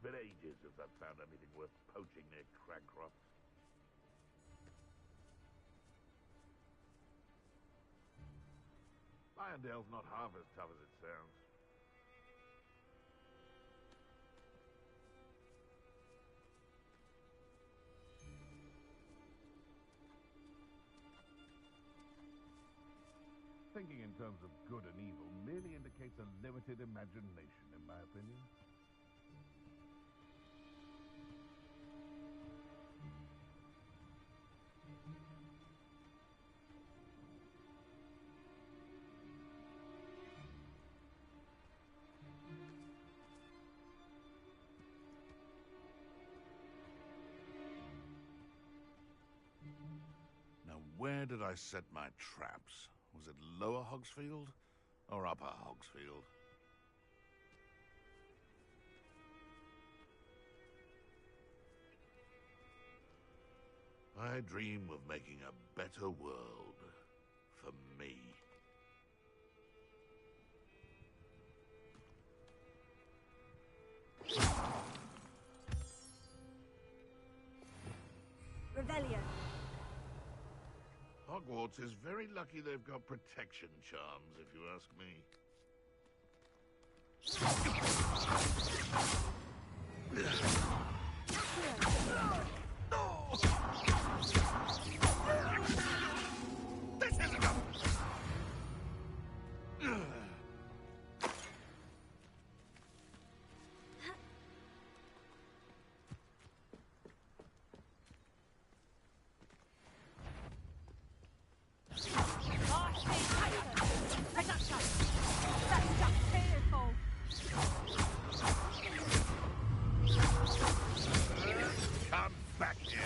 been ages since I've found anything worth poaching near Cragcroft. Irondale's not half as tough as it sounds. Thinking in terms of good and evil merely indicates a limited imagination, in my opinion. Now, where did I set my traps? Was it Lower Hogsfield or Upper Hogsfield? I dream of making a better world for me. Revelio. Hogwarts is very lucky they've got protection charms, if you ask me. This isn't a... Come back here.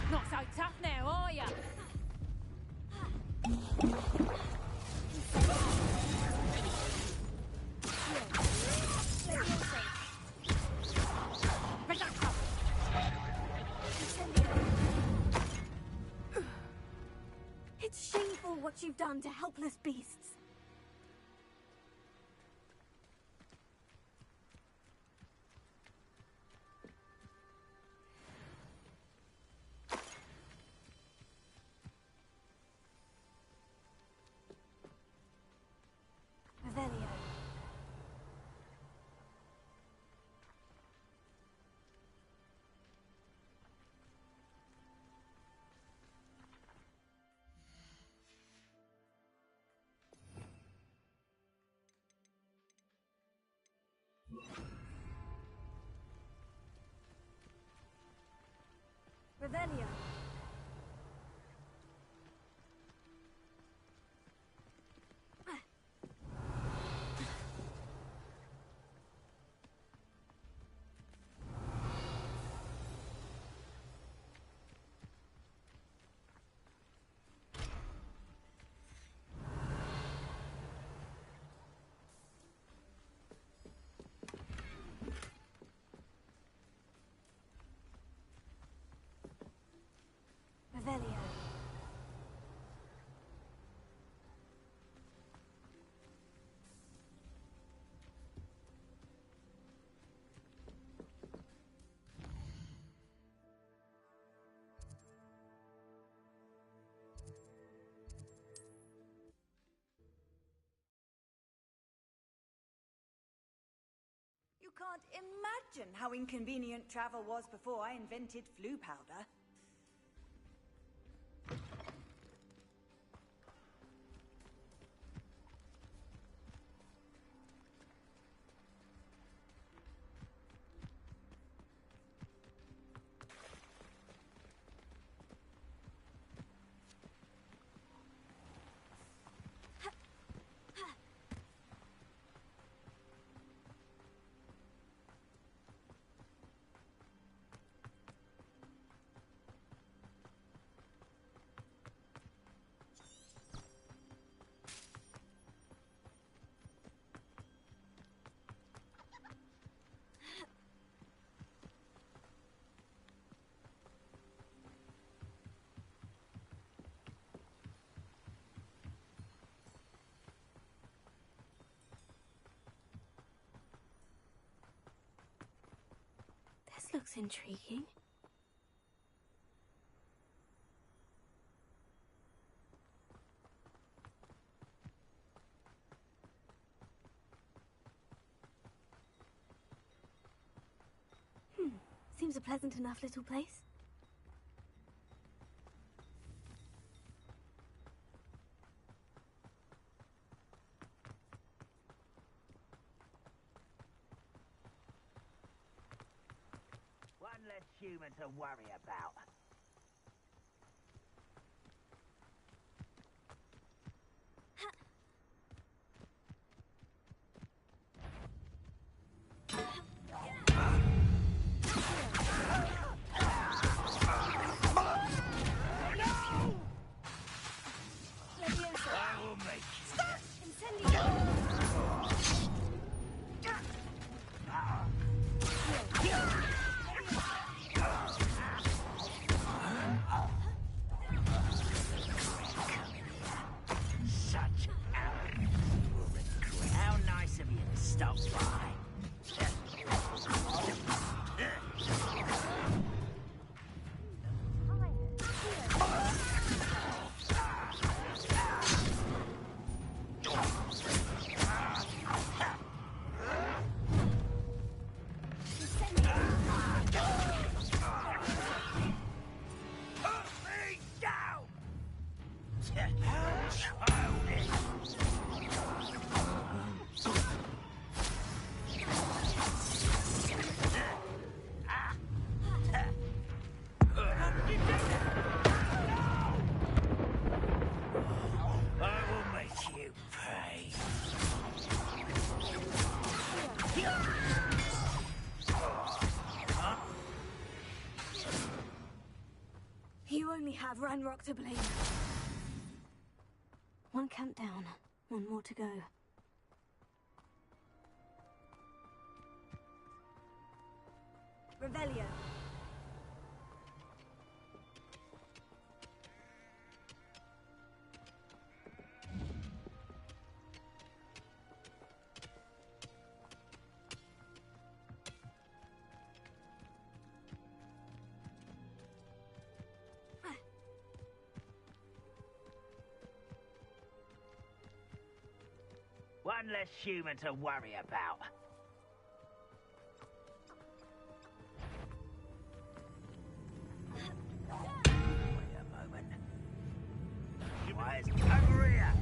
Not so tough now, are ya? It's shameful what you've done to helpless beasts. Revelio. Revelio. Revelio. You can't imagine how inconvenient travel was before I invented flu powder. This looks intriguing. Seems a pleasant enough little place. One less human to worry about. You only have Ranrock to blame. One camp down, one more to go. Revelio. One less human to worry about. Wait a moment. Why is over here?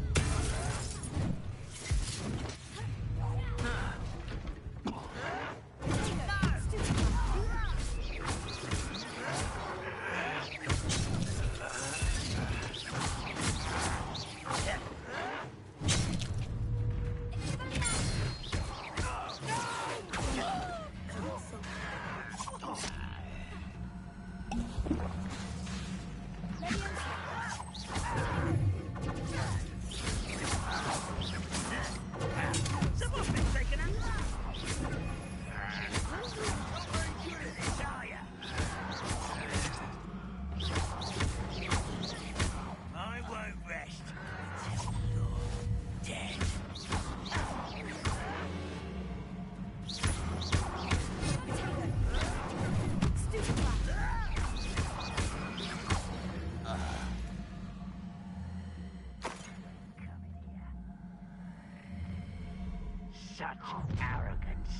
Such arrogance.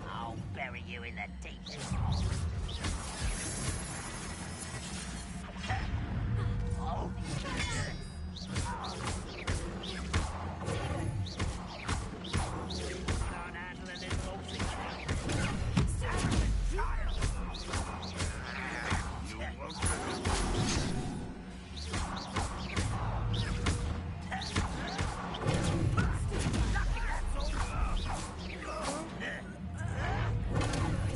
I'll bury you in the deep. Oh. Can't handle a little old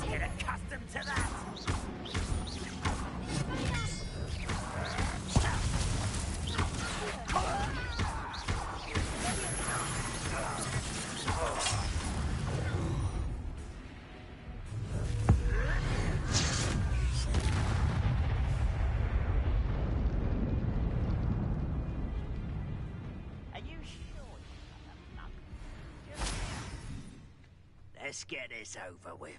get accustomed to that. Let's get this over with.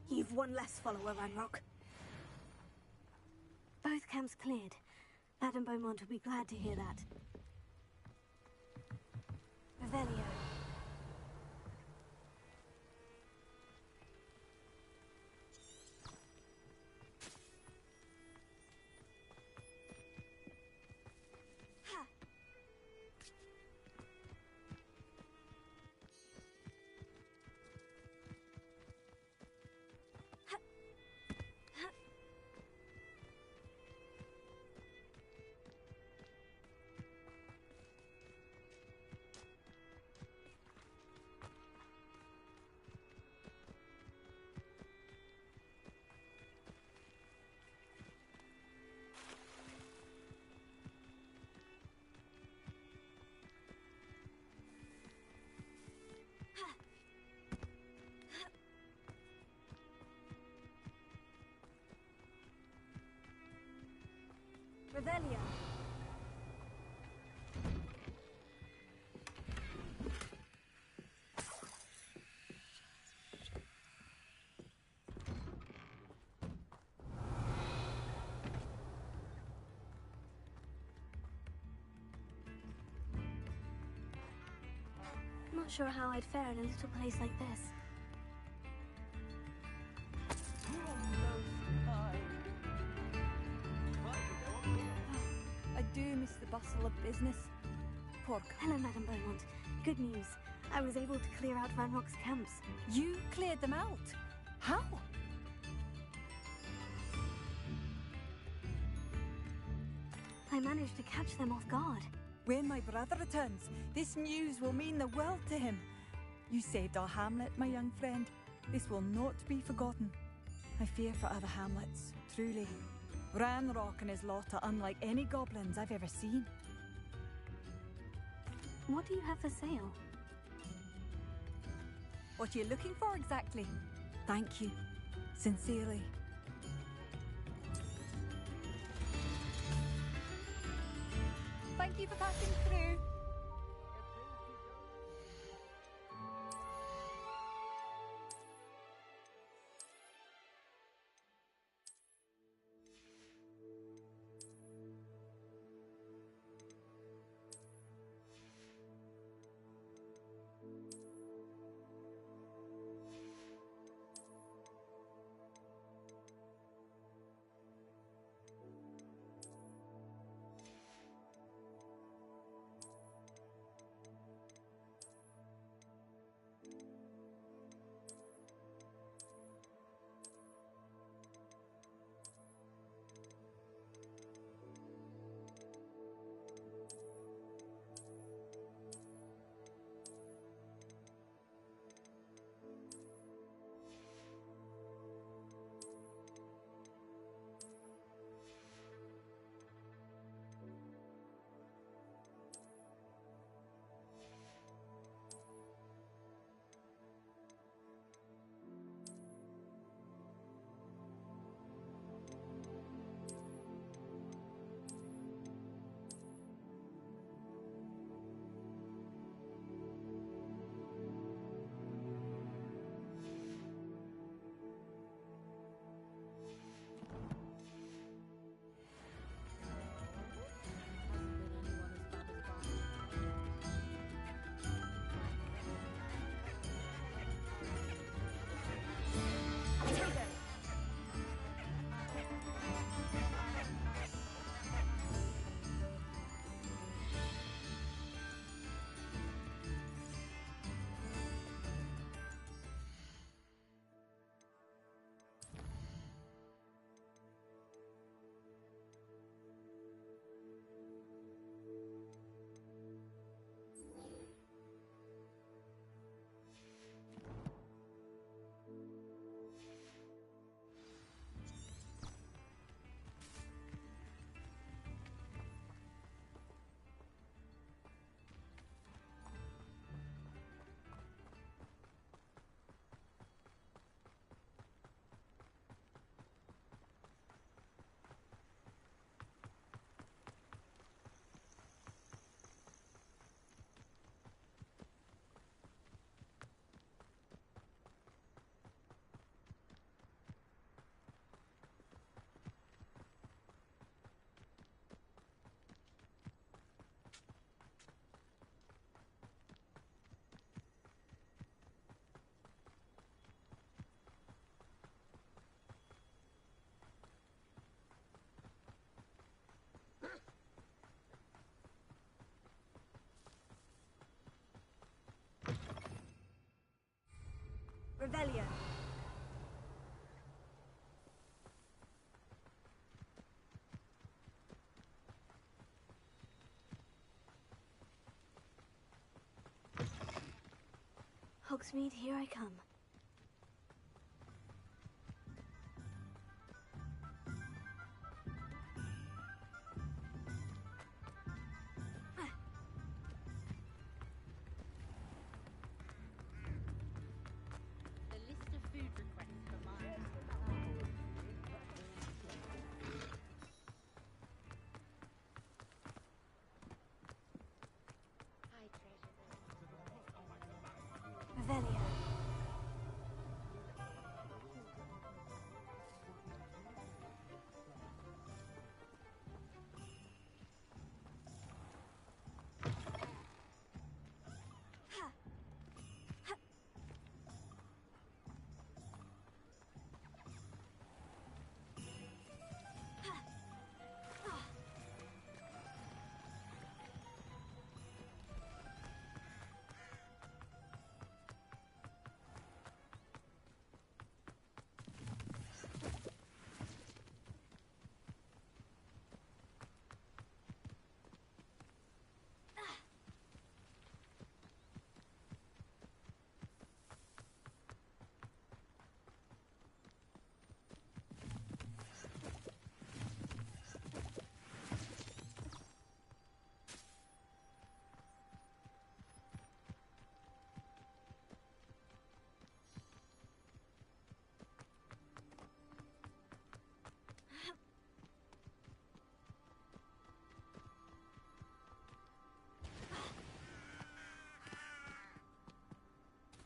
You've one less follower, Ranrock. Both camps cleared. Madame Beaumont will be glad to hear that. Revelio. Revelio. Not sure how I'd fare in a little place like this. I do miss the bustle of business. Poor Hello, Madame Beaumont. Good news. I was able to clear out Ranrock's camps. You cleared them out? How? I managed to catch them off guard. When my brother returns, this news will mean the world to him. You saved our hamlet, my young friend. This will not be forgotten. I fear for other hamlets, truly. Ranrock and his lot are unlike any goblins I've ever seen. What do you have for sale? What are you looking for exactly? Thank you. Sincerely. Thank you for passing through. Revelio. Hogsmeade, here I come. The list of food requests for mine. I treasure them. Revelio.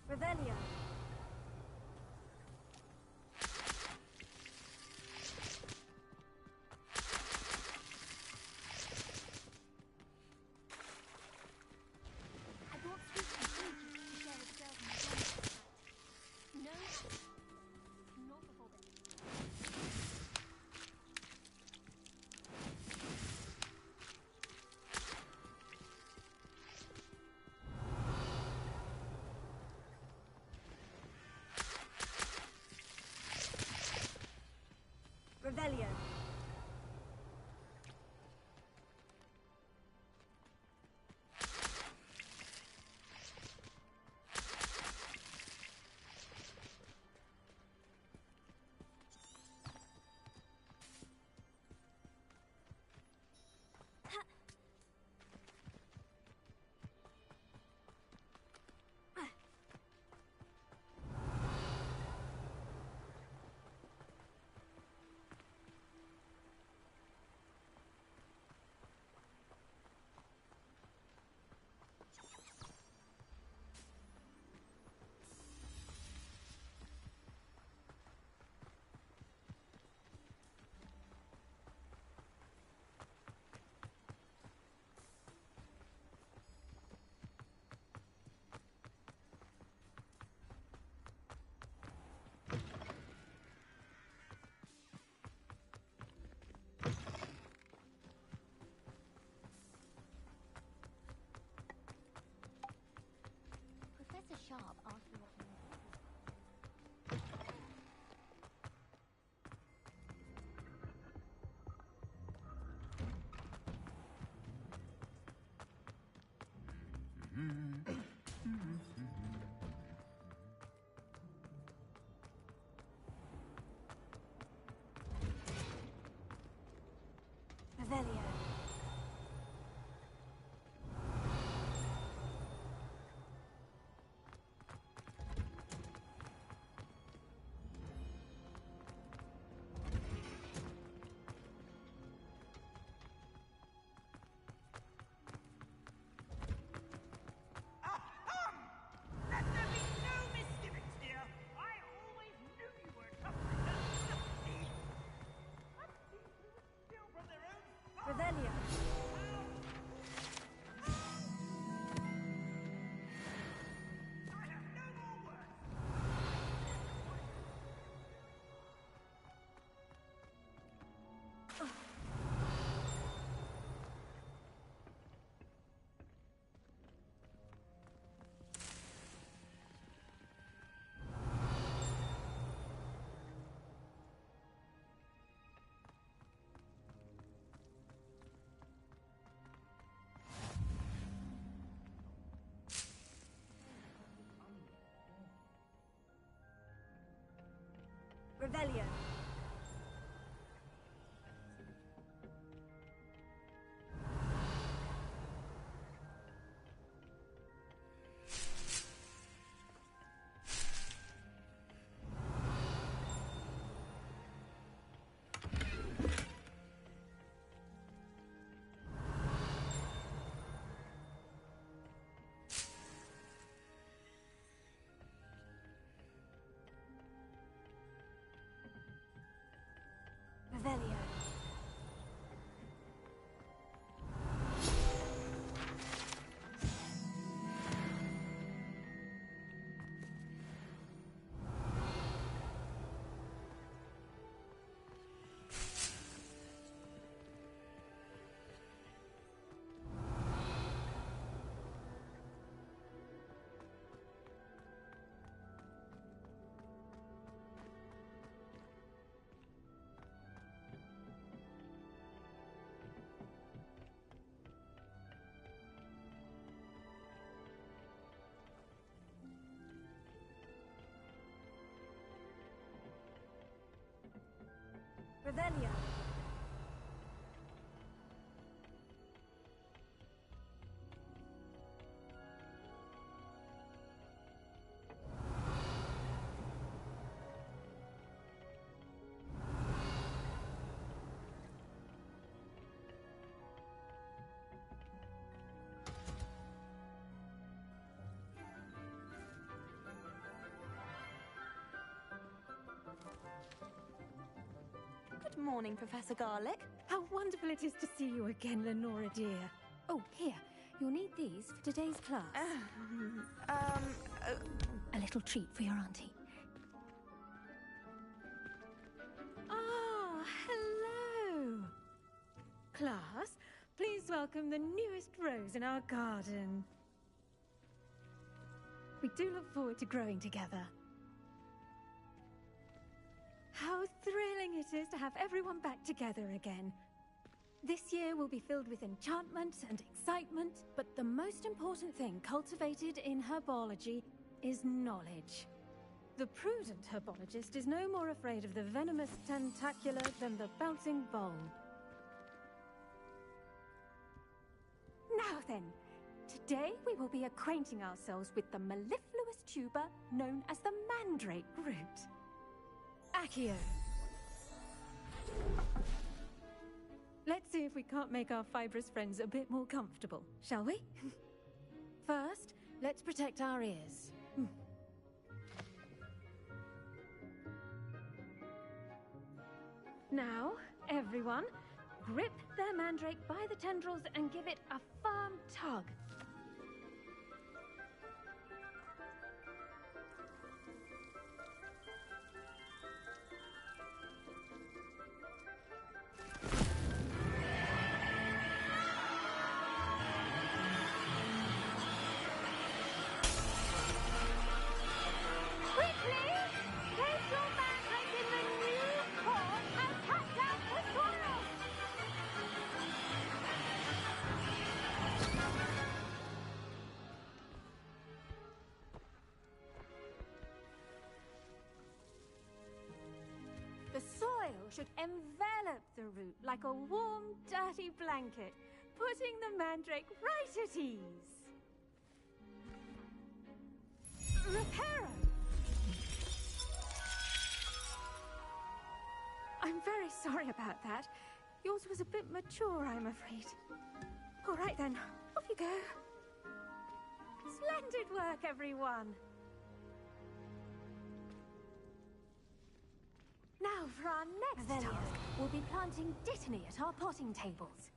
Revelio. I brought sweets and food just to share with the girls in the dorm. No, not before this. Revelio. Professor Sharp asked me what he wanted. Revelio. Revelio. Revelio. Revelio. Good morning, Professor Garlick. How wonderful it is to see you again, Lenora dear. Oh, here. You'll need these for today's class. A little treat for your auntie. Ah, hello. Class, please welcome the newest rose in our garden. We do look forward to growing together. How thrilling it is to have everyone back together again. This year will be filled with enchantment and excitement, but the most important thing cultivated in herbology is knowledge. The prudent herbologist is no more afraid of the venomous tentacula than the bouncing bulb. Now then, today we will be acquainting ourselves with the mellifluous tuber known as the mandrake root. Accio. Let's see if we can't make our fibrous friends a bit more comfortable, shall we? First, let's protect our ears. Now, everyone, grip their mandrake by the tendrils and give it a firm tug. The soil should envelop the root like a warm, dirty blanket, putting the mandrake right at ease. Reparo! I'm very sorry about that. Yours was a bit mature, I'm afraid. All right then, off you go. Splendid work, everyone. Now, for our next task, we'll be planting dittany at our potting tables.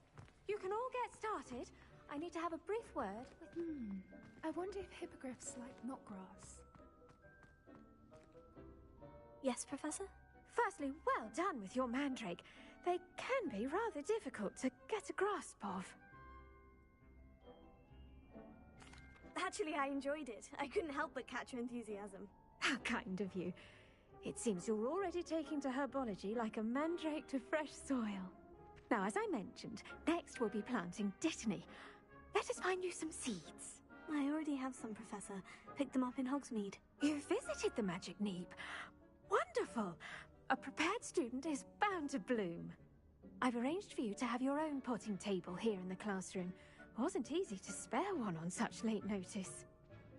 You can all get started. I need to have a brief word with... I wonder if hippogriffs like knotgrass. Yes, Professor? Firstly, well done with your mandrake. They can be rather difficult to get a grasp of. Actually, I enjoyed it. I couldn't help but catch your enthusiasm. How kind of you. It seems you're already taking to herbology like a mandrake to fresh soil. Now, as I mentioned, next we'll be planting dittany. Let us find you some seeds. I already have some, Professor. Picked them up in Hogsmeade. You visited the Magic Neep. Wonderful. A prepared student is bound to bloom. I've arranged for you to have your own potting table here in the classroom. Wasn't easy to spare one on such late notice.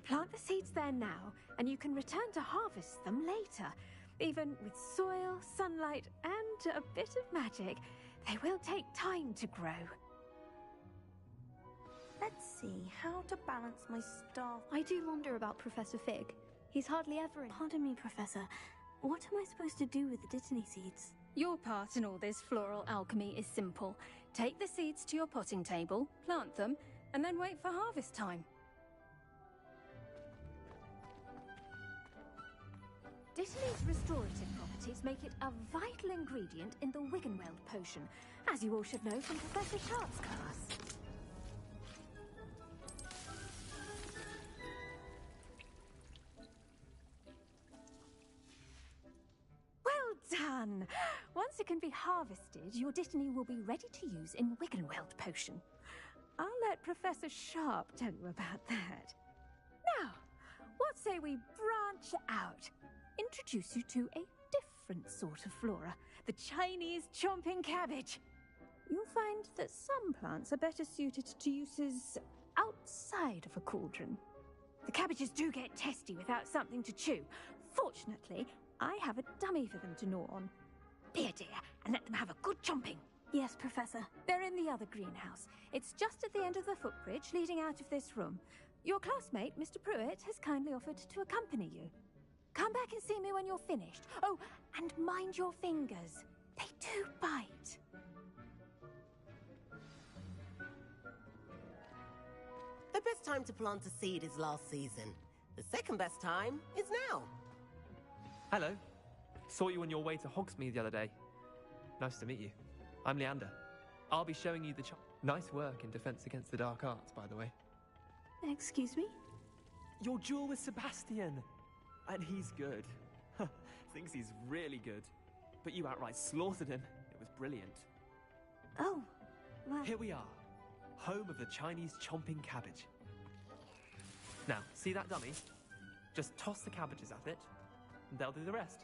Plant the seeds there now, and you can return to harvest them later. Even with soil, sunlight, and a bit of magic, they will take time to grow. Let's see, how to balance my staff. I do wonder about Professor Fig. He's hardly ever in. Pardon me, Professor. What am I supposed to do with the dittany seeds? Your part in all this floral alchemy is simple. Take the seeds to your potting table, plant them, and then wait for harvest time. Dittany's restorative properties make it a vital ingredient in the Wiggenweld potion, as you all should know from Professor Sharp's class. Well done! Once it can be harvested, your Dittany will be ready to use in Wiggenweld potion. I'll let Professor Sharp tell you about that. Now, what say we branch out? Introduce you to a different sort of flora, the Chinese chomping cabbage. You'll find that some plants are better suited to uses outside of a cauldron. The cabbages do get testy without something to chew. Fortunately, I have a dummy for them to gnaw on. Be a dear and let them have a good chomping. Yes, Professor. They're in the other greenhouse. It's just at the end of the footbridge leading out of this room. Your classmate, Mr. Pruitt, has kindly offered to accompany you. Come back and see me when you're finished. Oh, and mind your fingers. They do bite. The best time to plant a seed is last season. The second best time is now. Hello. Saw you on your way to Hogsmeade the other day. Nice to meet you. I'm Leander. I'll be showing you the nice work in Defense Against the Dark Arts, by the way. Excuse me? Your duel with Sebastian. And he's good. Thinks he's really good. But you outright slaughtered him. It was brilliant. Oh, well... Here we are. Home of the Chinese chomping cabbage. Now, see that dummy? Just toss the cabbages at it, and they'll do the rest.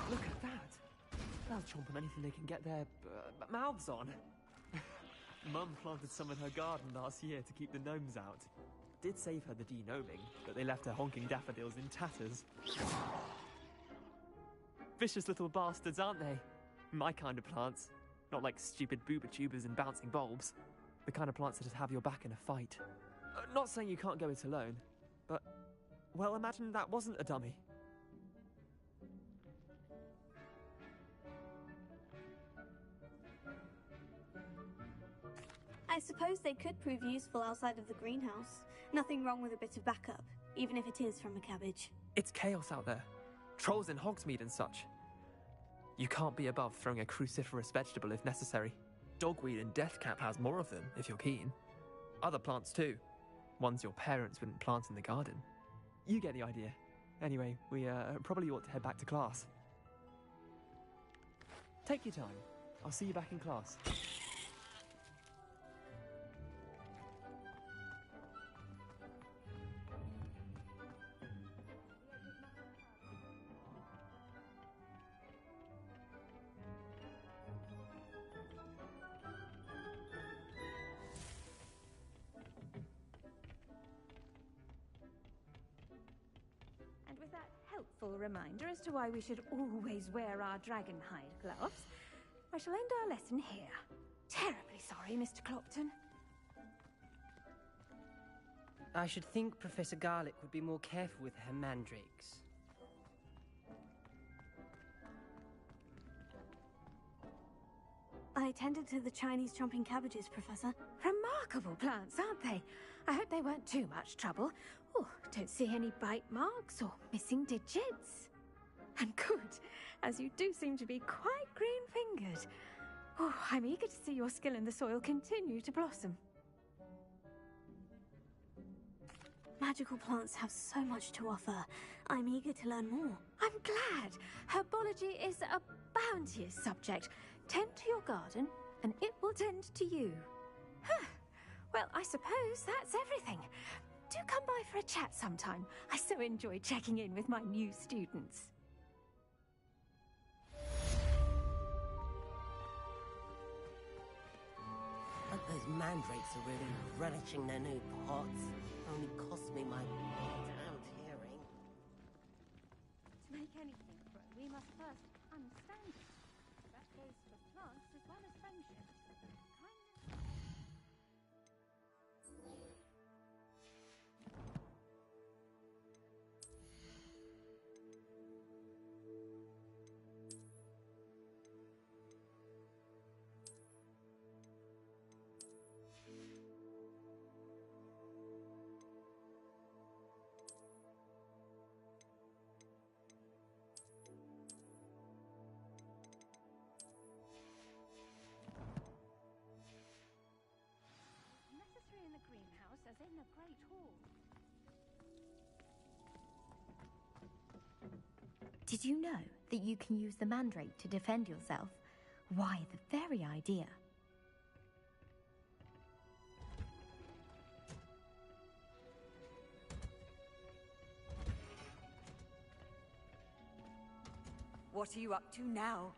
Look at that! They'll chomp on anything they can get their mouths on. Mum planted some in her garden last year to keep the gnomes out. Did save her the de-gnoming, but they left her honking daffodils in tatters. Vicious little bastards, aren't they? My kind of plants. Not like stupid booba tubers and bouncing bulbs. The kind of plants that'd have your back in a fight. Not saying you can't go it alone, but... well, imagine that wasn't a dummy. I suppose they could prove useful outside of the greenhouse. Nothing wrong with a bit of backup, even if it is from a cabbage. It's chaos out there. Trolls in Hogsmeade and such. You can't be above throwing a cruciferous vegetable if necessary. Dogweed and deathcap has more of them, if you're keen. Other plants too. Ones your parents wouldn't plant in the garden. You get the idea. Anyway, we probably ought to head back to class. Take your time. I'll see you back in class. And with that helpful reminder as to why we should always wear our dragonhide gloves, I shall end our lesson here. Terribly sorry, Mr. Clopton. I should think Professor Garlick would be more careful with her mandrakes. I tended to the Chinese chomping cabbages, Professor. Remarkable plants, aren't they? I hope they weren't too much trouble. Oh, don't see any bite marks or missing digits. And good, as you do seem to be quite green-fingered. Oh, I'm eager to see your skill in the soil continue to blossom. Magical plants have so much to offer. I'm eager to learn more. I'm glad. Herbology is a bounteous subject. Tend to your garden, and it will tend to you. Huh. Well, I suppose that's everything. Do come by for a chat sometime. I so enjoy checking in with my new students. But those mandrakes are really relishing their new pots. Only cost me my damned hearing. To make anything grow, we must first understand it. That goes for plants as well as friendships. Kindness. Necessary in the greenhouse as in the Great Hall. Did you know that you can use the mandrake to defend yourself? Why, the very idea. What are you up to now?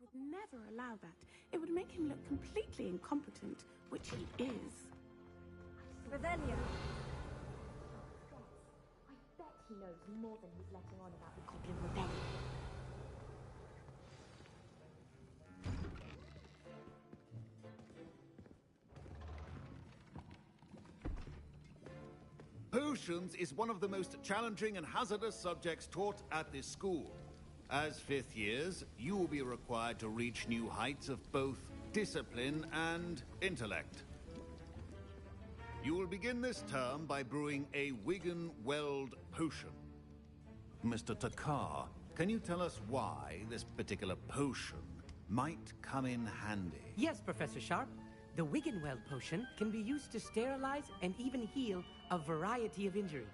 Would never allow that. It would make him look completely incompetent, which he is. Revelio. I bet he knows more than he's letting on about the Goblin Rebellion. Potions is one of the most challenging and hazardous subjects taught at this school. As fifth years, you will be required to reach new heights of both discipline and intellect. You will begin this term by brewing a Wigan-Weld potion. Mr. Takar, can you tell us why this particular potion might come in handy? Yes, Professor Sharp. The Wiggenweld potion can be used to sterilize and even heal a variety of injuries.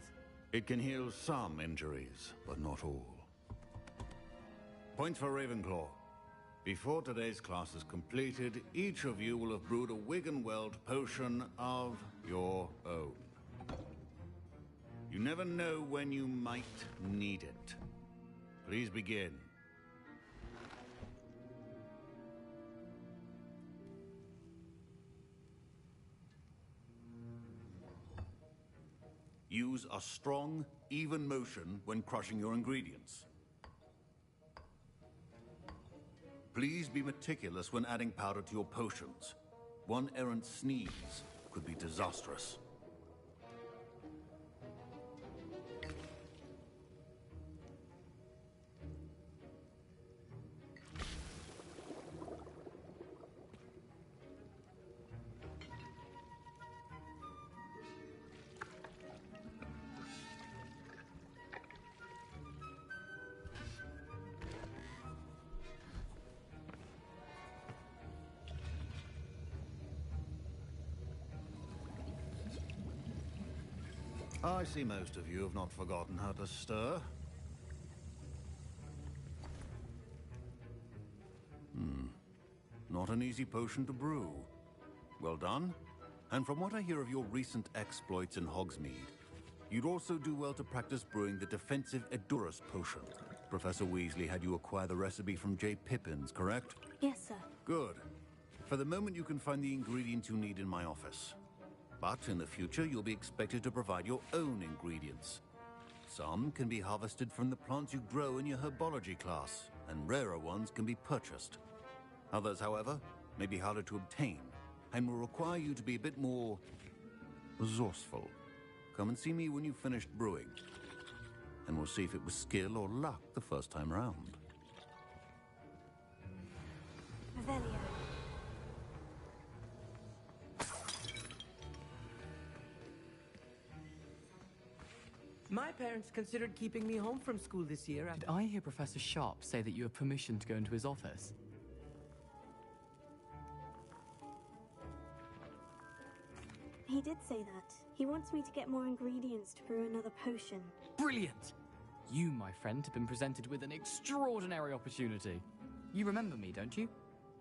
It can heal some injuries, but not all. Point for Ravenclaw. Before today's class is completed, each of you will have brewed a Wiggenweld potion of your own. You never know when you might need it. Please begin. Use a strong, even motion when crushing your ingredients. Please be meticulous when adding powder to your potions. One errant sneeze could be disastrous. I see most of you have not forgotten how to stir. Not an easy potion to brew. Well done. And from what I hear of your recent exploits in Hogsmeade, you'd also do well to practice brewing the defensive Edurus potion. Professor Weasley had you acquire the recipe from J. Pippins, correct? Yes, sir. Good. For the moment, you can find the ingredients you need in my office. But in the future, you'll be expected to provide your own ingredients. Some can be harvested from the plants you grow in your herbology class, and rarer ones can be purchased. Others, however, may be harder to obtain, and will require you to be a bit more resourceful. Come and see me when you've finished brewing, and we'll see if it was skill or luck the first time round. Revelio. My parents considered keeping me home from school this year. Did I hear Professor Sharp say that you have permission to go into his office? He did say that. He wants me to get more ingredients to brew another potion. Brilliant! You, my friend, have been presented with an extraordinary opportunity. You remember me, don't you?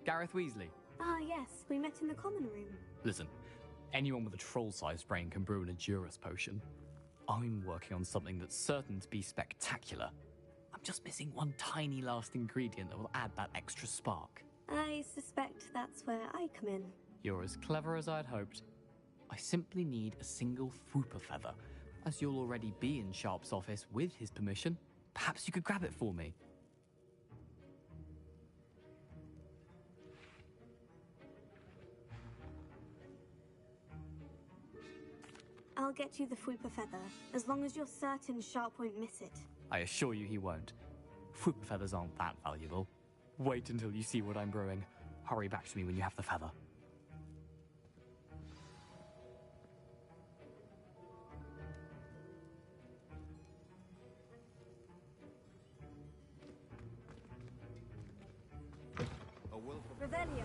Gareth Weasley. Ah, yes. We met in the common room. Listen, anyone with a troll-sized brain can brew an Endurus potion. I'm working on something that's certain to be spectacular. I'm just missing one tiny last ingredient that will add that extra spark. I suspect that's where I come in. You're as clever as I'd hoped. I simply need a single Fwooper feather. As you'll already be in Sharp's office with his permission, perhaps you could grab it for me. I'll get you the Fwooper feather, as long as you're certain Sharp won't miss it. I assure you he won't. Fwooper feathers aren't that valuable. Wait until you see what I'm brewing. Hurry back to me when you have the feather. Revelio.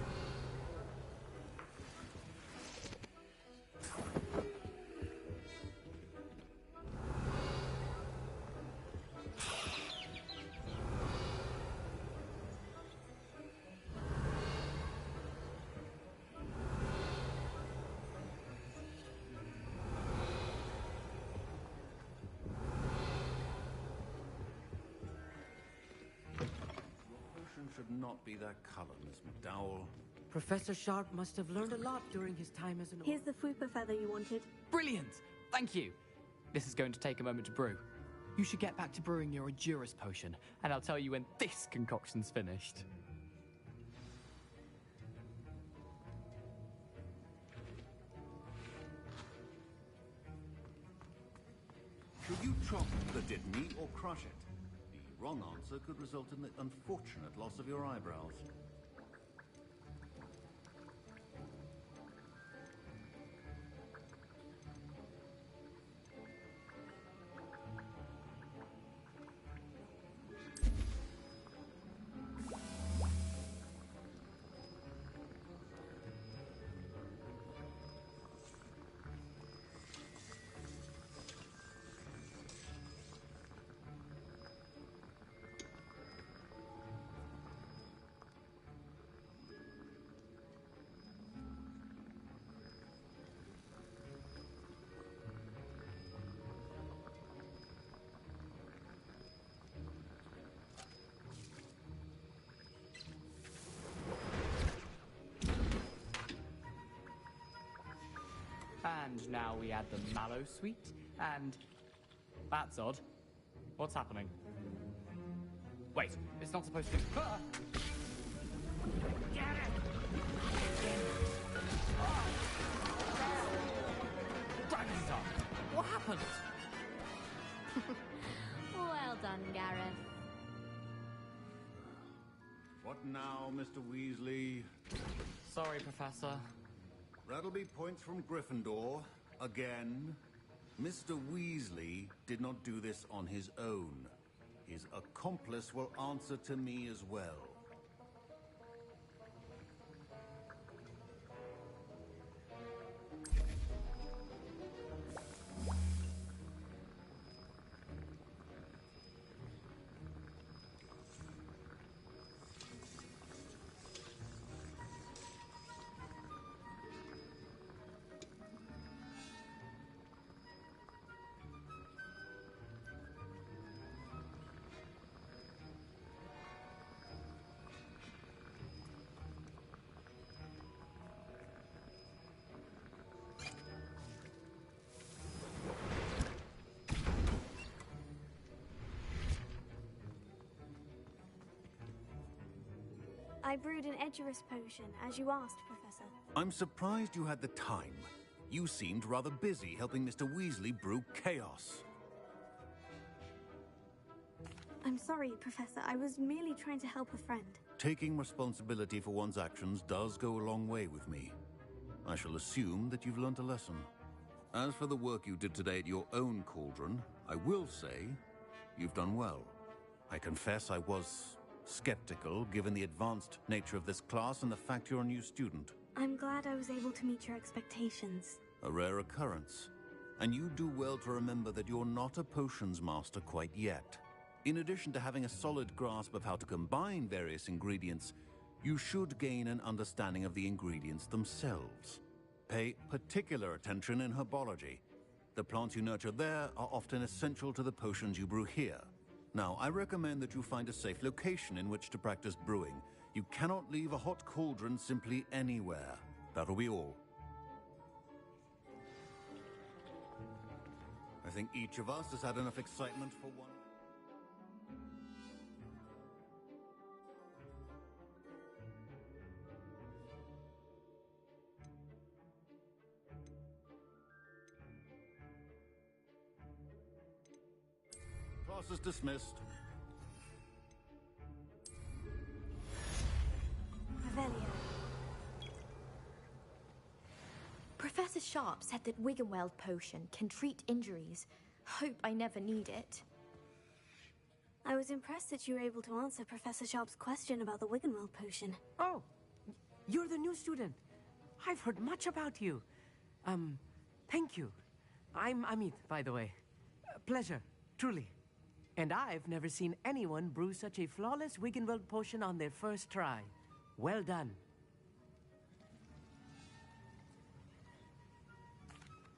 Should not be that color, Miss McDowell. Professor Sharp must have learned a lot during his time as an... Here's the Fwooper feather you wanted. Brilliant! Thank you! This is going to take a moment to brew. You should get back to brewing your Endurus potion, and I'll tell you when this concoction's finished. Should you chop the Dittany or crush it? The wrong answer could result in the unfortunate loss of your eyebrows. And now we add the mallow sweet, and... That's odd. What's happening? Wait, it's not supposed to... Ah! Get it! Ah! Dragon's Tongue! What happened? Well done, Gareth. What now, Mr. Weasley? Sorry, Professor. That'll be points from Gryffindor. Again. Mr. Weasley did not do this on his own. His accomplice will answer to me as well. I brewed an Edgerus potion, as you asked, Professor. I'm surprised you had the time. You seemed rather busy helping Mr. Weasley brew chaos. I'm sorry, Professor. I was merely trying to help a friend. Taking responsibility for one's actions does go a long way with me. I shall assume that you've learnt a lesson. As for the work you did today at your own cauldron, I will say you've done well. I confess I was skeptical, given the advanced nature of this class and the fact you're a new student. I'm glad I was able to meet your expectations. A rare occurrence. And you do well to remember that you're not a potions master quite yet. In addition to having a solid grasp of how to combine various ingredients, you should gain an understanding of the ingredients themselves. Pay particular attention in herbology. The plants you nurture there are often essential to the potions you brew here. Now, I recommend that you find a safe location in which to practice brewing. You cannot leave a hot cauldron simply anywhere. That'll be all. I think each of us has had enough excitement for one. Class is dismissed. Revelio. Professor Sharp said that Wiggenweld potion can treat injuries. Hope I never need it. I was impressed that you were able to answer Professor Sharp's question about the Wiggenweld potion. Oh, you're the new student. I've heard much about you. Thank you. I'm Amit, by the way. Pleasure, truly. And I've never seen anyone brew such a flawless Wiggenweld potion on their first try. Well done.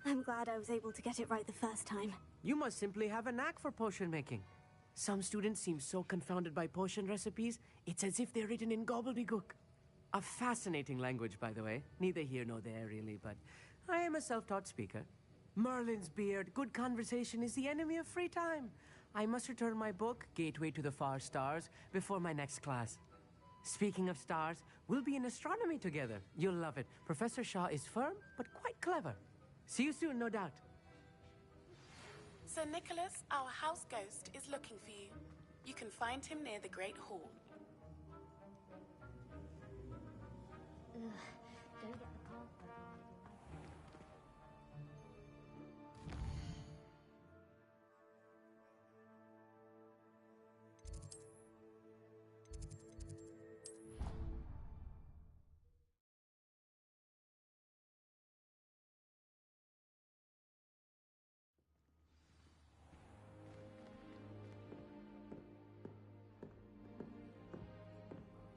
I'm glad I was able to get it right the first time. You must simply have a knack for potion making. Some students seem so confounded by potion recipes, it's as if they're written in gobbledygook. A fascinating language, by the way. Neither here nor there, really, but I am a self-taught speaker. Merlin's beard, good conversation is the enemy of free time. I must return my book, Gateway to the Far Stars, before my next class. Speaking of stars, we'll be in astronomy together. You'll love it. Professor Shaw is firm, but quite clever. See you soon, no doubt. Sir Nicholas, our house ghost, is looking for you. You can find him near the Great Hall. Ugh, don't get the path though.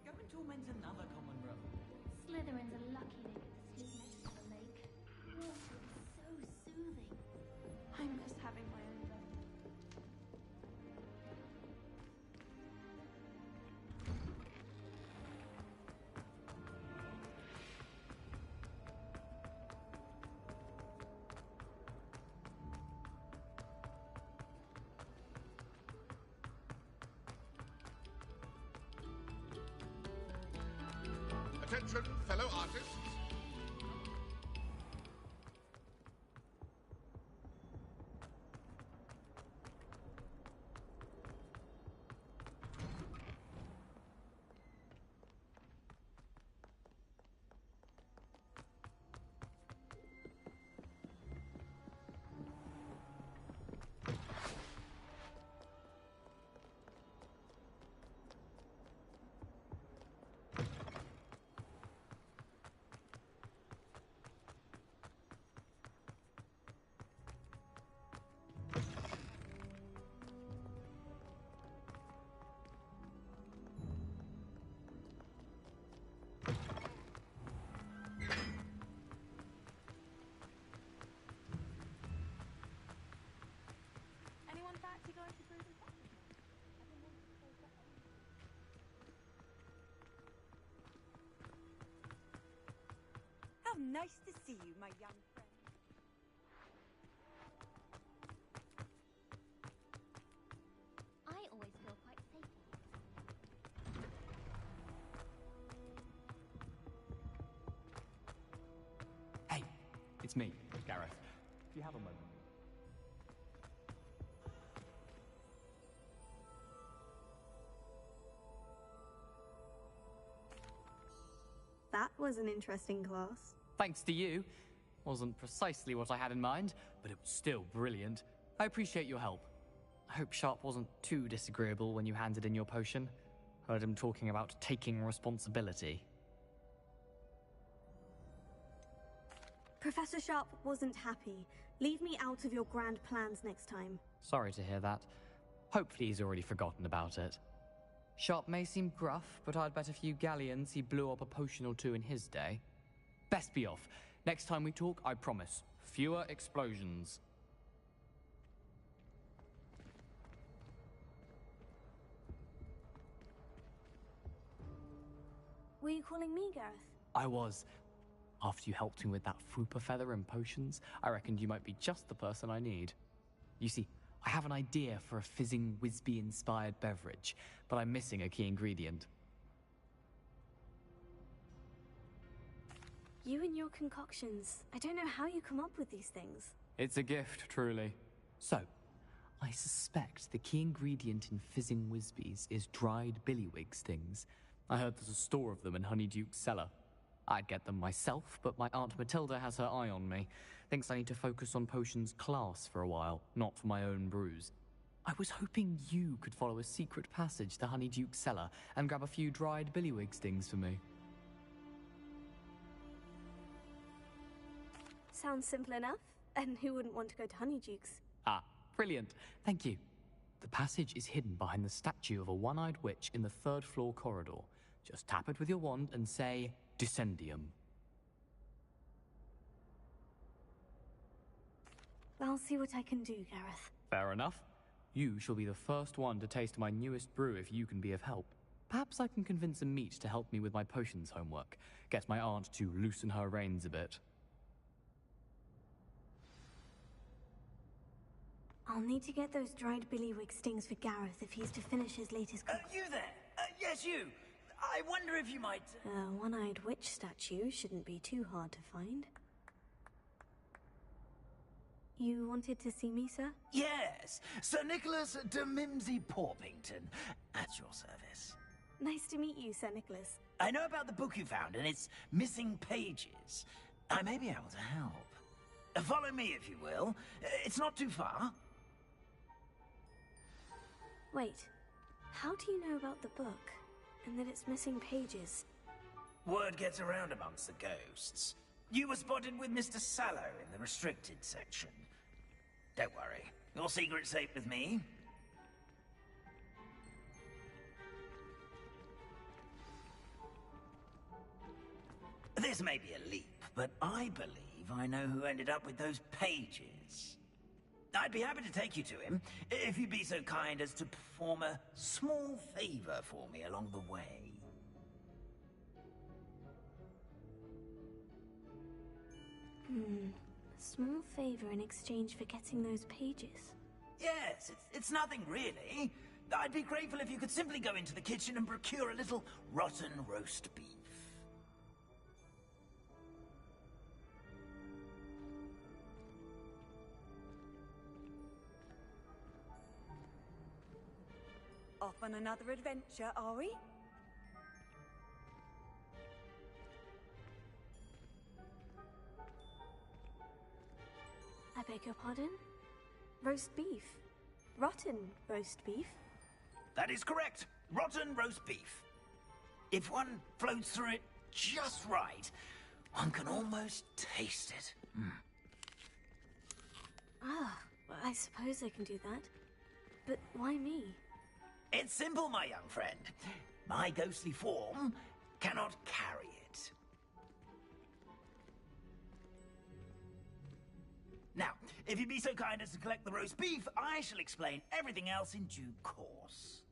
Go and torment another common room. Slytherin's a lucky they get to sleep next to the lake. Water is so soothing. I miss having my own bed. Attention, fellow artists. Anyone fancy going to brew some coffee? How nice to see you, my young friend. I always feel quite safe. it's me, Gareth. Do you have a moment? That was an interesting class. Thanks to you. Wasn't precisely what I had in mind, but it was still brilliant. I appreciate your help. I hope Sharp wasn't too disagreeable when you handed in your potion. Heard him talking about taking responsibility. Professor Sharp wasn't happy. Leave me out of your grand plans next time. Sorry to hear that. Hopefully he's already forgotten about it. Sharp may seem gruff, but I'd bet a few galleons he blew up a potion or two in his day. Best be off. Next time we talk, I promise. Fewer explosions. Were you calling me, Gareth? I was. After you helped me with that Fupa feather and potions, I reckoned you might be just the person I need. You see, I have an idea for a fizzing Whizbee-inspired beverage, but I'm missing a key ingredient. You and your concoctions. I don't know how you come up with these things. It's a gift, truly. So, I suspect the key ingredient in fizzing Whizbees is dried billywig stings. I heard there's a store of them in Honeyduke's cellar. I'd get them myself, but my Aunt Matilda has her eye on me. Thinks I need to focus on potions class for a while, not for my own brews. I was hoping you could follow a secret passage to Honeyduke's cellar and grab a few dried billywig stings for me. Sounds simple enough. And who wouldn't want to go to Honeyduke's? Ah, brilliant. Thank you. The passage is hidden behind the statue of a one-eyed witch in the third-floor corridor. Just tap it with your wand and say, Descendium. I'll see what I can do, Gareth. Fair enough. You shall be the first one to taste my newest brew if you can be of help. Perhaps I can convince a meat to help me with my potions homework. Get my aunt to loosen her reins a bit. I'll need to get those dried billywig stings for Gareth if he's to finish his latest You there? Yes, you. I wonder if you might... A one-eyed witch statue shouldn't be too hard to find. You wanted to see me, sir? Yes, Sir Nicholas de Mimsy Porpington, at your service. Nice to meet you, Sir Nicholas. I know about the book you found and its missing pages. I may be able to help. Follow me, if you will. It's not too far. Wait, how do you know about the book? And that it's missing pages? Word gets around amongst the ghosts. You were spotted with Mr. Sallow in the restricted section. Don't worry, your secret's safe with me. This may be a leap, but I believe I know who ended up with those pages. I'd be happy to take you to him, if you'd be so kind as to perform a small favor for me along the way. A small favor in exchange for getting those pages. Yes, it's nothing really. I'd be grateful if you could simply go into the kitchen and procure a little rotten roast beef. Off on another adventure, are we? I beg your pardon? Roast beef. Rotten roast beef? That is correct. Rotten roast beef. If one floats through it just right, one can almost taste it. Ah, well, I suppose I can do that. But why me? It's simple, my young friend. My ghostly form cannot carry it. Now, if you'd be so kind as to collect the roast beef, I shall explain everything else in due course.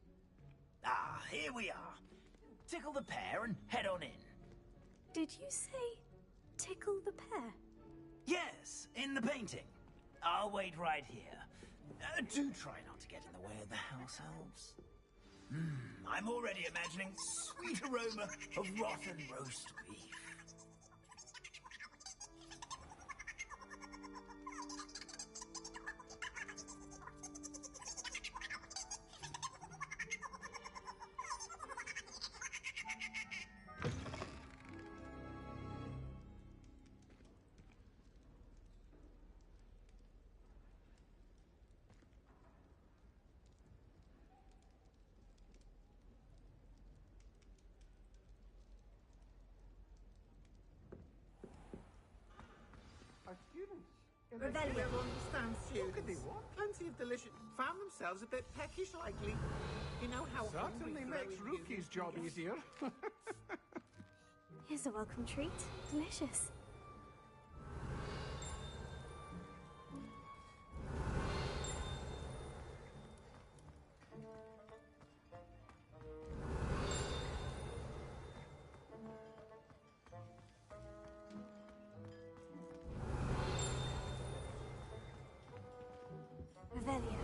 Ah, here we are. Tickle the pear and head on in. Did you say tickle the pear? Yes, in the painting. I'll wait right here. Do try not to get in the way of the house elves. I'm already imagining sweet aroma of rotten roast beef. Rebellion. What could they want? Plenty of delicious. Found themselves a bit peckish lately. You know how Certainly makes Rookie's job easier. Here's a welcome treat. Delicious. Revelio.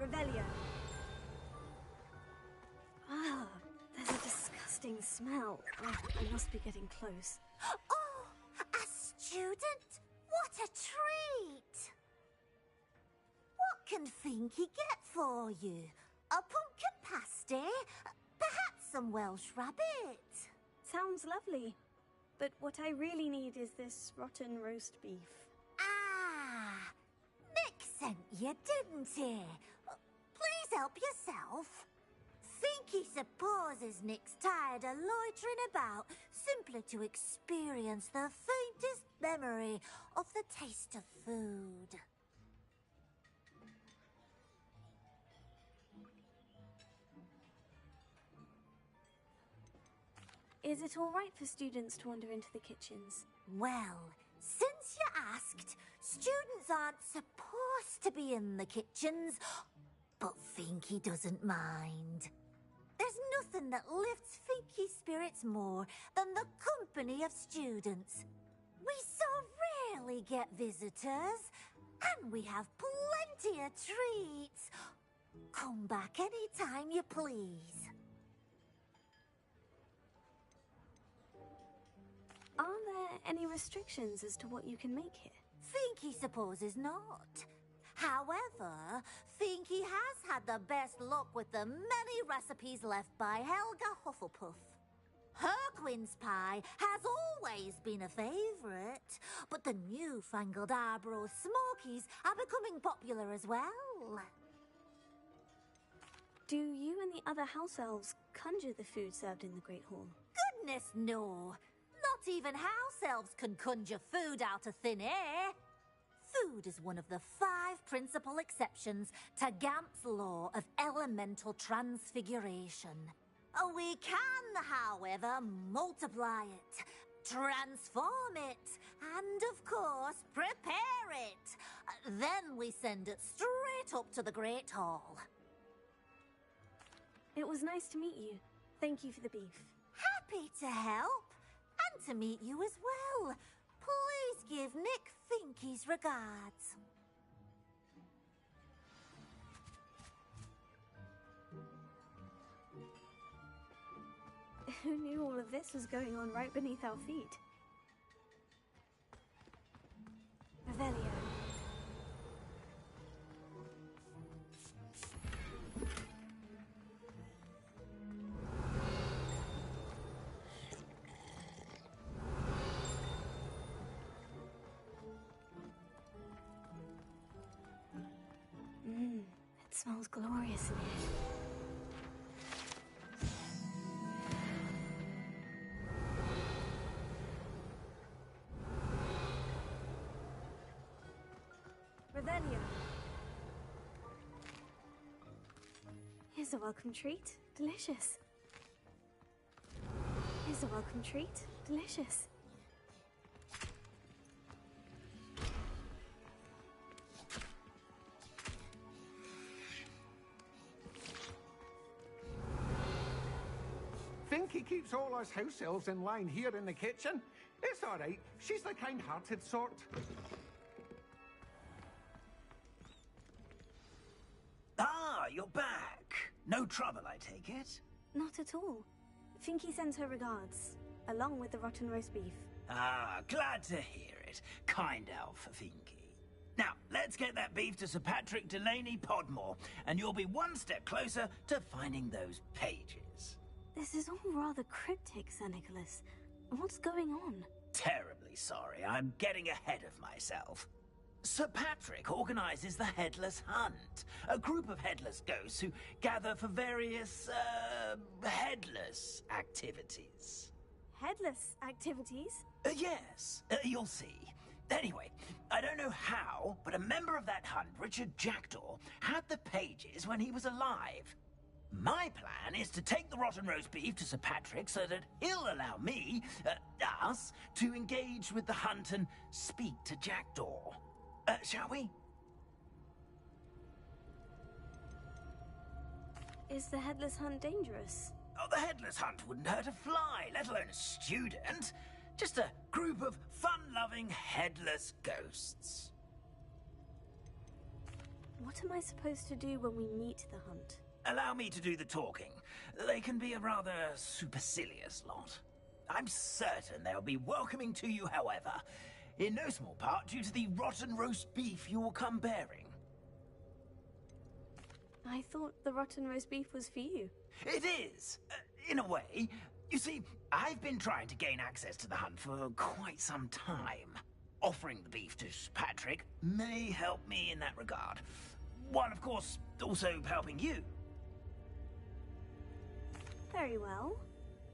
Revelio. Ah, there's a disgusting smell. Oh, I must be getting close. Oh, a student? What a treat! What can Finky get for you? A pumpkin pasty? Perhaps some Welsh rabbit? Sounds lovely. But what I really need is this rotten roast beef. Ah, Nick sent you, didn't he? Please help yourself. Finky supposes Nick's tired of loitering about simply to experience the faintest memory of the taste of food. Is it all right for students to wander into the kitchens? Well, since you asked, students aren't supposed to be in the kitchens, but Finky doesn't mind. There's nothing that lifts Finky's spirits more than the company of students. We so rarely get visitors, and we have plenty of treats. Come back any time you please. Are there any restrictions as to what you can make here? Finky supposes not. However, Finky has had the best luck with the many recipes left by Helga Hufflepuff. Her quince pie has always been a favourite, but the newfangled Arborough Smokies are becoming popular as well. Do you and the other house elves conjure the food served in the Great Hall? Goodness, no. Not even house elves can conjure food out of thin air. Food is one of the 5 principal exceptions to Gamp's law of elemental transfiguration. We can, however, multiply it, transform it, and, of course, prepare it. Then we send it straight up to the Great Hall. It was nice to meet you. Thank you for the beef. Happy to help, and to meet you as well. Please give Nick Finky's regards. Who knew all of this was going on right beneath our feet? Revelio. It smells glorious in here. Revelio. Here's a welcome treat. Delicious. Here's a welcome treat. Delicious. Finky keeps all us house elves in line here in the kitchen. It's all right. She's the kind-hearted sort. Ah, you're back. No trouble, I take it? Not at all. Finky sends her regards, along with the rotten roast beef. Ah, glad to hear it. Kind elf, Finky. Now, let's get that beef to Sir Patrick Delaney Podmore, and you'll be one step closer to finding those pages. This is all rather cryptic, Sir Nicholas. What's going on? Terribly sorry, I'm getting ahead of myself. Sir Patrick organizes the Headless Hunt, a group of headless ghosts who gather for various, headless activities. Headless activities? Yes, you'll see. Anyway, I don't know how, but a member of that hunt, Richard Jackdaw, had the pages when he was alive. My plan is to take the rotten roast beef to Sir Patrick so that he'll allow me, us, to engage with the hunt and speak to Jackdaw. Shall we? Is the Headless Hunt dangerous? Oh, the Headless Hunt wouldn't hurt a fly, let alone a student. Just a group of fun-loving headless ghosts. What am I supposed to do when we meet the hunt? Allow me to do the talking. They can be a rather supercilious lot. I'm certain they'll be welcoming to you, however, in no small part due to the rotten roast beef you will come bearing. I thought the rotten roast beef was for you. It is, in a way. You see, I've been trying to gain access to the hunt for quite some time. Offering the beef to Patrick may help me in that regard. While, of course, also helping you. Very well.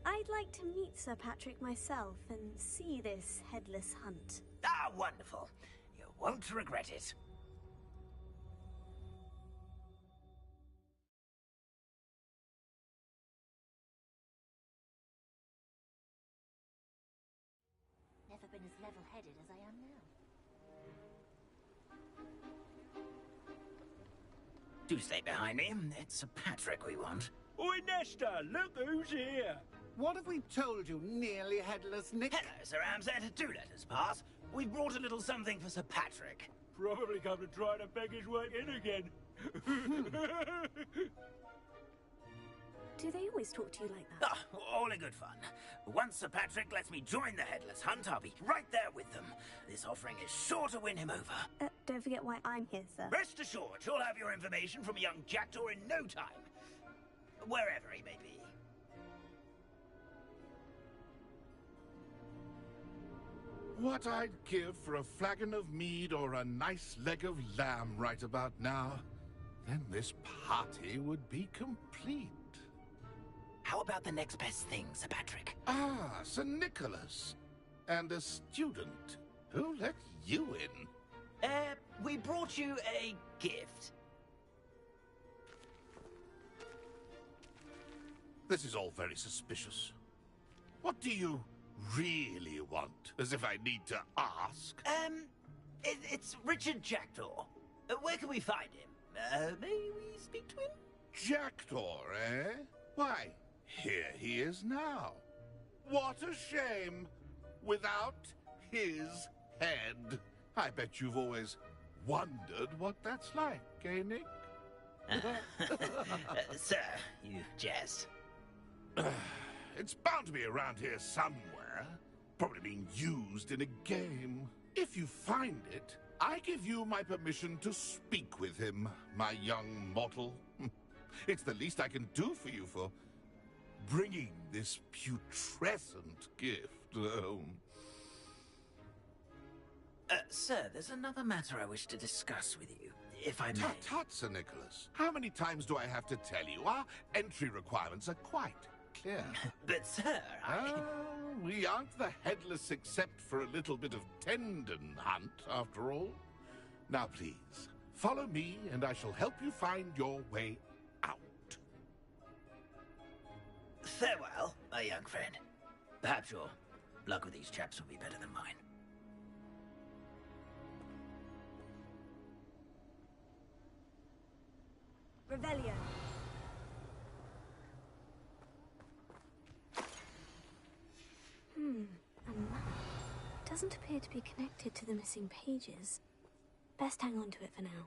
I'd like to meet Sir Patrick myself and see this Headless Hunt. Ah, wonderful. You won't regret it. Never been as level-headed as I am now. Do stay behind me. It's Sir Patrick we want. Oi, Nesta, look who's here. What have we told you, nearly headless Nick? Hello, Sir Amset. Do let us pass. We've brought a little something for Sir Patrick. Probably come to try to beg his way in again. Do they always talk to you like that? Ah, all in good fun. Once Sir Patrick lets me join the Headless Hunt, I'll be right there with them. This offering is sure to win him over. Don't forget why I'm here, sir. Rest assured, you'll have your information from young Jackdaw in no time. Wherever he may be. What I'd give for a flagon of mead or a nice leg of lamb right about now. Then this party would be complete. How about the next best thing, Sir Patrick? Ah, Sir Nicholas. And a student. Who let you in? We brought you a gift. This is all very suspicious. What do you really want? As if I need to ask. It's Richard Jackdaw. Where can we find him? May we speak to him? Jackdaw, eh? Why, here he is now. What a shame. Without his head. I bet you've always wondered what that's like, eh, Nick? Sir, you jest. It's bound to be around here somewhere. Probably being used in a game. If you find it, I give you my permission to speak with him, my young mortal. It's the least I can do for you for bringing this putrescent gift home. Sir, there's another matter I wish to discuss with you, if I may. Tut, tut, Sir Nicholas. How many times do I have to tell you? Our entry requirements are quite clear. But, sir, we aren't the headless except for a little bit of tendon hunt, after all. Now, please, follow me, and I shall help you find your way out. Farewell, my young friend. Perhaps your luck with these chaps will be better than mine. Revelio. A map. Doesn't appear to be connected to the missing pages. Best hang on to it for now.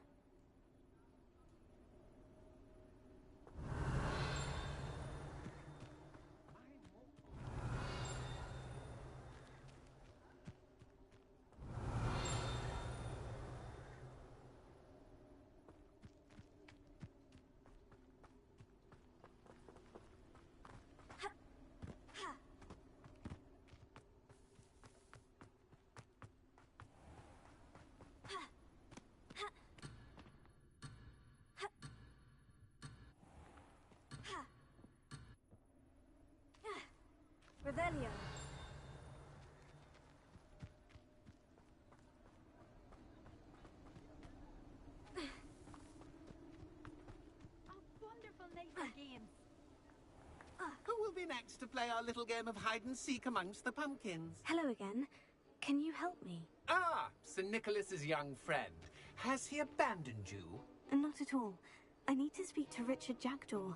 me next to play our little game of hide-and-seek amongst the pumpkins. Hello again. Can you help me? Ah, Sir Nicholas's young friend. Has he abandoned you? Not at all. I need to speak to Richard Jackdaw.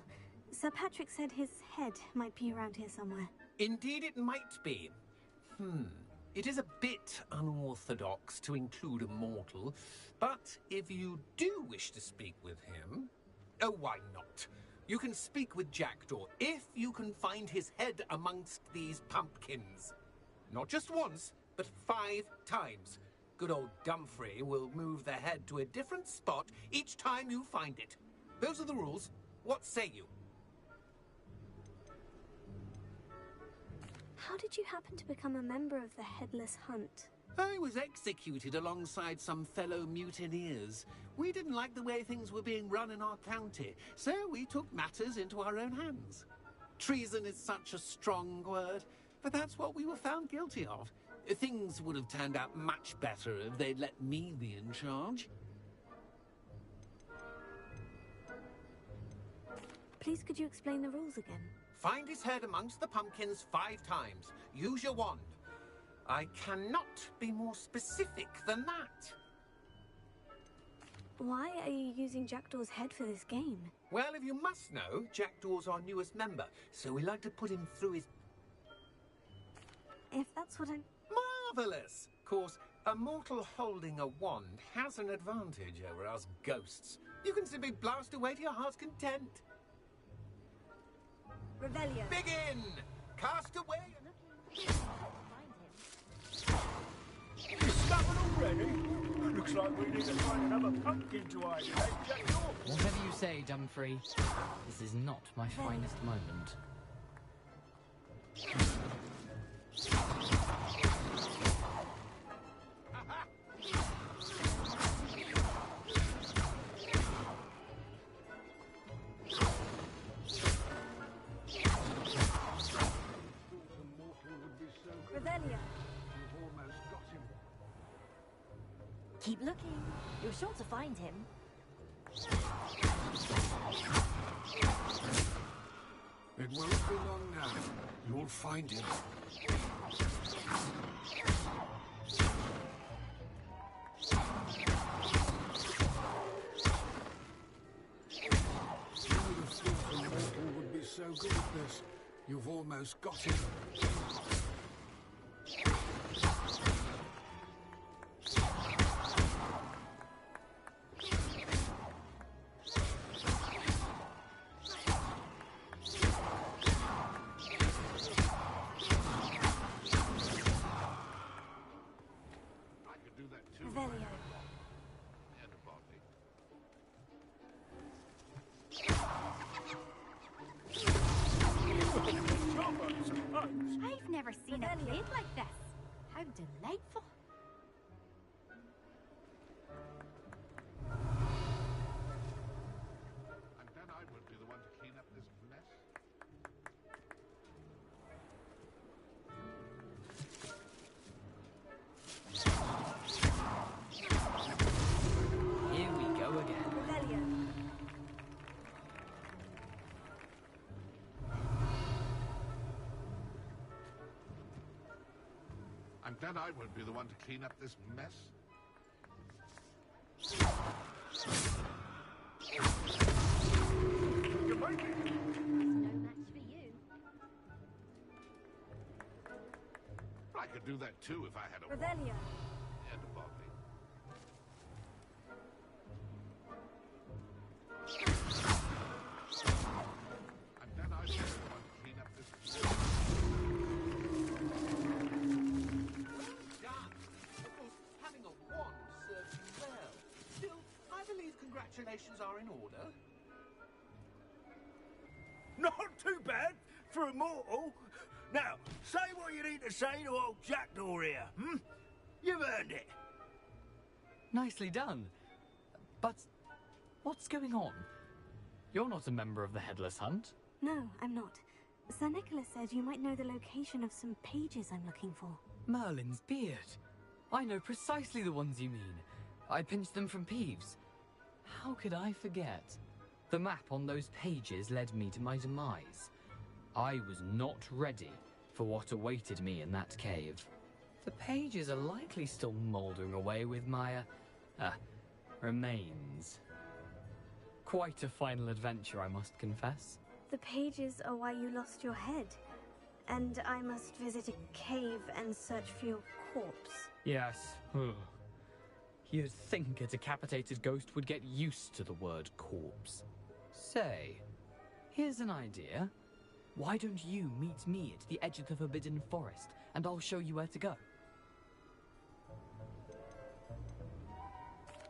Sir Patrick said his head might be around here somewhere. Indeed it might be. It is a bit unorthodox to include a mortal, but if you do wish to speak with him... Oh, why not? You can speak with Jackdaw if you can find his head amongst these pumpkins. Not just once, but 5 times. Good old Dumfrey will move the head to a different spot each time you find it. Those are the rules. What say you? How did you happen to become a member of the Headless Hunt? I was executed alongside some fellow mutineers. We didn't like the way things were being run in our county, so we took matters into our own hands. Treason is such a strong word, but that's what we were found guilty of. Things would have turned out much better if they'd let me be in charge. Please, could you explain the rules again? Find his head amongst the pumpkins 5 times. Use your wand. I cannot be more specific than that. Why are you using Jackdaw's head for this game? Well, if you must know, Jackdaw's our newest member, so we like to put him through his... If that's what I'm... Marvellous! Of course, a mortal holding a wand has an advantage over us ghosts. You can simply blast away to your heart's content. Revelio. Begin! Cast away! You stubborn already? Looks like we need to find another pumpkin to hide in, eh, Jackdaw? Whatever you say, Dumfrey. This is not my finest moment. Revelio. You've almost got him. Keep looking. You're sure to find him. It won't be long now. You'll find him. You would have thought the mortal would be so good at this. You've almost got him. Revelio. I've never seen a plate like this. How delightful. And then I would be the one to clean up this mess. Here we go again. Revelio. And then I would be the one to clean up this mess. You're making it. No match for you. I could do that too if I had a Revelio. and a body. And then I would be the one to clean up this mess. Done. Of course, having a wand serves you well. Still, I believe congratulations are in order. Not too bad for a mortal. Now, say what you need to say to old Jackdaw here, hmm? You've earned it. Nicely done. But what's going on? You're not a member of the Headless Hunt. No, I'm not. Sir Nicholas said you might know the location of some pages I'm looking for. Merlin's beard. I know precisely the ones you mean. I pinched them from Peeves. How could I forget? The map on those pages led me to my demise. I was not ready for what awaited me in that cave. The pages are likely still mouldering away with my, remains. Quite a final adventure, I must confess. The pages are why you lost your head. And I must visit a cave and search for your corpse. Yes. You'd think a decapitated ghost would get used to the word corpse. Say, here's an idea. Why don't you meet me at the edge of the Forbidden Forest, and I'll show you where to go?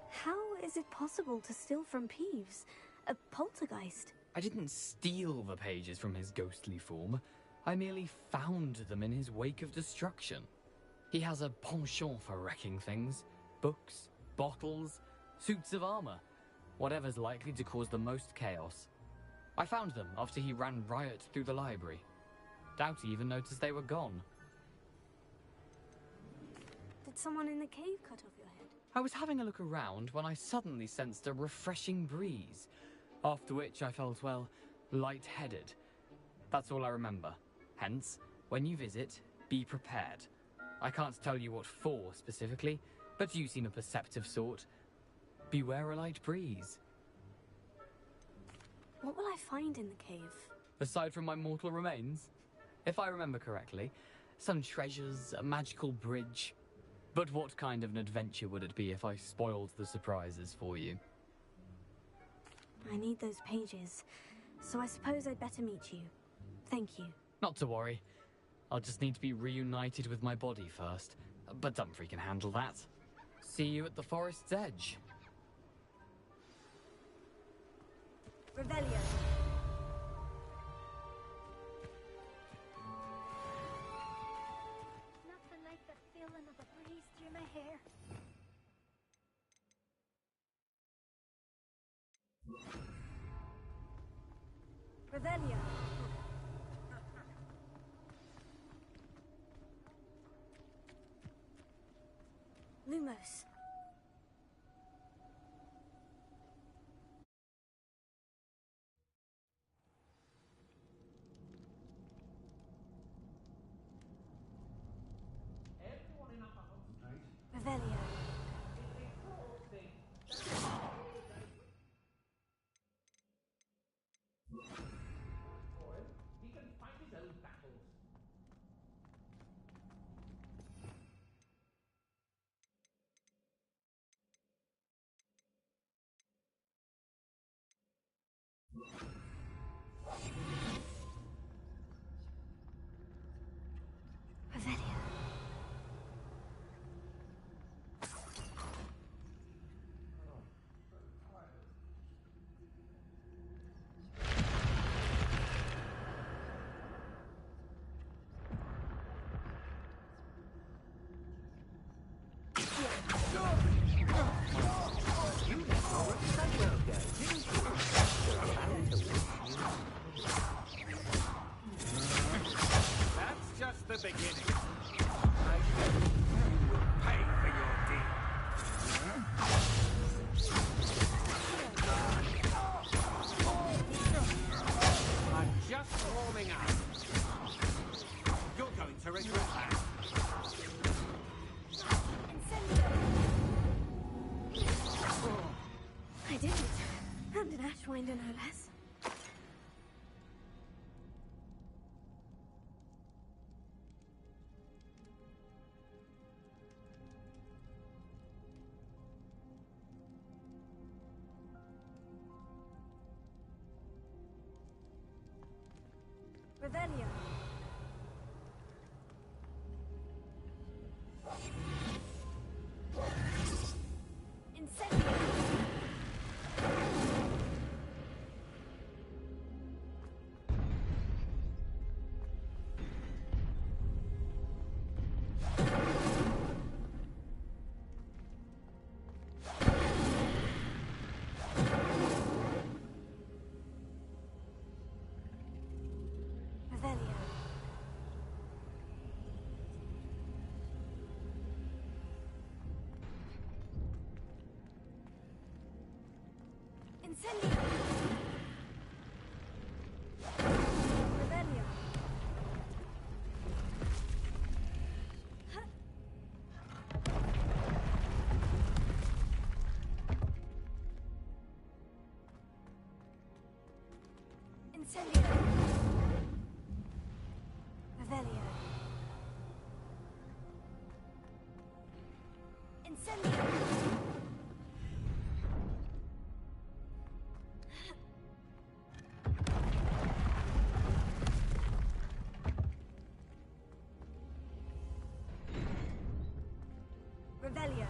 How is it possible to steal from Peeves? A poltergeist? I didn't steal the pages from his ghostly form. I merely found them in his wake of destruction. He has a penchant for wrecking things. Books, bottles, suits of armor. Whatever's likely to cause the most chaos. I found them after he ran riot through the library. Doubt he even noticed they were gone. Did someone in the cave cut off your head? I was having a look around when I suddenly sensed a refreshing breeze. After which I felt, well, lightheaded. That's all I remember. Hence, when you visit, be prepared. I can't tell you what for specifically, but you seem a perceptive sort. Beware a light breeze. What will I find in the cave? Aside from my mortal remains? If I remember correctly, some treasures, a magical bridge. But what kind of an adventure would it be if I spoiled the surprises for you? I need those pages, so I suppose I'd better meet you. Thank you. Not to worry. I'll just need to be reunited with my body first. But Dumfrey can handle that. See you at the forest's edge. Revelio. Nothing like the feeling of a breeze through my hair. Revelio. Lumos. Revelio. He can fight his own battles. Revelio. That's just the beginning. I think you will pay for your deed. I'm just warming up. You're going to regret that. I did it. And an Ashwinder, no less. Revelio. Incendio. Revelio. Incendio. Revelio. Incendio. Revelio. Incendio. Revelio.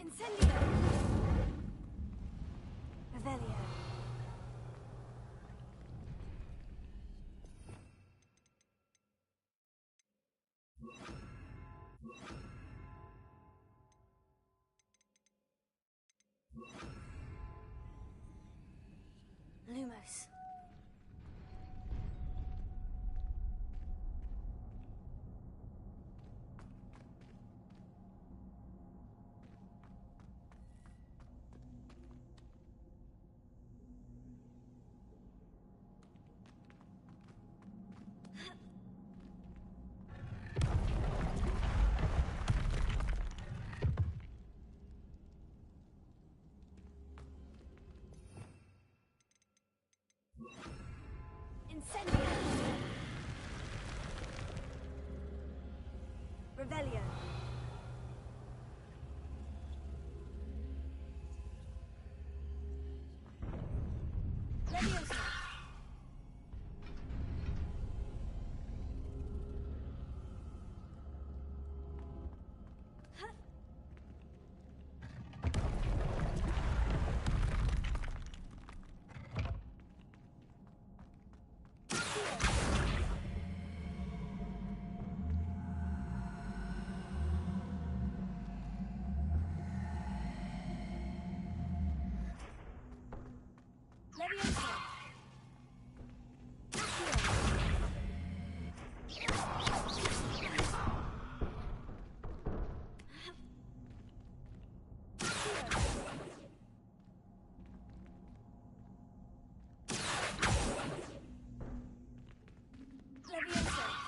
Incendio. Revelio. Lumos. Incendio. Revelio. Leviosa. Leviosa. Leviosa.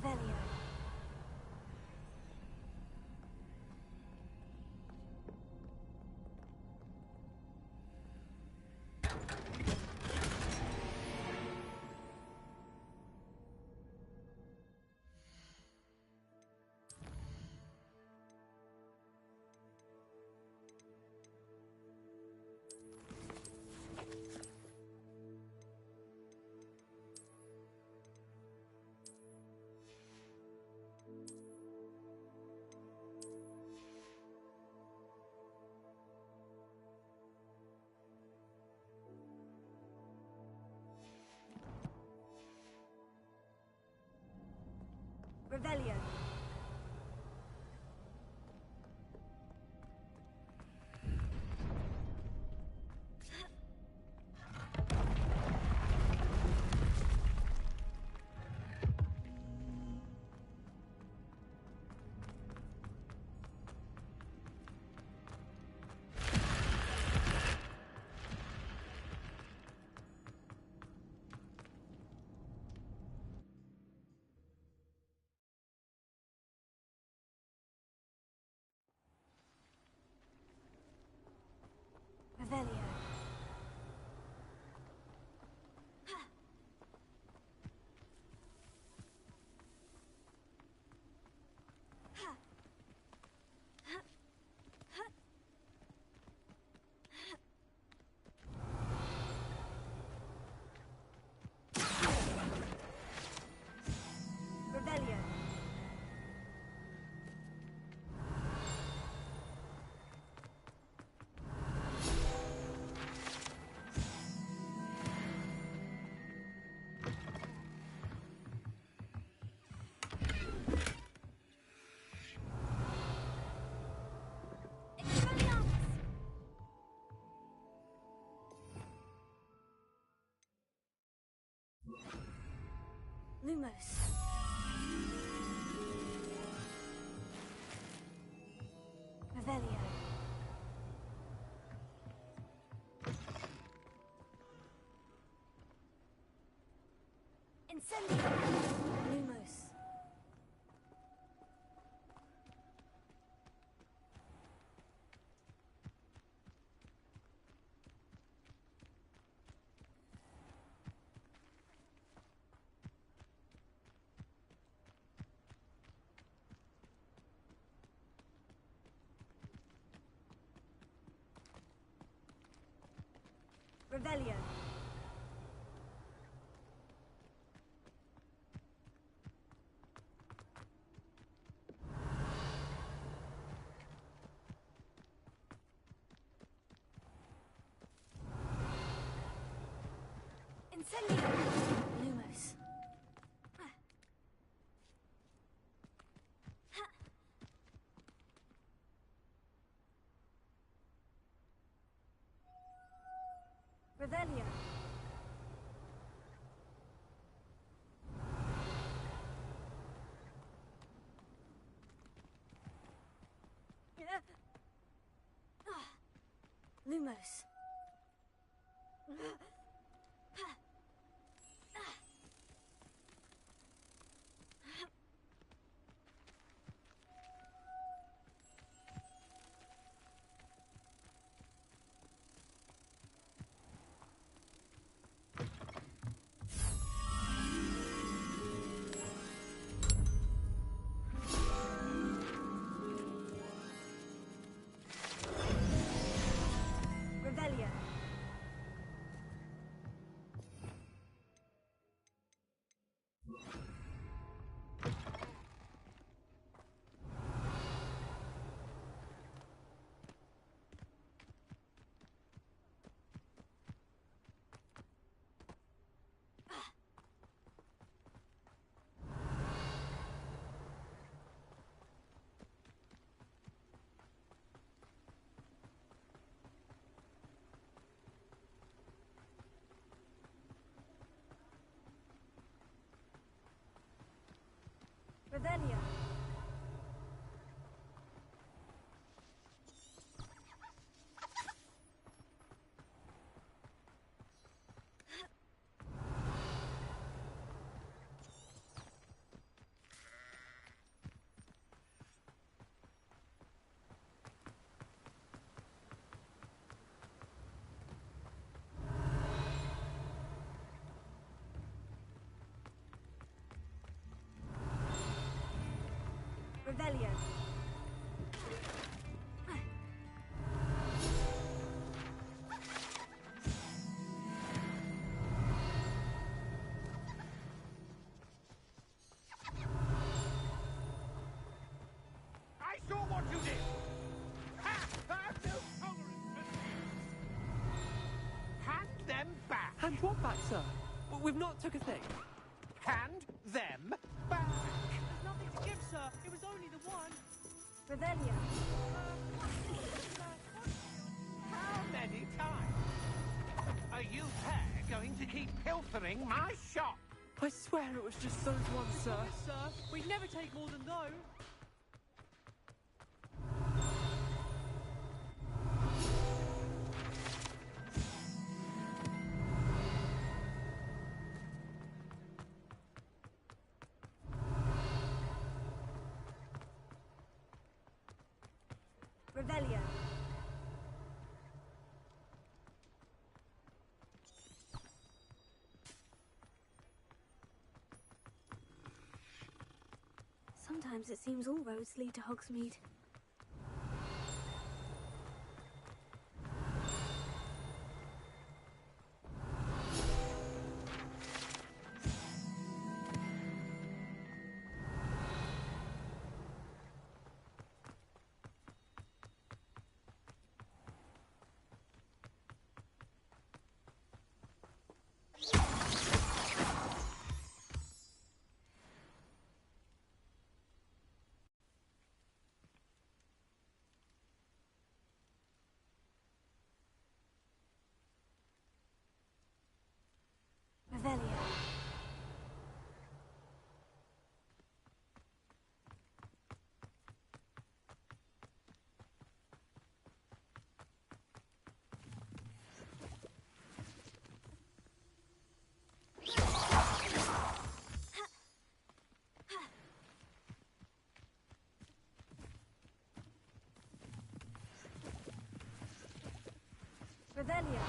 Revelio. Revelio. Lumos. Revelio. Incendio. Lumos. Revelio. Incendio. Lumos. Revelio. Lumos. Revelio. Revelio. Revelio. I saw what you did! Ha! That's no tolerance! Hand them back! Hand what back, sir? We've not took a thing. Hand them back! There's nothing to give, sir. It was only the one. Revelio. How many times are you pair going to keep pilfering my shop? I swear it was just those ones, sir. Sir, we'd never take more than those. Revelio. Sometimes it seems all roads lead to Hogsmeade. Revelio.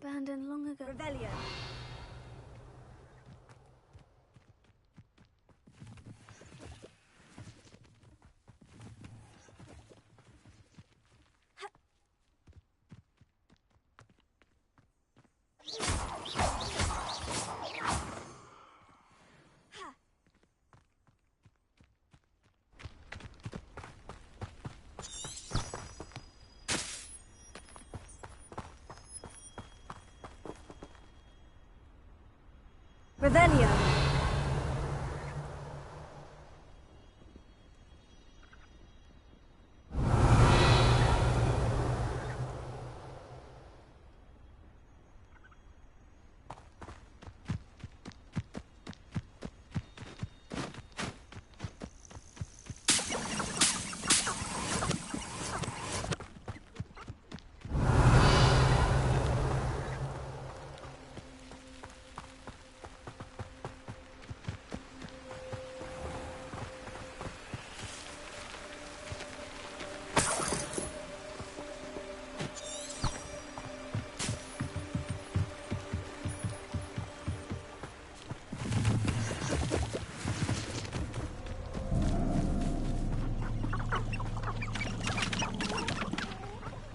Abandoned long ago. Revelio. Revelio.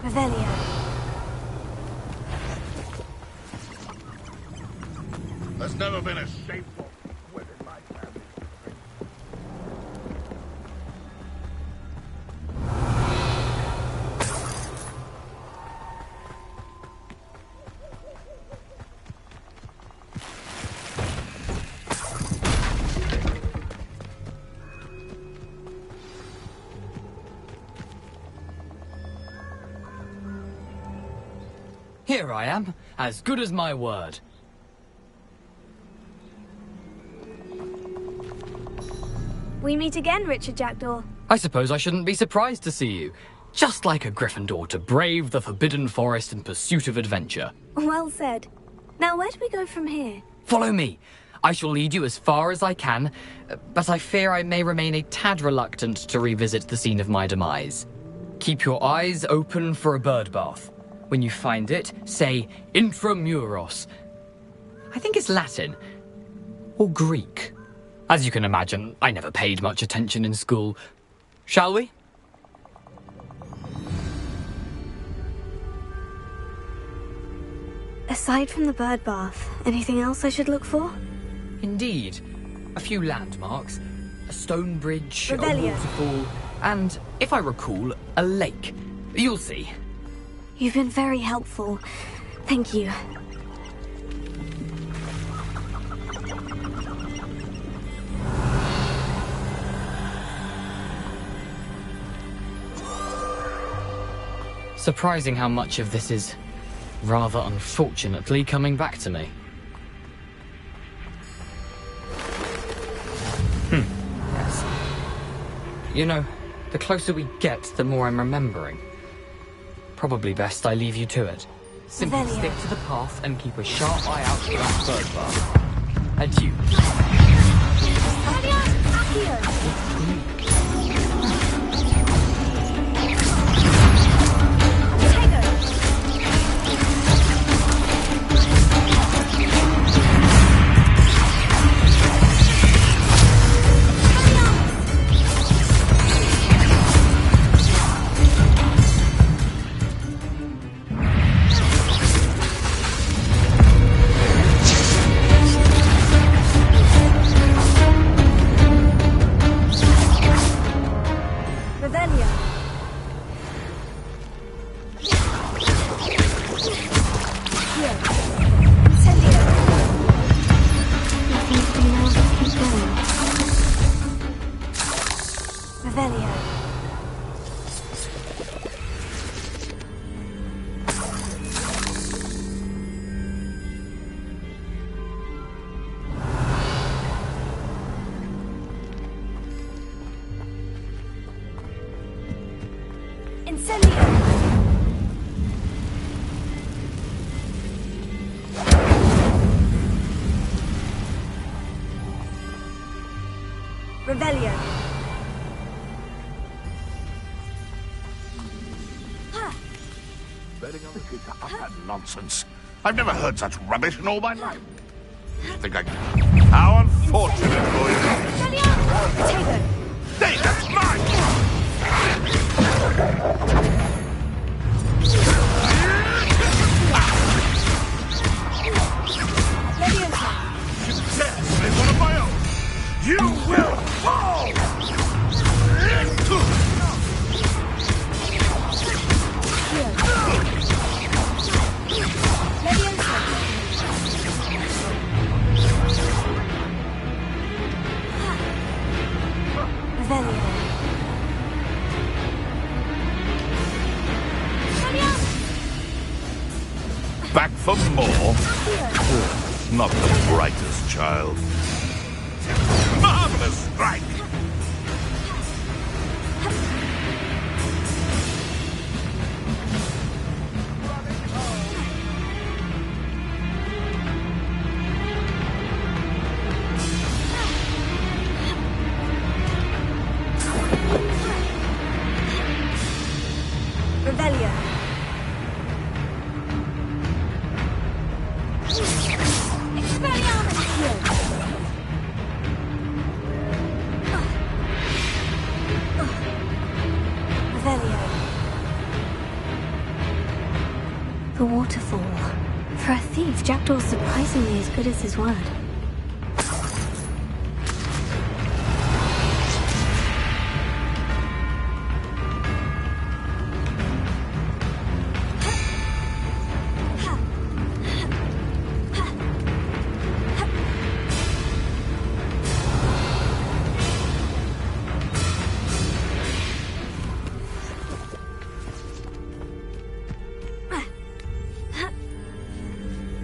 Revelio. There's never been a shameful women like that. Here I am, as good as my word. We meet again, Richard Jackdaw. I suppose I shouldn't be surprised to see you. Just like a Gryffindor to brave the Forbidden Forest in pursuit of adventure. Well said. Now, where do we go from here? Follow me. I shall lead you as far as I can, but I fear I may remain a tad reluctant to revisit the scene of my demise. Keep your eyes open for a bird bath. When you find it, say Intramuros. I think it's Latin. Or Greek. As you can imagine, I never paid much attention in school. Shall we? Aside from the bird bath, anything else I should look for? Indeed. A few landmarks, a stone bridge, Revelio. a waterfall, and, if I recall, a lake. You'll see. You've been very helpful. Thank you. Surprising how much of this is, rather unfortunately, coming back to me. Yes. You know, the closer we get, the more I'm remembering. Probably best I leave you to it. Simply Revelio. stick to the path and keep a sharp eye out for that bird bath. Adieu. Incendio! Revelio. Betting on the future. Utter nonsense. I've never heard such rubbish in all my life. I think I can. How unfortunate for you. Take it. Hey, that's mine! You dare slay one of my own! You will fall! Back for more? Not the brightest child. Marvelous strike! Revelio. The waterfall. For a thief, Jackdaw's surprisingly as good as his word.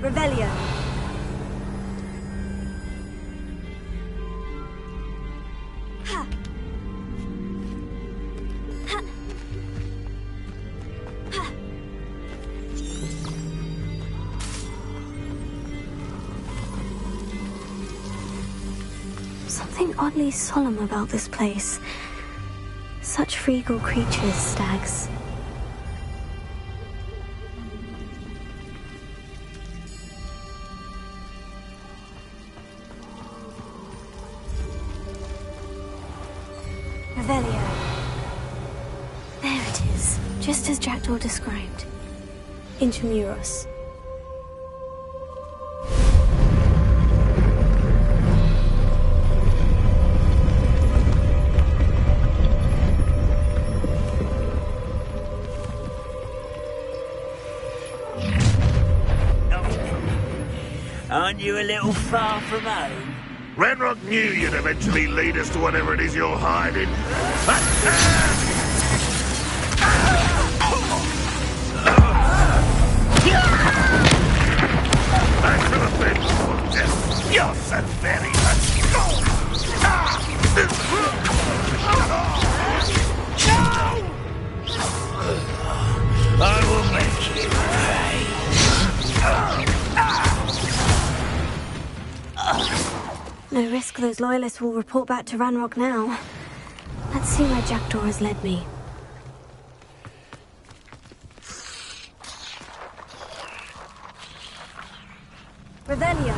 Revelio. Something oddly solemn about this place. Such regal creatures, stags. Revelio. There it is, just as Jackdaw described. Intramuros. Aren't you a little far from home? Ranrock knew you'd eventually lead us to whatever it is you're hiding. I should have been more just. You're so very much. I will make you pay. No risk those loyalists will report back to Ranrock now. Let's see where Jackdaw has led me. Revelio.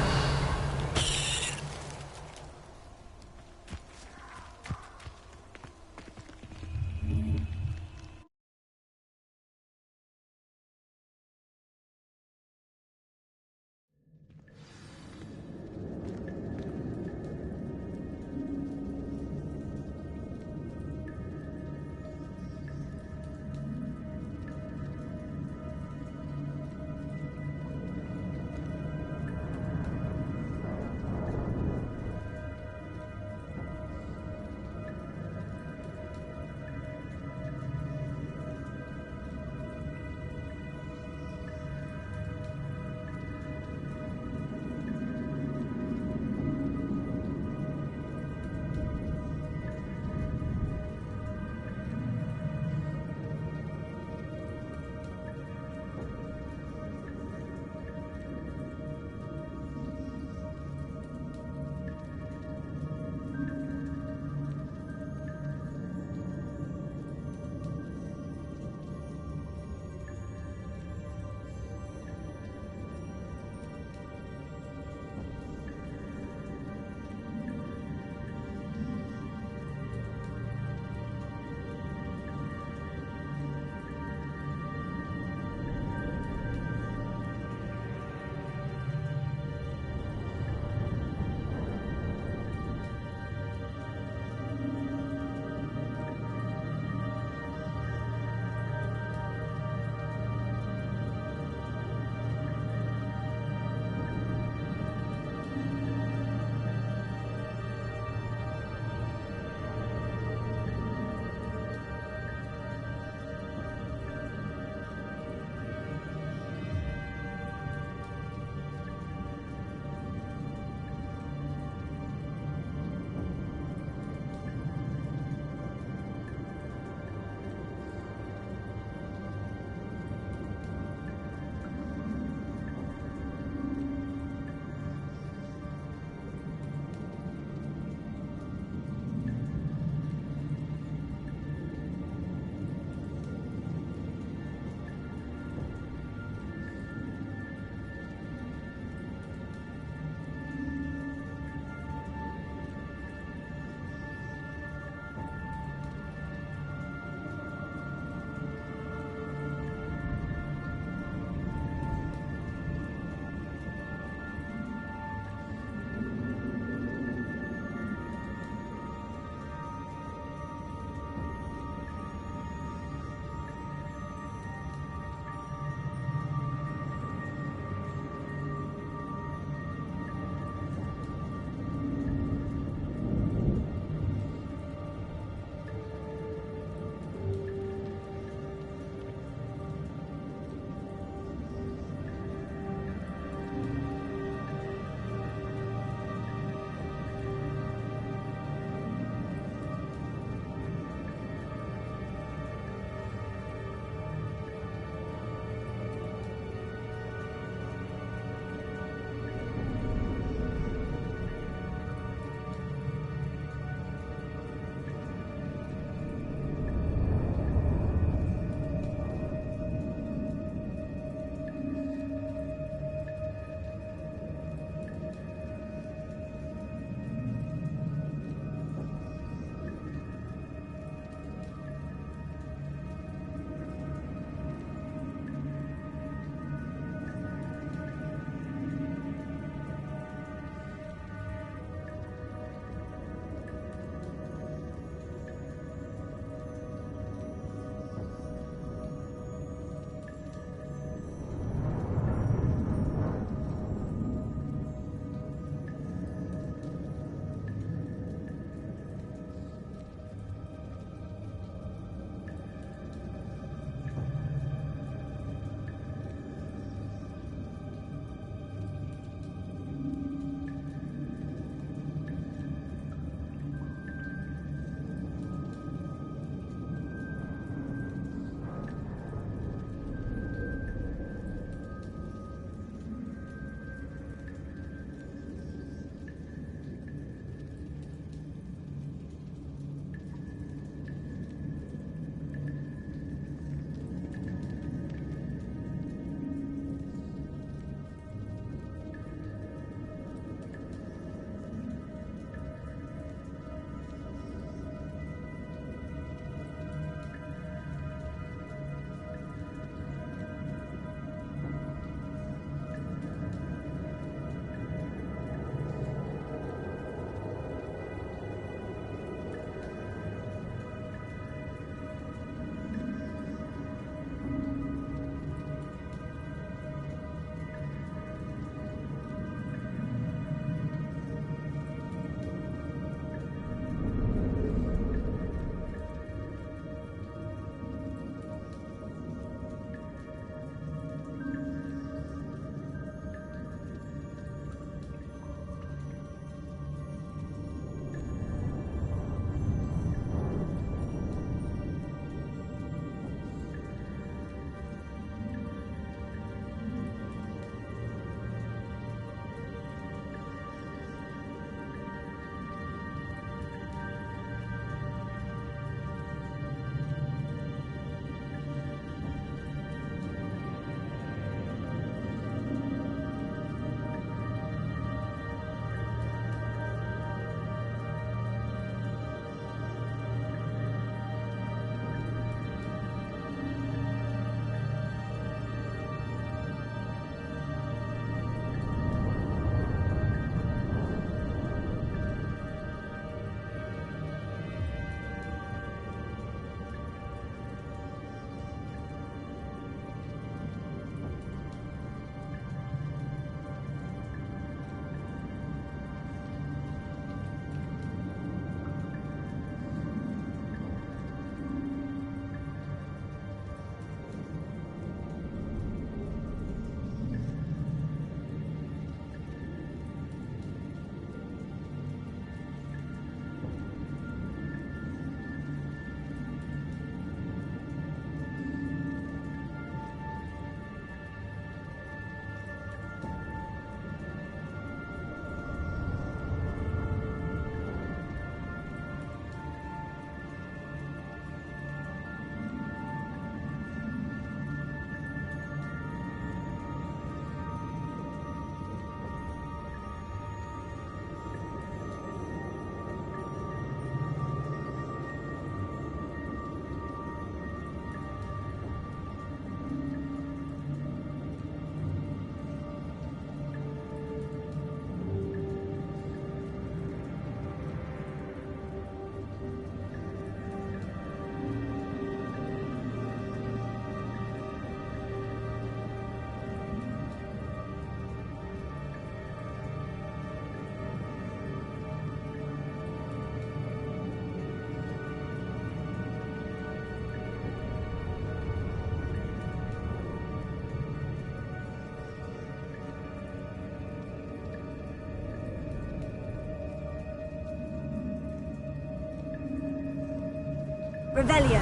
Revelio.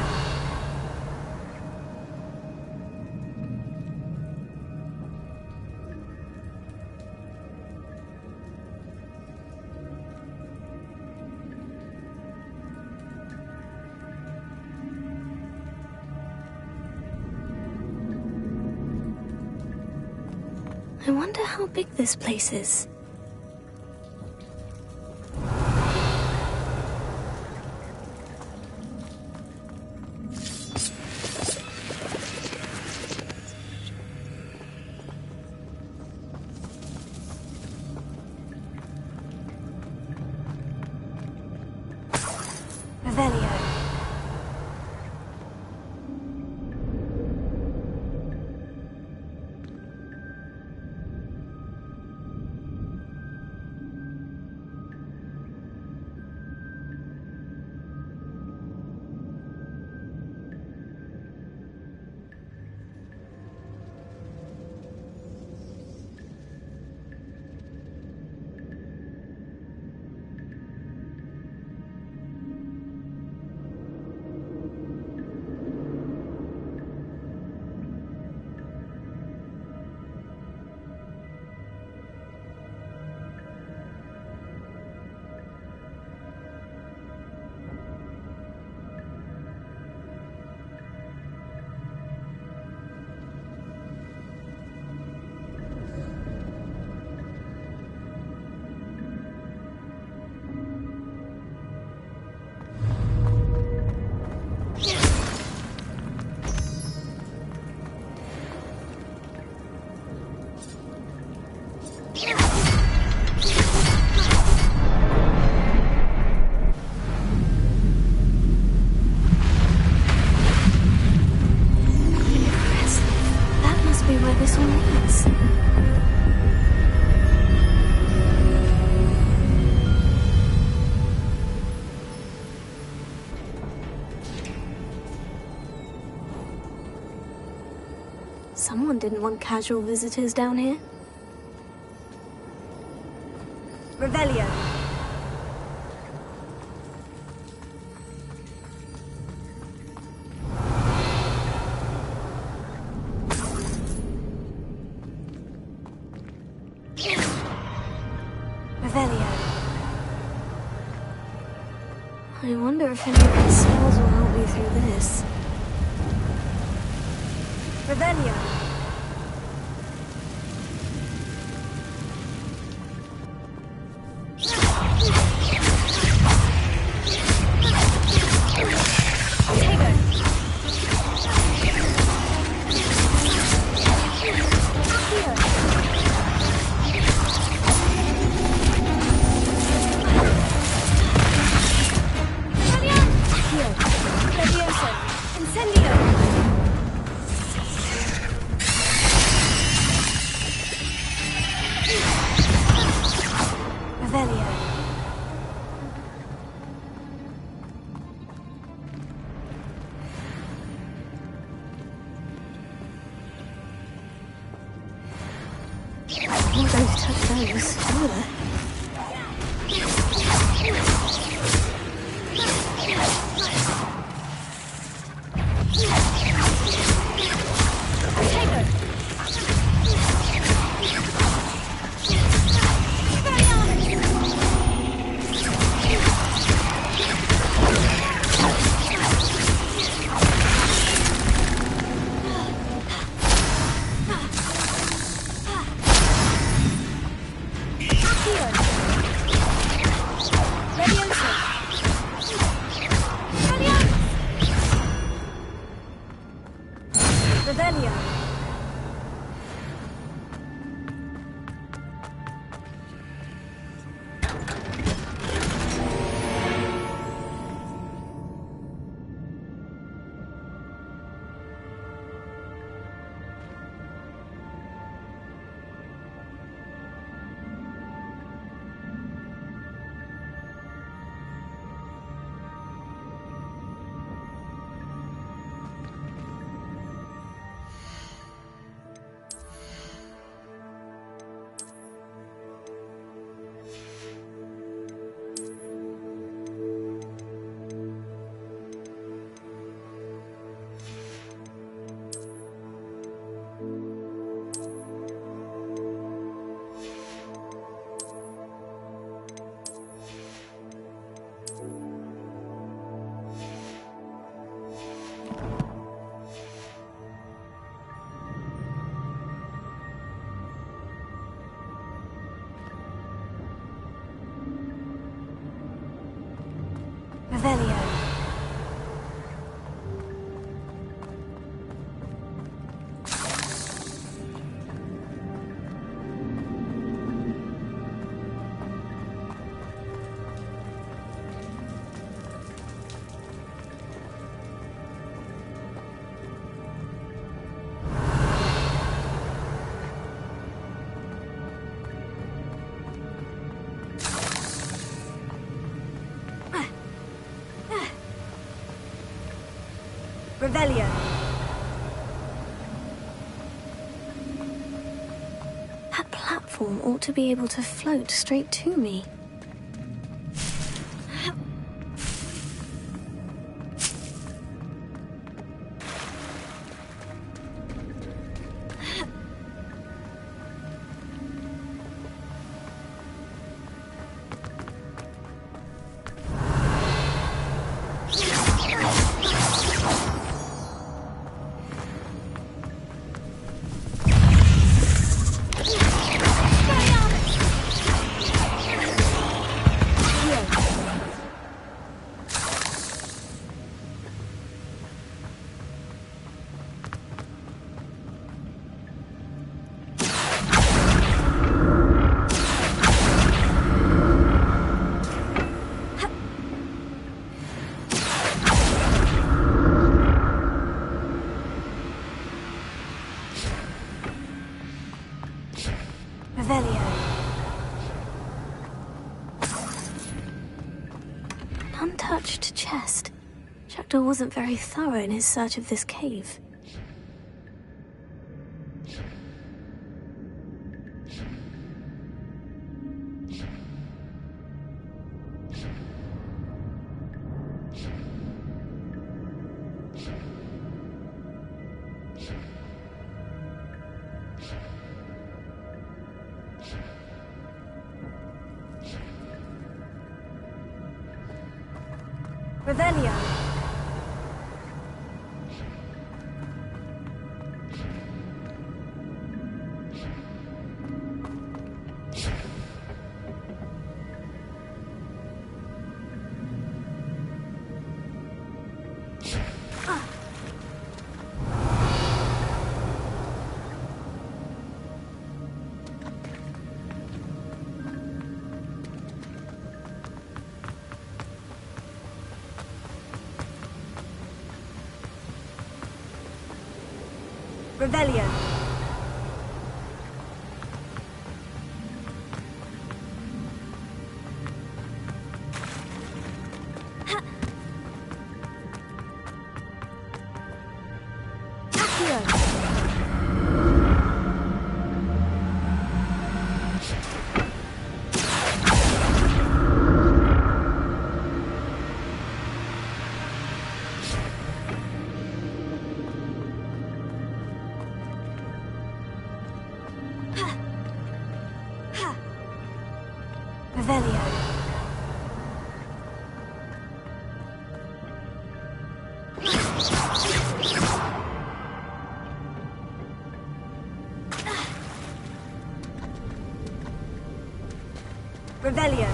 I wonder how big this place is. Revelio. Someone didn't want casual visitors down here. Revelio. Revelio. I wonder if any of these spells will help me through this. Revelio. I'm not going to touch those, will I? Revelio. Revelio. That platform ought to be able to float straight to me. Revelio. An untouched chest. Jackdaw wasn't very thorough in his search of this cave. Revelio. Revelio. Revelio. Revelio.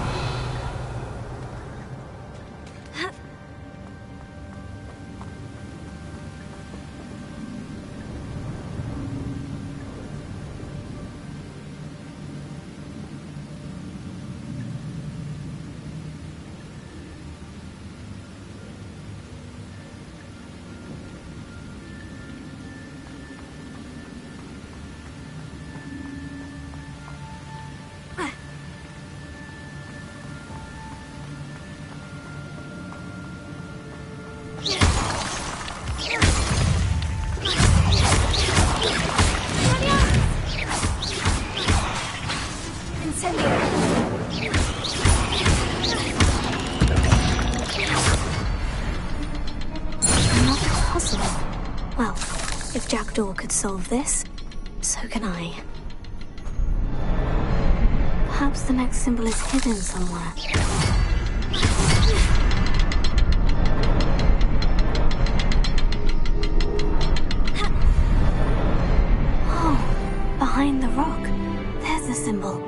Well, if Jackdaw could solve this, so can I. Perhaps the next symbol is hidden somewhere. Oh, behind the rock, there's the symbol.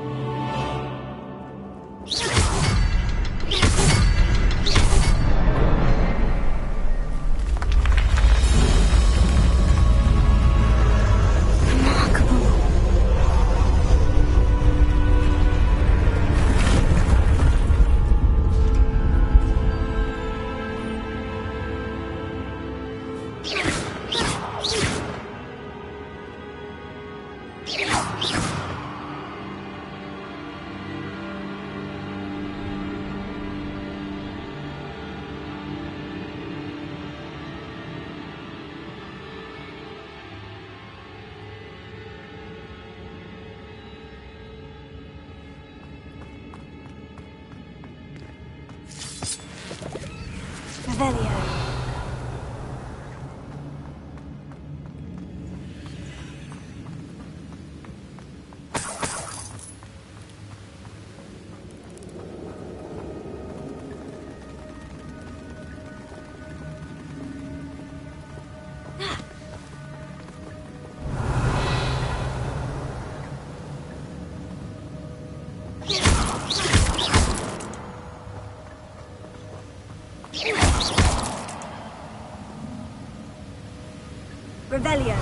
Revelio.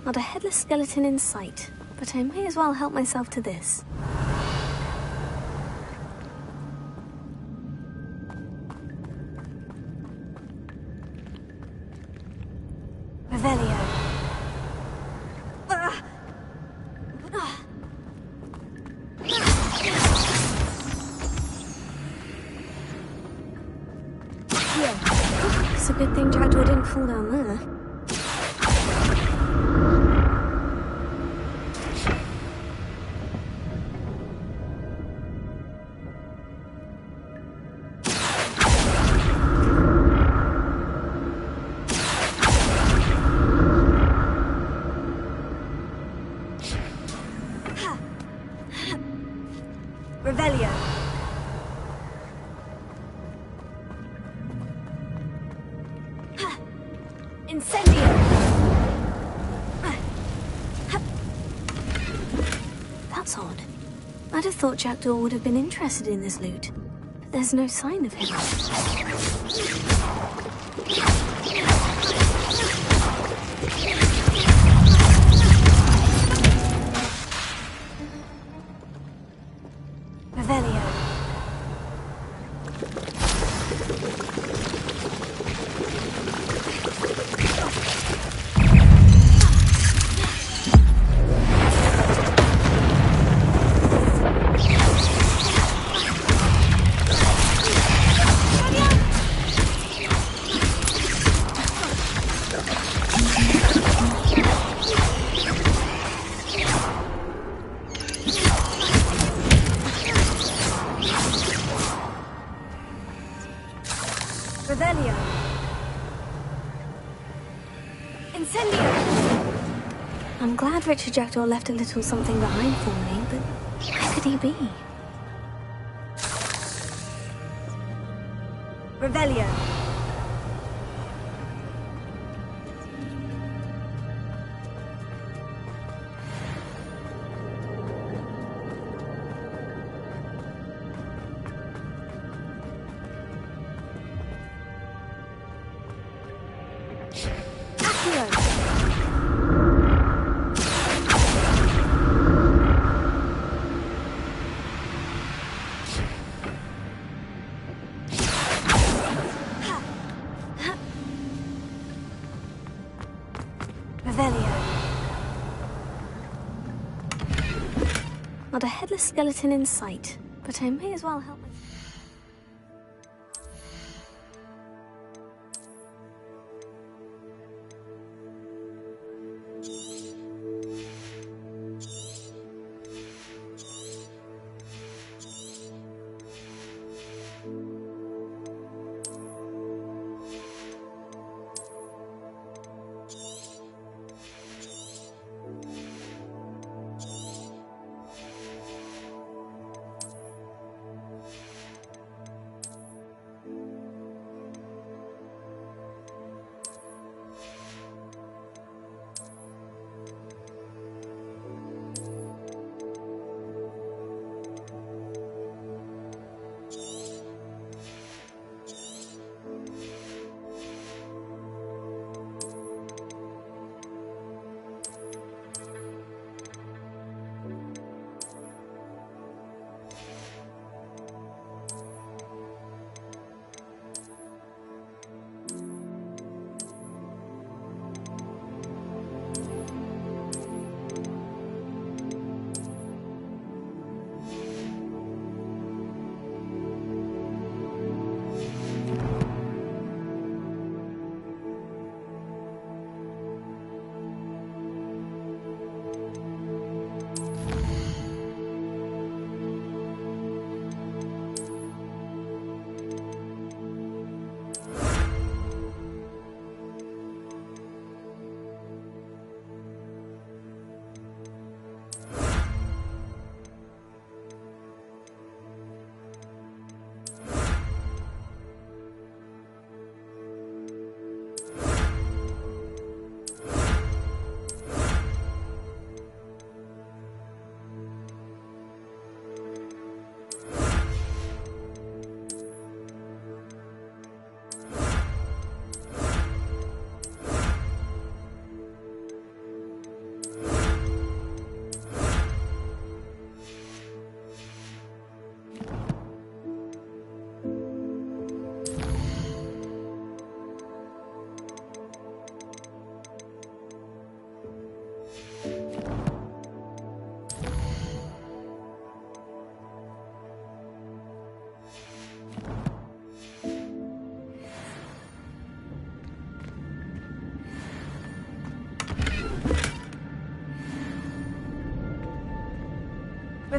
Not a headless skeleton in sight, but I may as well help myself to this. Revelio. Yeah. It's a good thing Jackdaw didn't fall down there. Revelio. Incendio. That's odd. I'd have thought Jackdaw would have been interested in this loot, but there's no sign of him. Revelio. Revelio. Incendio. I'm glad Richard Jackdaw left a little something behind for me, but where could he be? Revelio. Revelio. Not a headless skeleton in sight, but I may as well help myself.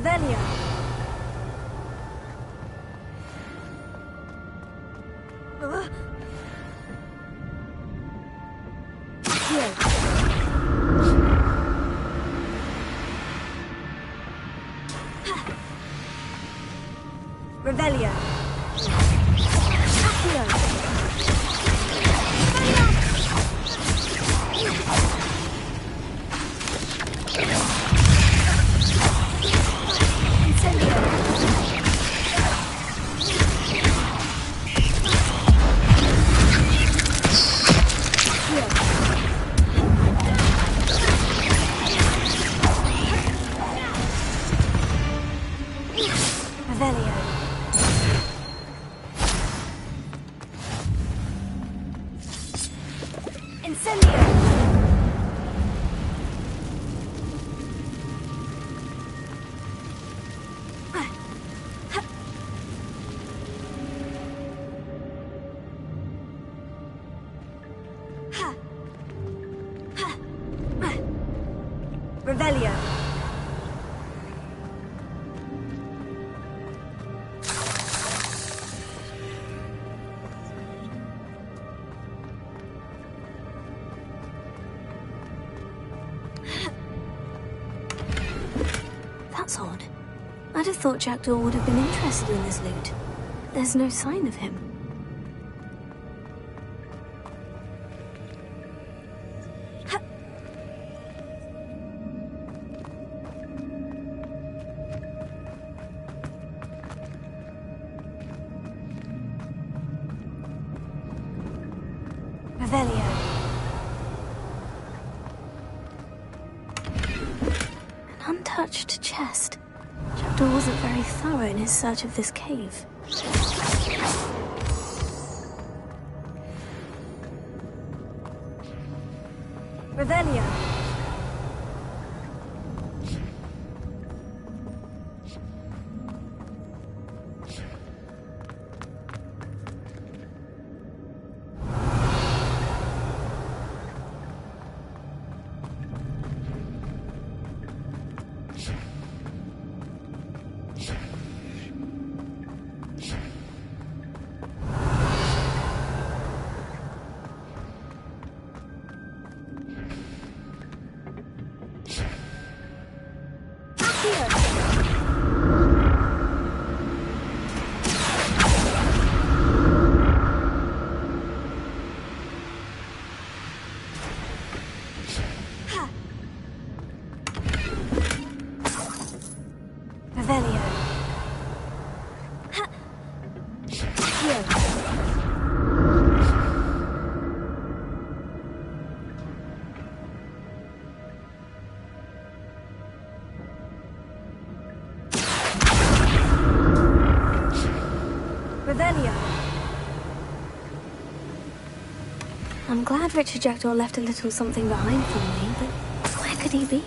Revelio. Revelio. Accio. Revelio. Incendio. Revelio. That's odd. I'd have thought Jackdaw would have been interested in this loot. There's no sign of him. Revelio. An untouched chest. Jackdaw wasn't very thorough in his search of this cave. Revelio. Revelio. Revelio. I'm glad Richard Jackdaw left a little something behind for me, but where could he be?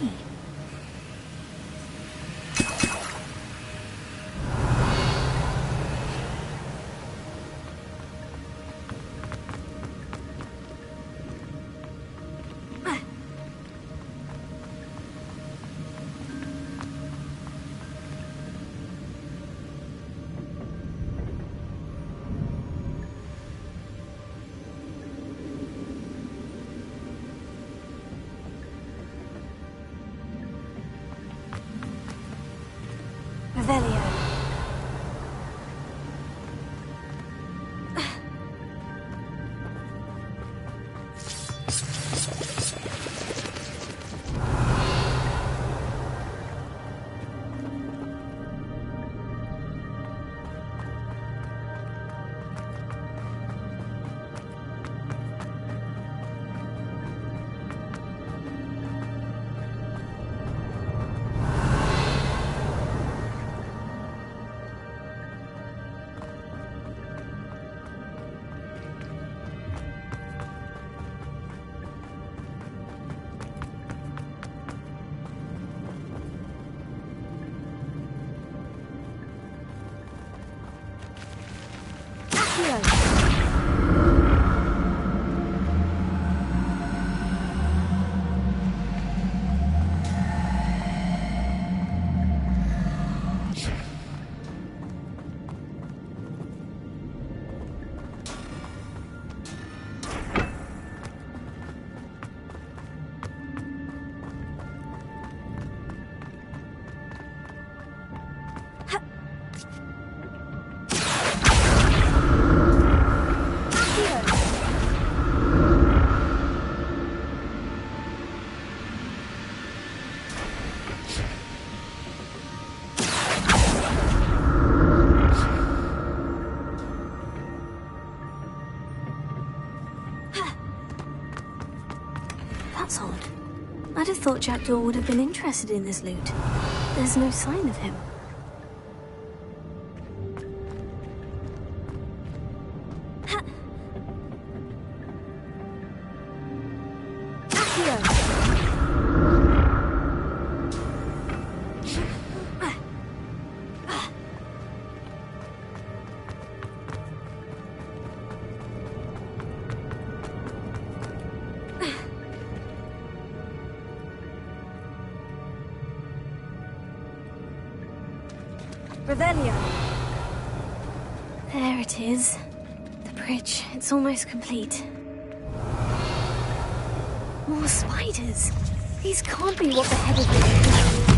That's odd. I'd have thought Jackdaw would have been interested in this loot. There's no sign of him. Revelio. There it is. The bridge. It's almost complete. More spiders. These can't be what the head of the...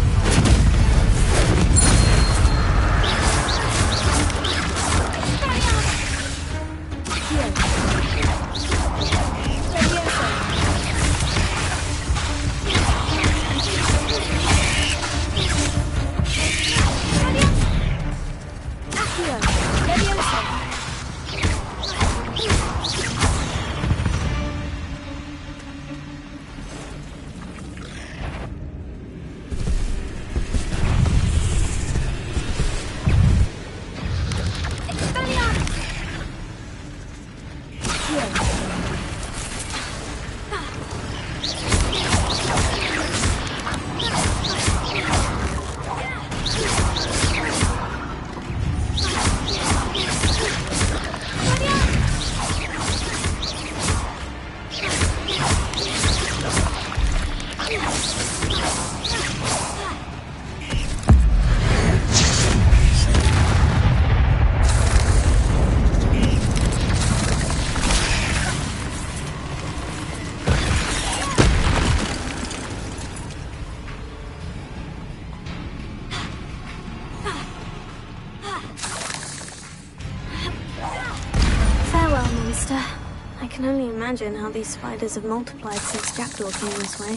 I can only imagine how these spiders have multiplied since Jackdaw came this way.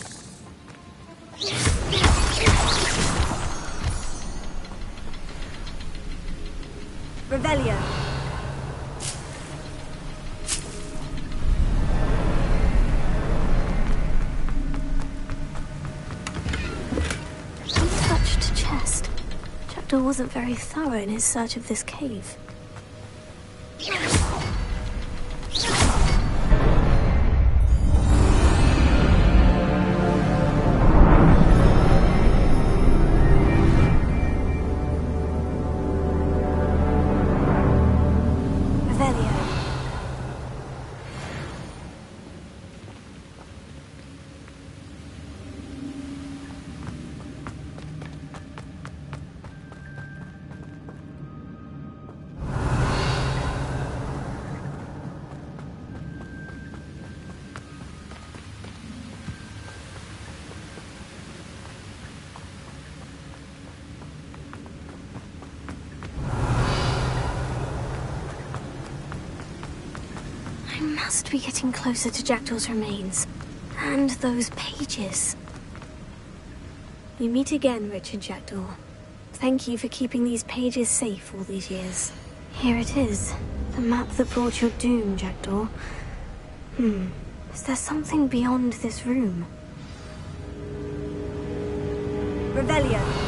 Revelio. Untouched chest. Jackdaw wasn't very thorough in his search of this cave. I must be getting closer to Jackdaw's remains. And those pages. We meet again, Richard Jackdaw. Thank you for keeping these pages safe all these years. Here it is. The map that brought your doom, Jackdaw. Is there something beyond this room? Revelio.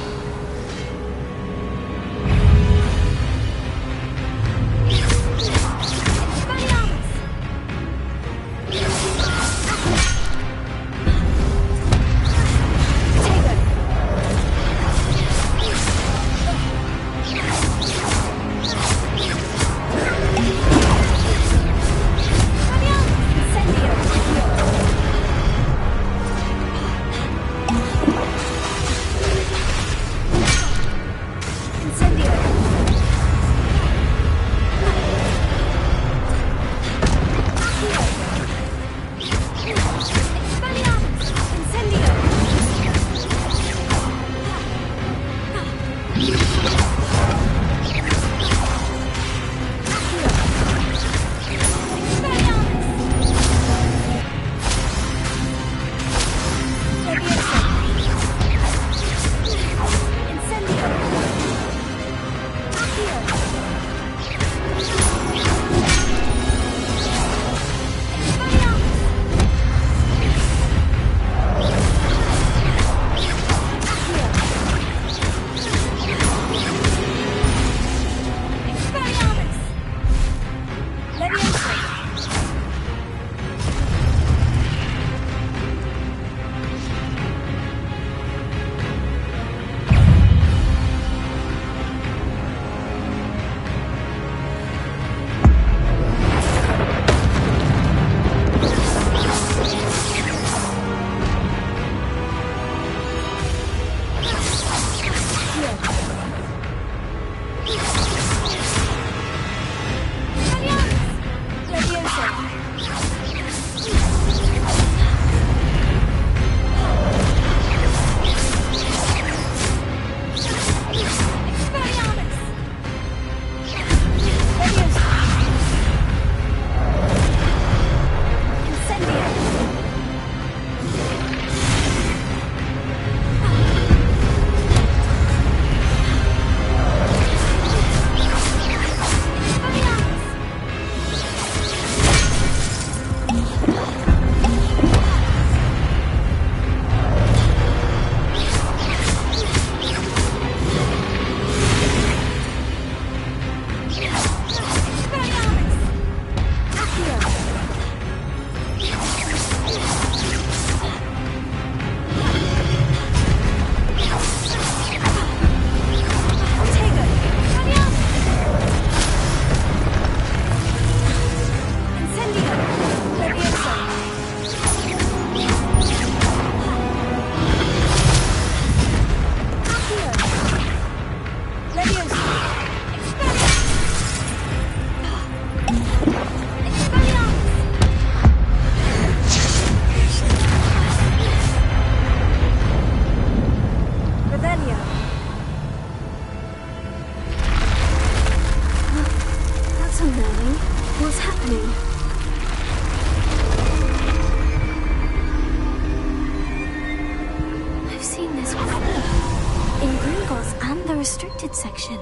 Section.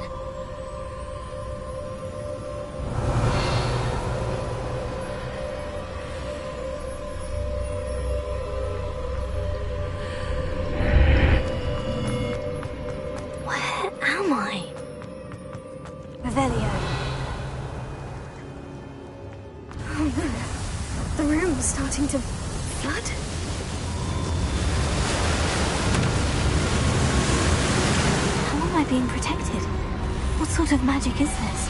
Where am I? Revelio. Oh no. The room's starting to flood. How am I being protected? What sort of magic is this?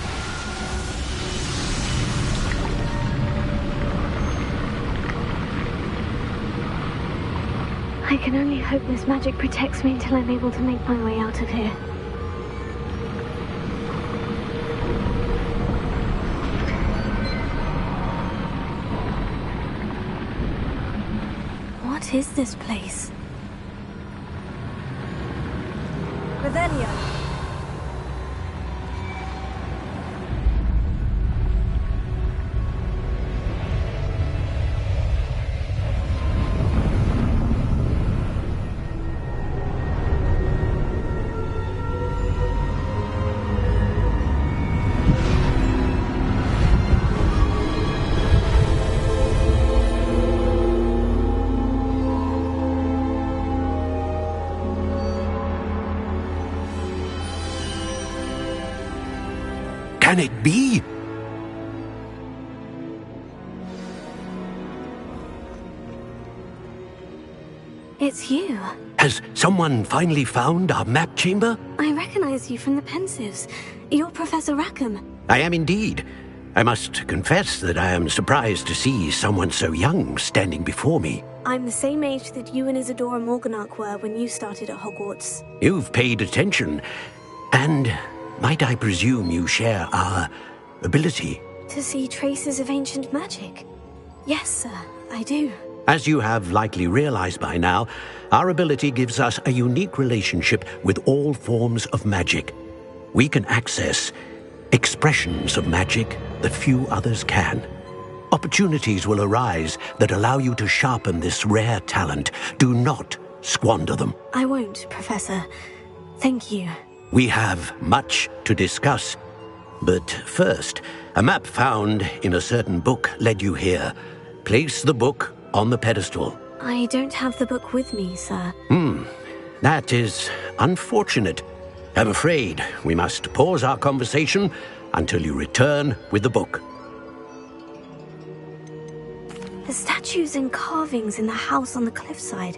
I can only hope this magic protects me until I'm able to make my way out of here. What is this place? Revelio. Can it be? It's you. Has someone finally found our map chamber? I recognize you from the Pensives. You're Professor Rackham. I am indeed. I must confess that I am surprised to see someone so young standing before me. I'm the same age that you and Isadora Morganach were when you started at Hogwarts. You've paid attention, and might I presume you share our ability? To see traces of ancient magic? Yes, sir, I do. As you have likely realized by now, our ability gives us a unique relationship with all forms of magic. We can access expressions of magic that few others can. Opportunities will arise that allow you to sharpen this rare talent. Do not squander them. I won't, Professor. Thank you. We have much to discuss. But first, a map found in a certain book led you here. Place the book on the pedestal. I don't have the book with me, sir. That is unfortunate. I'm afraid we must pause our conversation until you return with the book. The statues and carvings in the house on the cliffside,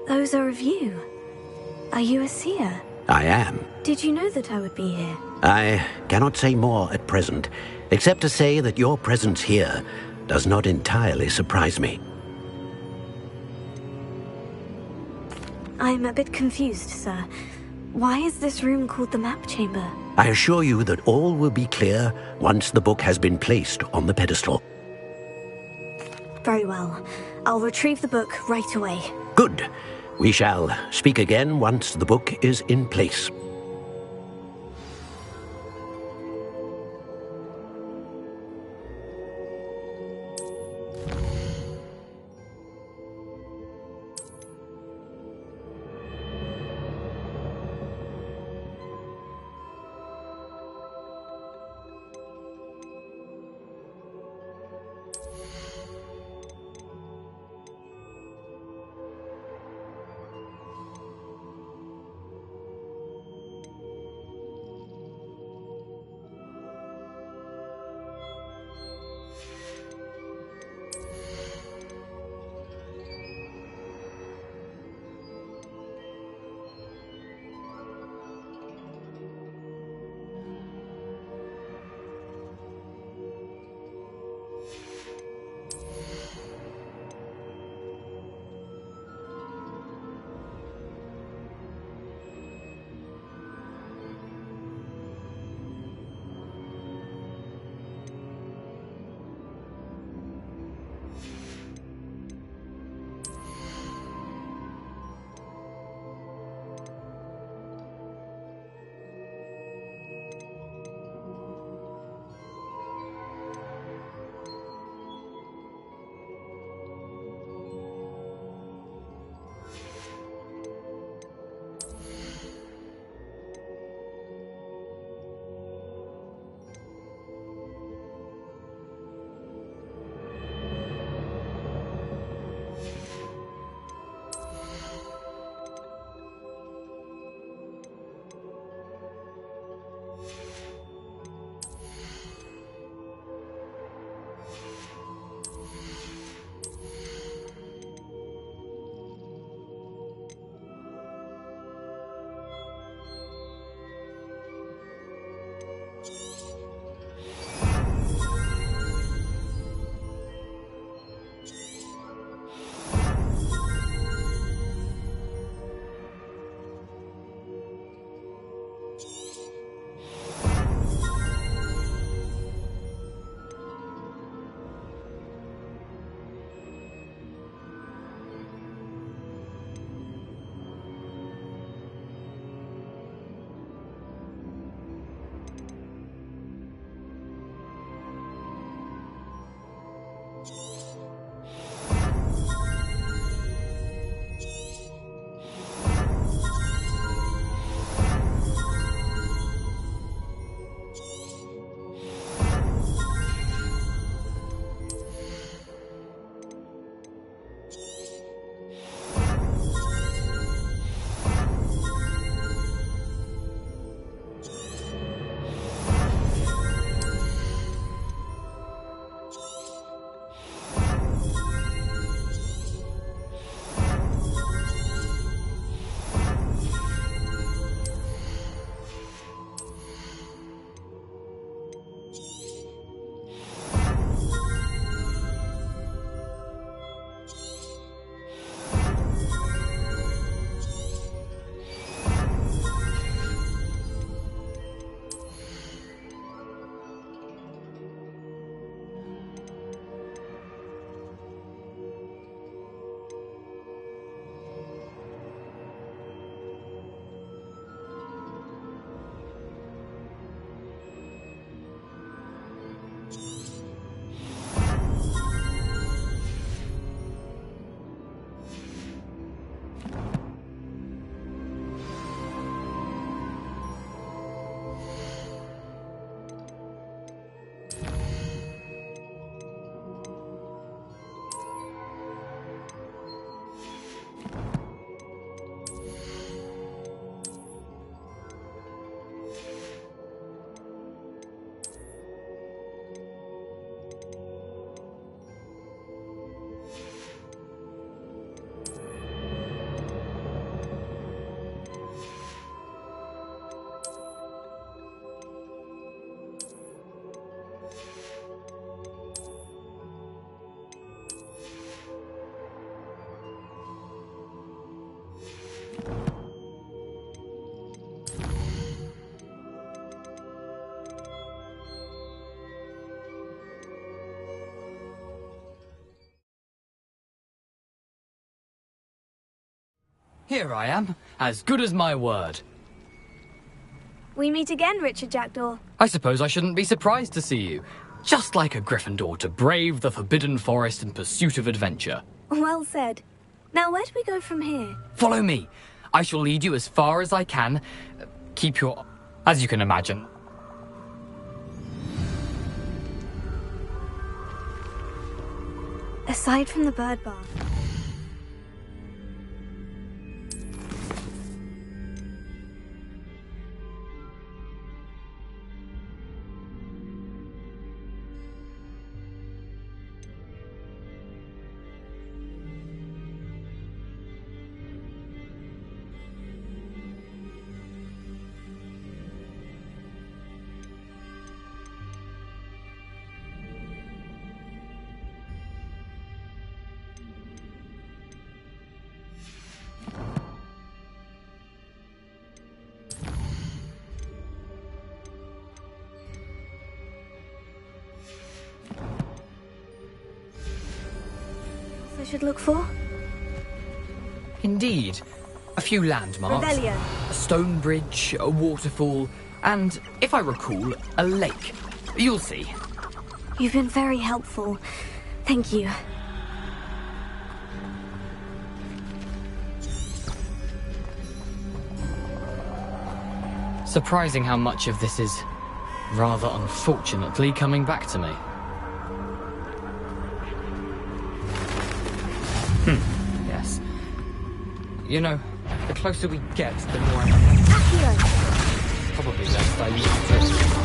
those are of you. Are you a seer? I am. Did you know that I would be here? I cannot say more at present, except to say that your presence here does not entirely surprise me. I'm a bit confused, sir. Why is this room called the map chamber? I assure you that all will be clear once the book has been placed on the pedestal. Very well. I'll retrieve the book right away. Good. We shall speak again once the book is in place. Here I am, as good as my word. We meet again, Richard Jackdaw. I suppose I shouldn't be surprised to see you. Just like a Gryffindor to brave the Forbidden Forest in pursuit of adventure. Well said. Now, where do we go from here? Follow me. I shall lead you as far as I can. Keep your... as you can imagine. Aside from the bird bath. I should look for? Indeed. A few landmarks. Rebellion. A stone bridge, a waterfall, and, if I recall, a lake. You'll see. You've been very helpful. Thank you. Surprising how much of this is, rather unfortunately, coming back to me. Yes. You know, the closer we get, the more I'm... Probably less diluted.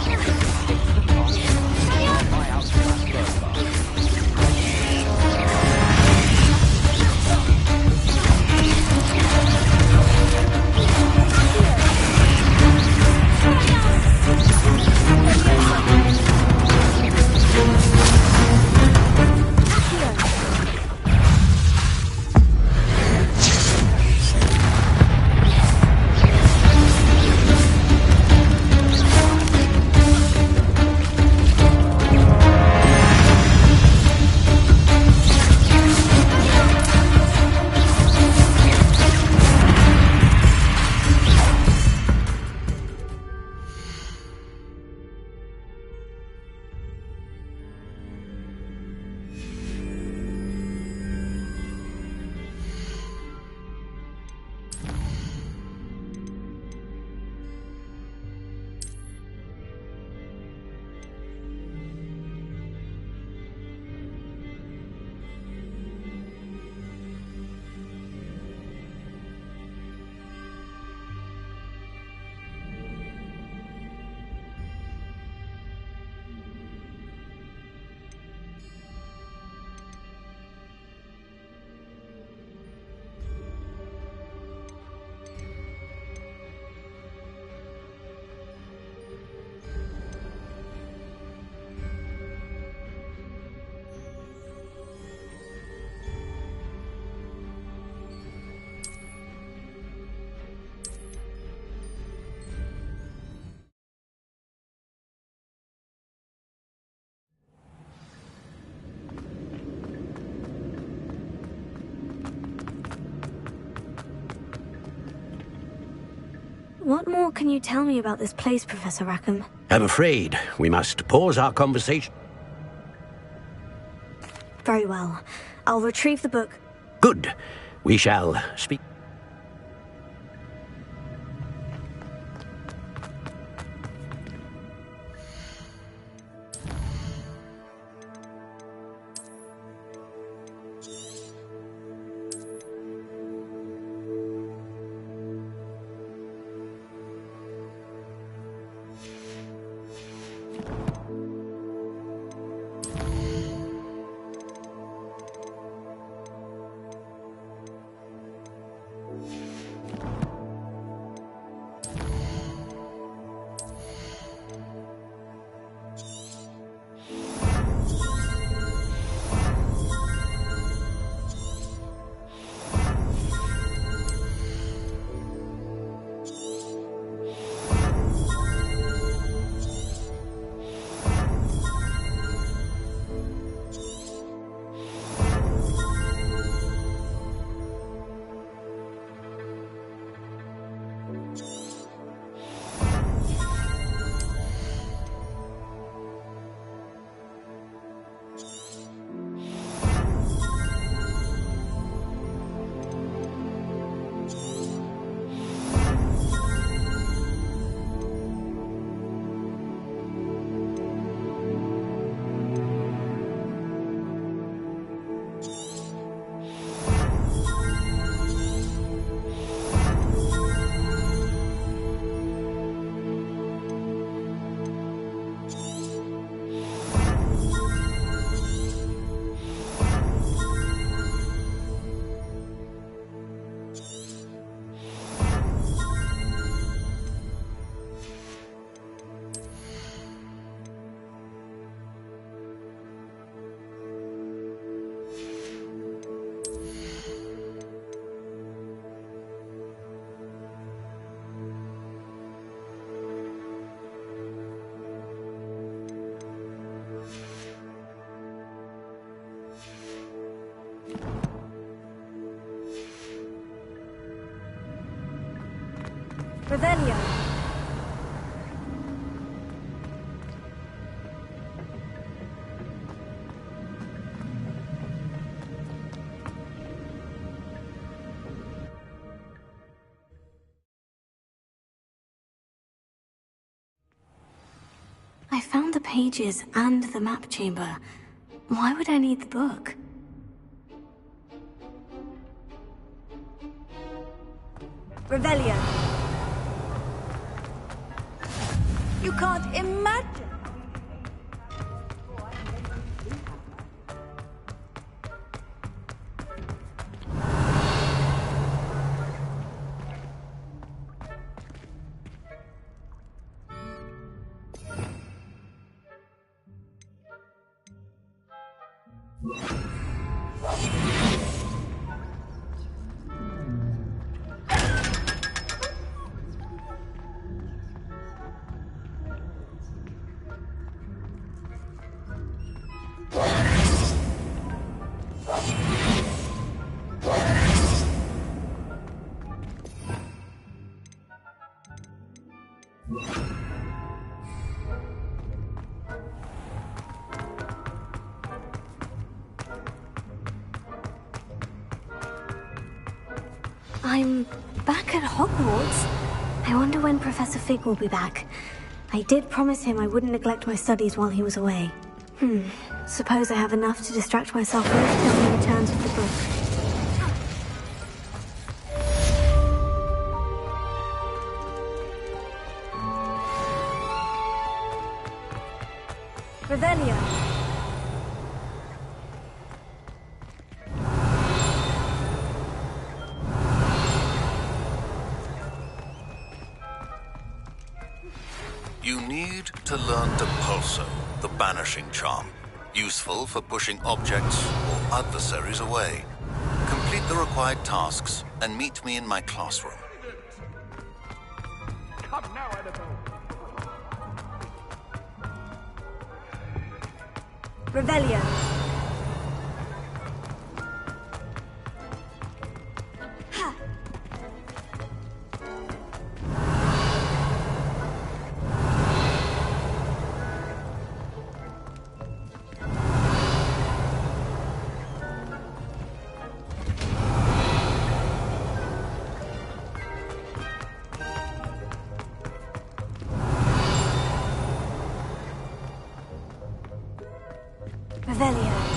What more can you tell me about this place, Professor Rackham? I'm afraid we must pause our conversation. Very well. I'll retrieve the book. Good. We shall speak. Revelio. I found the pages and the map chamber. Why would I need the book? Revelio. You can't imagine. I'm back at Hogwarts. I wonder when Professor Fig will be back. I did promise him I wouldn't neglect my studies while he was away. Suppose I have enough to distract myself with till he returns with the book. Revelio. You need to learn Depulso, the banishing charm. Useful for pushing objects or adversaries away. Complete the required tasks and meet me in my classroom. Come now, Annabelle. Revelio. Revelio.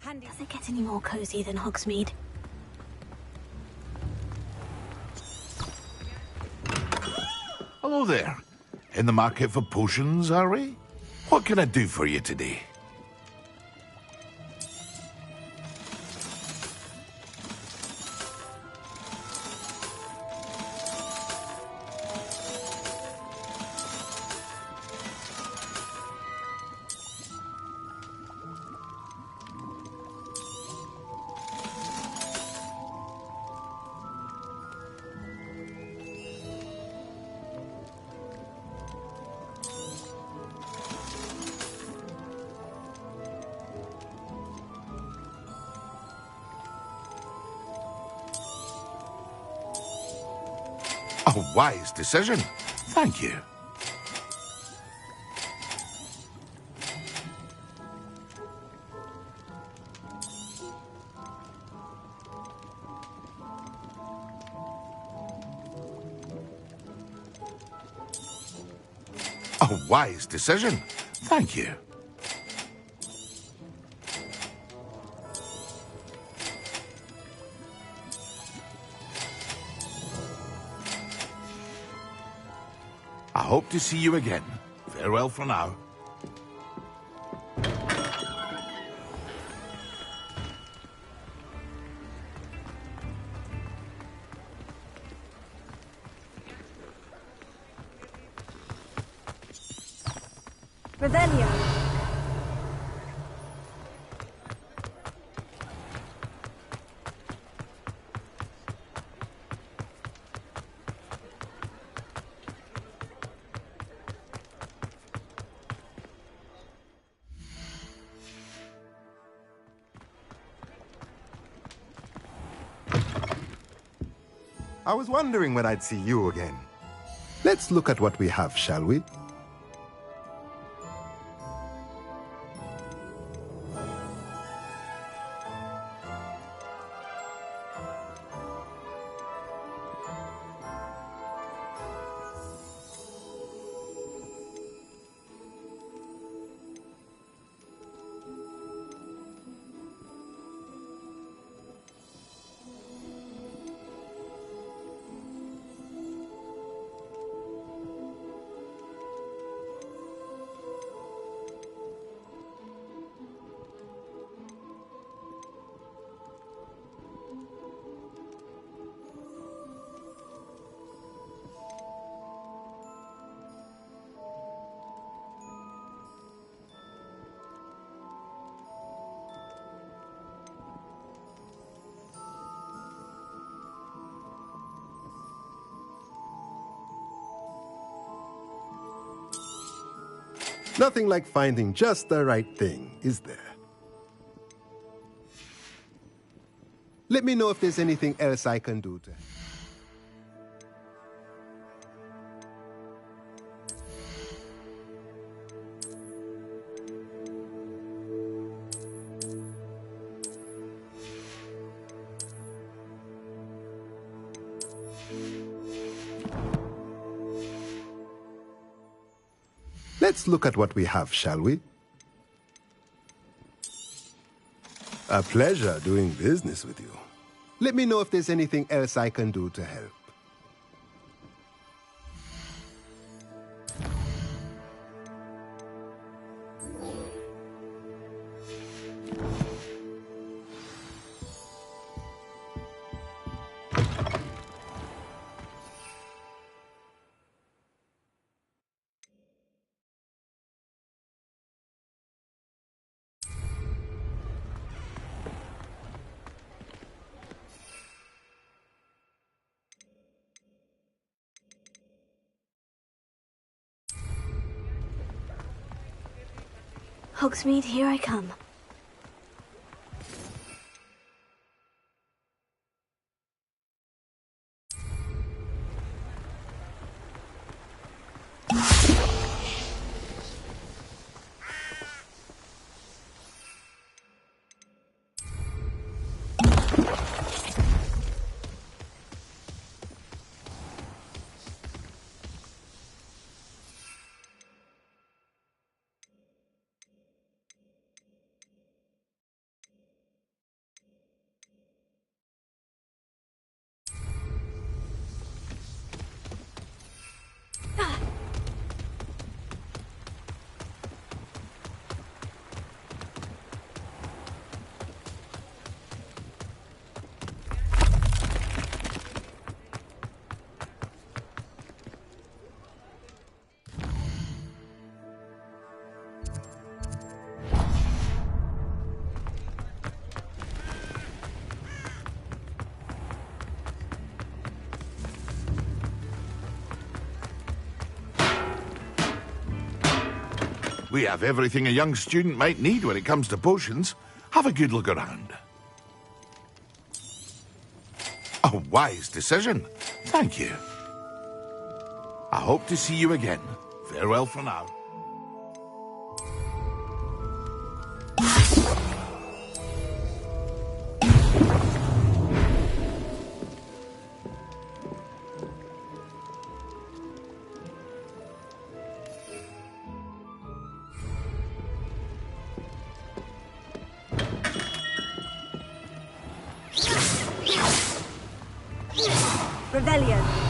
Handy. Does it get any more cozy than Hogsmeade? Hello there. In the market for potions, are we? What can I do for you today? A wise decision. Thank you. A wise decision. Thank you. I hope to see you again. Farewell for now. Revelio. I was wondering when I'd see you again. Let's look at what we have, shall we? Nothing like finding just the right thing, is there? Let me know if there's anything else I can do to help. Let's look at what we have, shall we? A pleasure doing business with you. Let me know if there's anything else I can do to help. Hogsmeade, here I come. We have everything a young student might need when it comes to potions. Have a good look around. A wise decision. Thank you. I hope to see you again. Farewell for now. Revelio.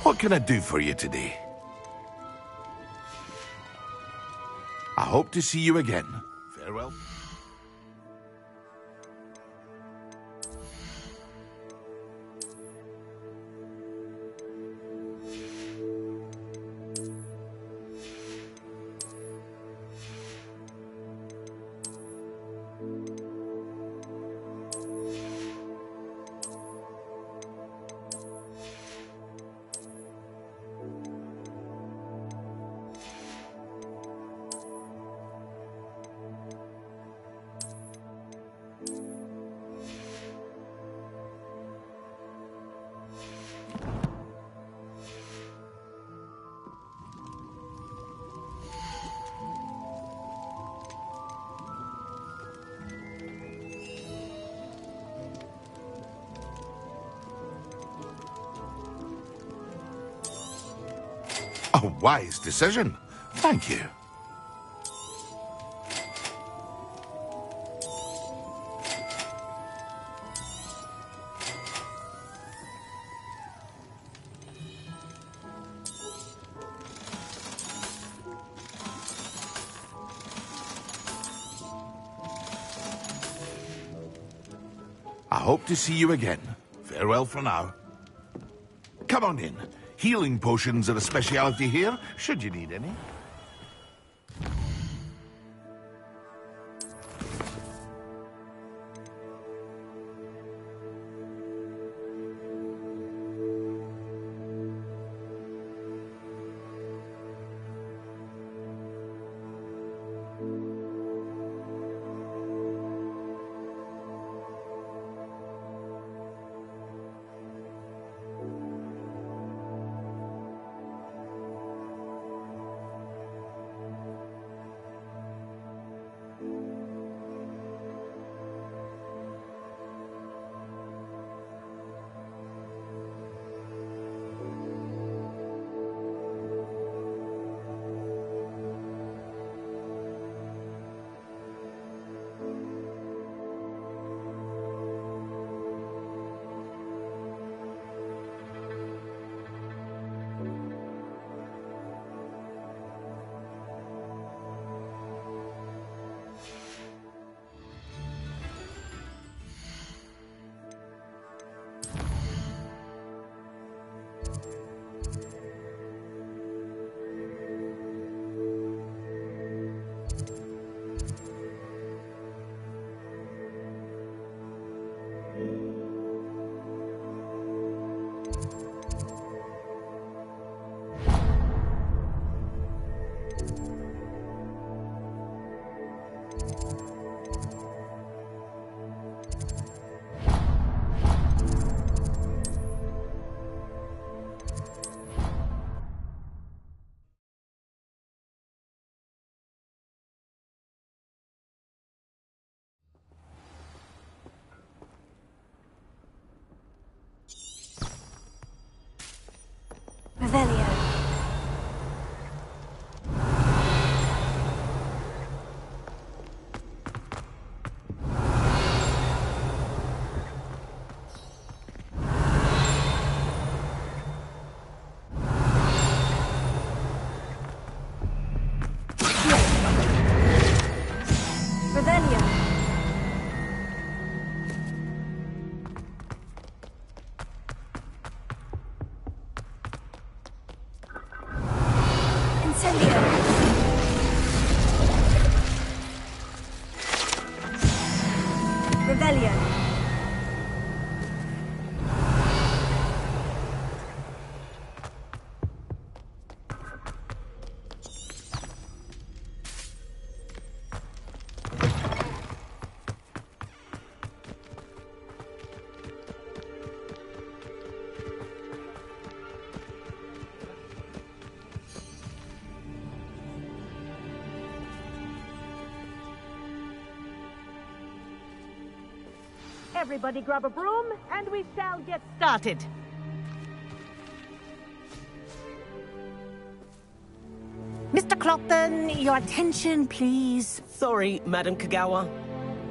What can I do for you today? I hope to see you again. Farewell. A wise decision. Thank you. I hope to see you again. Farewell for now. Come on in. Healing potions are a speciality here, should you need any. Everybody grab a broom, and we shall get started. Mr. Clopton, your attention, please. Sorry, Madam Kagawa.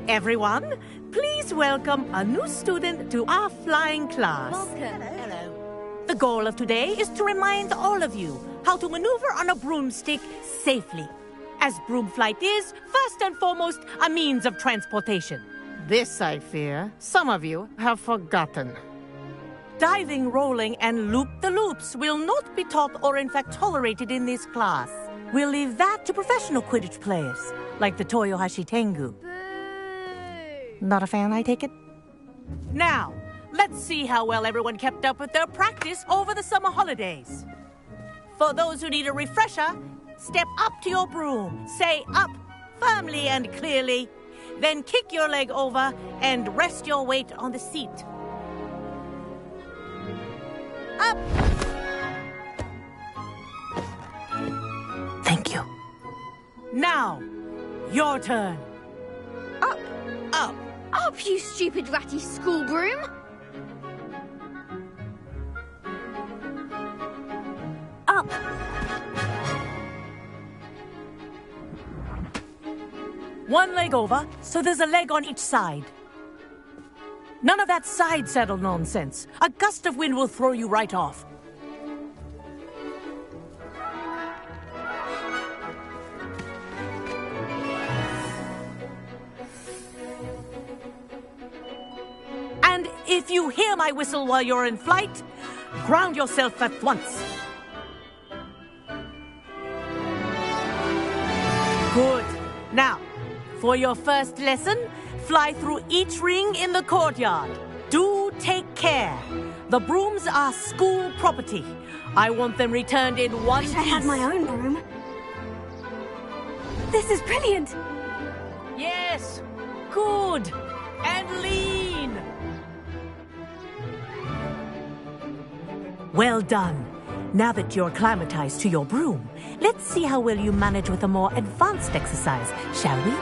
Everyone, please welcome a new student to our flying class. Welcome. Hello. The goal of today is to remind all of you how to maneuver on a broomstick safely, as broom flight is, first and foremost, a means of transportation. This, I fear, some of you have forgotten. Diving, rolling, and loop-the-loops will not be taught or in fact tolerated in this class. We'll leave that to professional Quidditch players, like the Toyohashi Tengu. Not a fan, I take it? Now, let's see how well everyone kept up with their practice over the summer holidays. For those who need a refresher, step up to your broom, say up firmly and clearly, then kick your leg over and rest your weight on the seat. Up! Thank you. Now, your turn. Up! Up! Up, you stupid ratty school broom! Up! One leg over, so there's a leg on each side. None of that side saddle nonsense. A gust of wind will throw you right off. And if you hear my whistle while you're in flight, ground yourself at once. Good. Now, for your first lesson, fly through each ring in the courtyard. Do take care. The brooms are school property. I want them returned in one piece. I had my own broom. This is brilliant. Yes. Good. And lean. Well done. Now that you're acclimatized to your broom, let's see how well you manage with a more advanced exercise, shall we?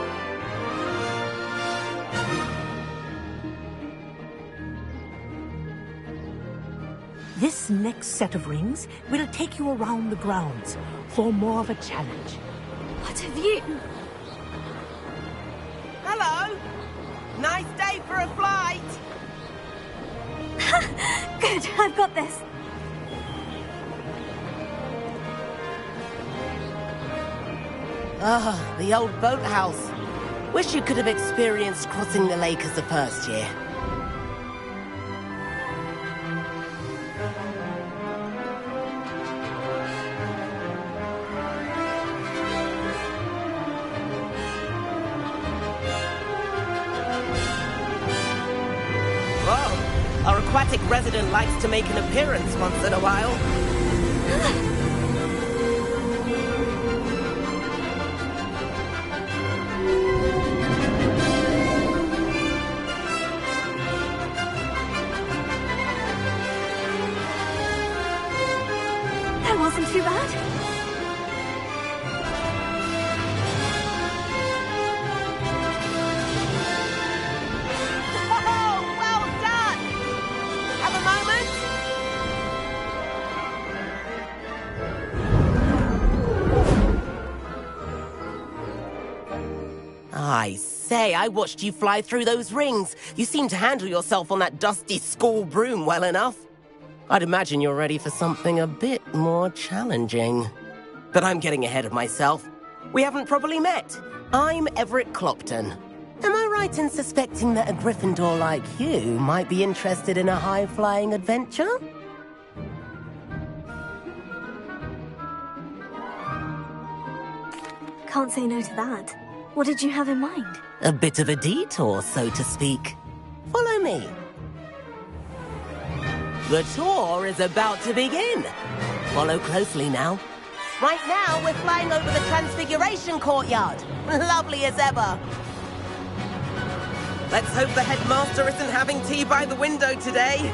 This next set of rings will take you around the grounds for more of a challenge. What have you? Hello! Nice day for a flight! Good, I've got this. Ah, the old boathouse. Wish you could have experienced crossing the lake as the first year. Whoa, our aquatic resident likes to make an appearance once in a while. That wasn't too bad. Oh, well done! Have a moment? I say, I watched you fly through those rings. You seem to handle yourself on that dusty school broom well enough. I'd imagine you're ready for something a bit more challenging. But I'm getting ahead of myself. We haven't properly met. I'm Everett Clopton. Am I right in suspecting that a Gryffindor like you might be interested in a high-flying adventure? Can't say no to that. What did you have in mind? A bit of a detour, so to speak. Follow me. The tour is about to begin. Follow closely now. Right now, we're flying over the Transfiguration Courtyard. Lovely as ever. Let's hope the headmaster isn't having tea by the window today.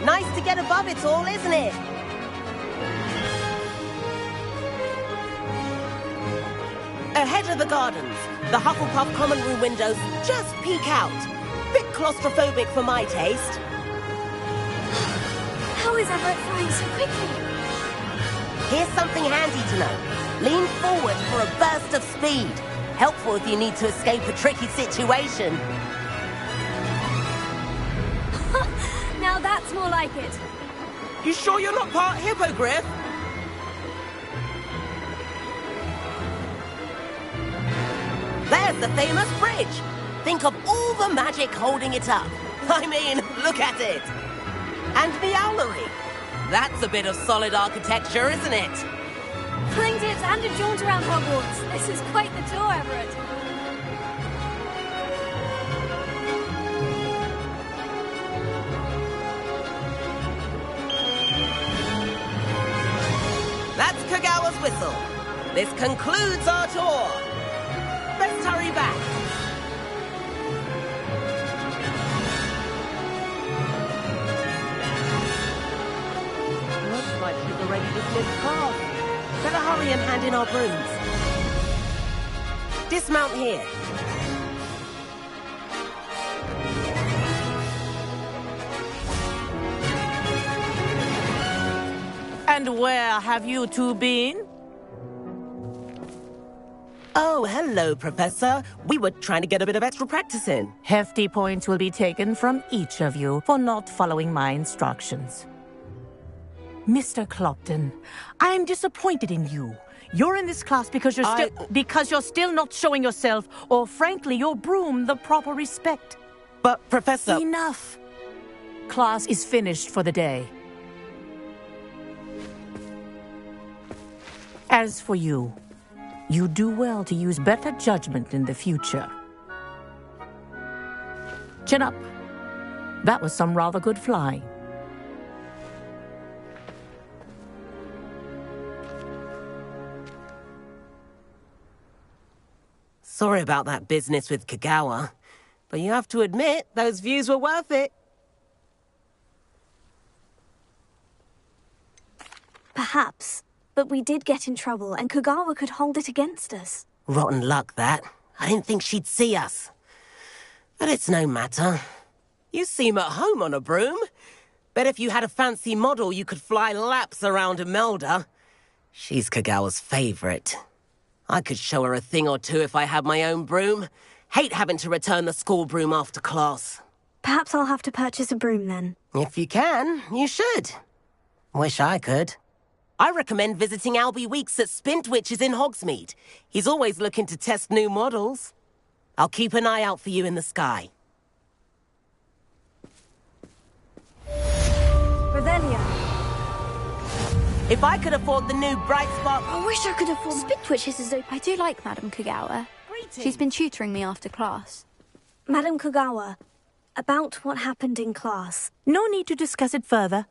Nice to get above it all, isn't it? Ahead of the gardens. The Hufflepuff common room windows just peek out. Bit claustrophobic for my taste. How is Everett flying so quickly? Here's something handy to know. Lean forward for a burst of speed. Helpful if you need to escape a tricky situation. Now that's more like it. You sure you're not part hippogriff? There's the famous bridge. Think of all the magic holding it up. I mean, look at it. And the owlery. That's a bit of solid architecture, isn't it? Fling tips and a jaunt around Hogwarts. This is quite the tour, Everett. That's Kagawa's whistle. This concludes our tour. Let's hurry back. Looks like she's already dismissed class. Better hurry and hand in our brooms. Dismount here. And where have you two been? Oh, hello, Professor. We were trying to get a bit of extra practice in. Hefty points will be taken from each of you for not following my instructions. Mr. Clopton, I'm disappointed in you. You're in this class because you're still not showing yourself, or frankly, your broom, the proper respect. But, Professor... Enough. Class is finished for the day. As for you, you do well to use better judgment in the future. Chin up. That was some rather good flying. Sorry about that business with Kagawa, but you have to admit, those views were worth it. Perhaps. But we did get in trouble, and Kagawa could hold it against us. Rotten luck, that. I didn't think she'd see us. But it's no matter. You seem at home on a broom. Bet if you had a fancy model, you could fly laps around Imelda. She's Kagawa's favorite. I could show her a thing or two if I had my own broom. Hate having to return the school broom after class. Perhaps I'll have to purchase a broom then. If you can, you should. Wish I could. I recommend visiting Albie Weeks at Spintwitches in Hogsmeade. He's always looking to test new models. I'll keep an eye out for you in the sky. Revelio. If I could afford the new Bright Spark... I wish I could afford... Spintwitches is open. I do like Madame Kagawa. Greetings. She's been tutoring me after class. Madame Kagawa, about what happened in class. No need to discuss it further.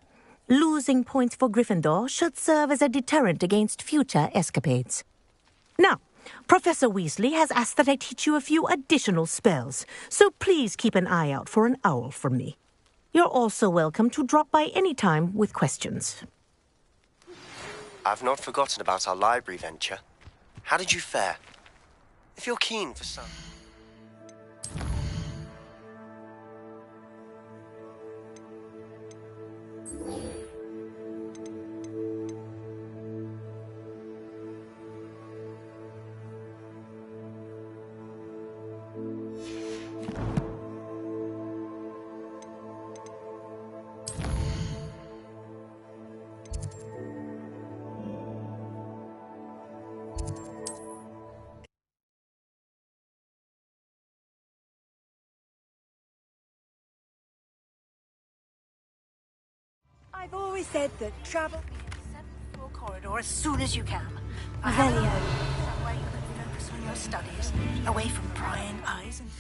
Losing points for Gryffindor should serve as a deterrent against future escapades. Now, Professor Weasley has asked that I teach you a few additional spells, so please keep an eye out for an owl from me. You're also welcome to drop by any time with questions. I've not forgotten about our library venture. How did you fare? If you're keen for some... I've always said that travel in the 7th floor corridor as soon as you can. Revelio. That way you can focus on your studies, away from prying eyes and...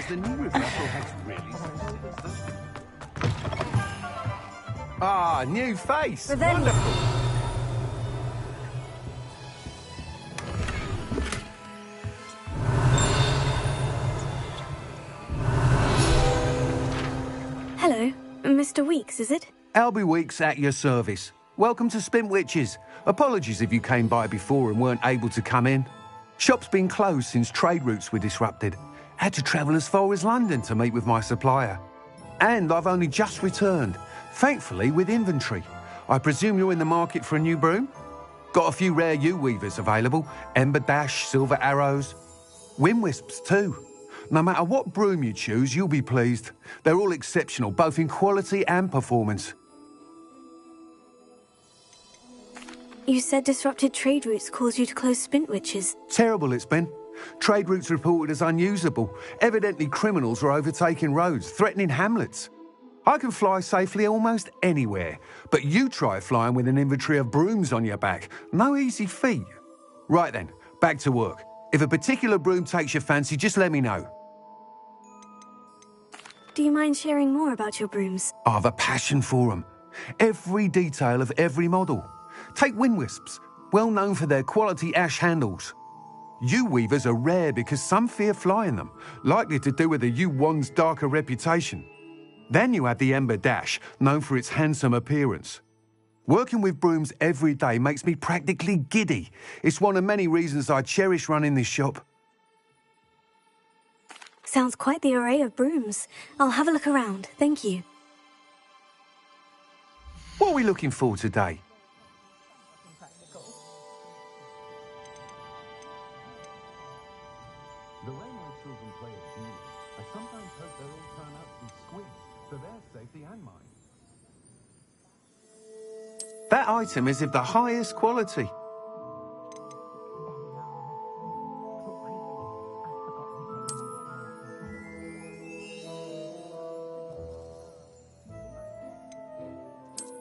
because the new reversal has really succeeded. Ah, new face. Wonderful. Hello, Mr. Weeks, is it? Albie Weeks at your service. Welcome to Spintwitches. Apologies if you came by before and weren't able to come in. Shop's been closed since trade routes were disrupted. Had to travel as far as London to meet with my supplier. And I've only just returned, thankfully with inventory. I presume you're in the market for a new broom? Got a few rare U-weavers available. Ember Dash, Silver Arrows. Wind Wisps too. No matter what broom you choose, you'll be pleased. They're all exceptional, both in quality and performance. You said disrupted trade routes caused you to close Spintwitches. Terrible it's been. Trade routes reported as unusable. Evidently criminals were overtaking roads, threatening hamlets. I can fly safely almost anywhere, but you try flying with an inventory of brooms on your back. No easy feat. Right then, back to work. If a particular broom takes your fancy, just let me know. Do you mind sharing more about your brooms? I have a passion for them. Every detail of every model. Take Wind Wisps, well known for their quality ash handles. U-weavers are rare because some fear flying them, likely to do with the U-wand's darker reputation. Then you have the Ember Dash, known for its handsome appearance. Working with brooms every day makes me practically giddy. It's one of many reasons I cherish running this shop. Sounds quite the array of brooms. I'll have a look around, thank you. What are we looking for today? The way my children play at Junior, I sometimes hope they all turn out to be squids for their safety and mine. That item is of the highest quality.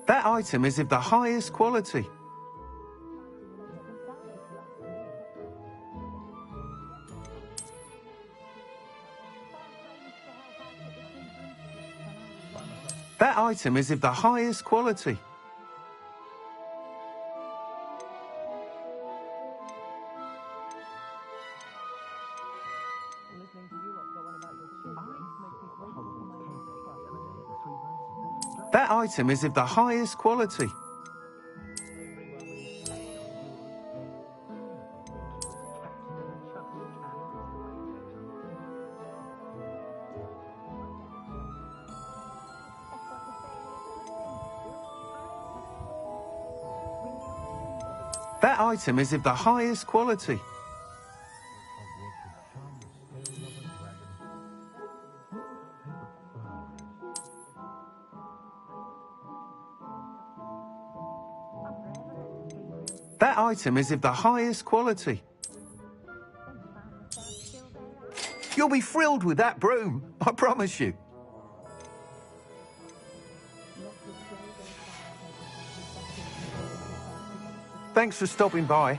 That item is of the highest quality. That item is of the highest quality. That item is of the highest quality. That item is of the highest quality. That item is of the highest quality. You'll be thrilled with that broom, I promise you. Thanks for stopping by.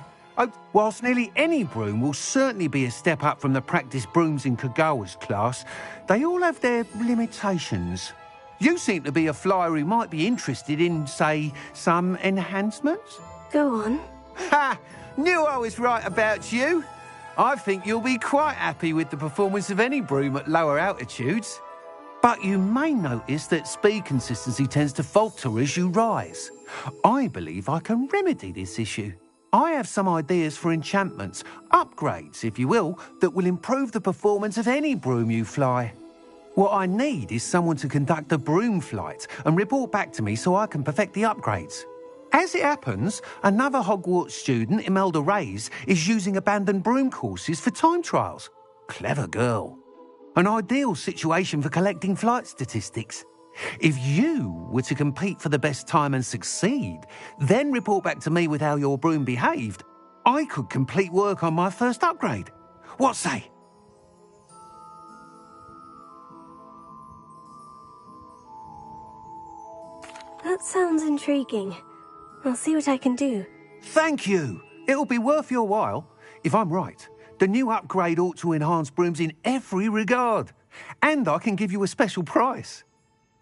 Whilst nearly any broom will certainly be a step up from the practice brooms in Kagawa's class, they all have their limitations. You seem to be a flyer who might be interested in, say, some enhancements? Go on. Ha! Knew I was right about you. I think you'll be quite happy with the performance of any broom at lower altitudes. But you may notice that speed consistency tends to falter as you rise. I believe I can remedy this issue. I have some ideas for enchantments, upgrades, if you will, that will improve the performance of any broom you fly. What I need is someone to conduct a broom flight and report back to me so I can perfect the upgrades. As it happens, another Hogwarts student, Imelda Reyes, is using abandoned broom courses for time trials. Clever girl. An ideal situation for collecting flight statistics. If you were to compete for the best time and succeed, then report back to me with how your broom behaved, I could complete work on my first upgrade. What say? That sounds intriguing. I'll see what I can do. Thank you. It'll be worth your while. If I'm right, the new upgrade ought to enhance brooms in every regard. And I can give you a special price.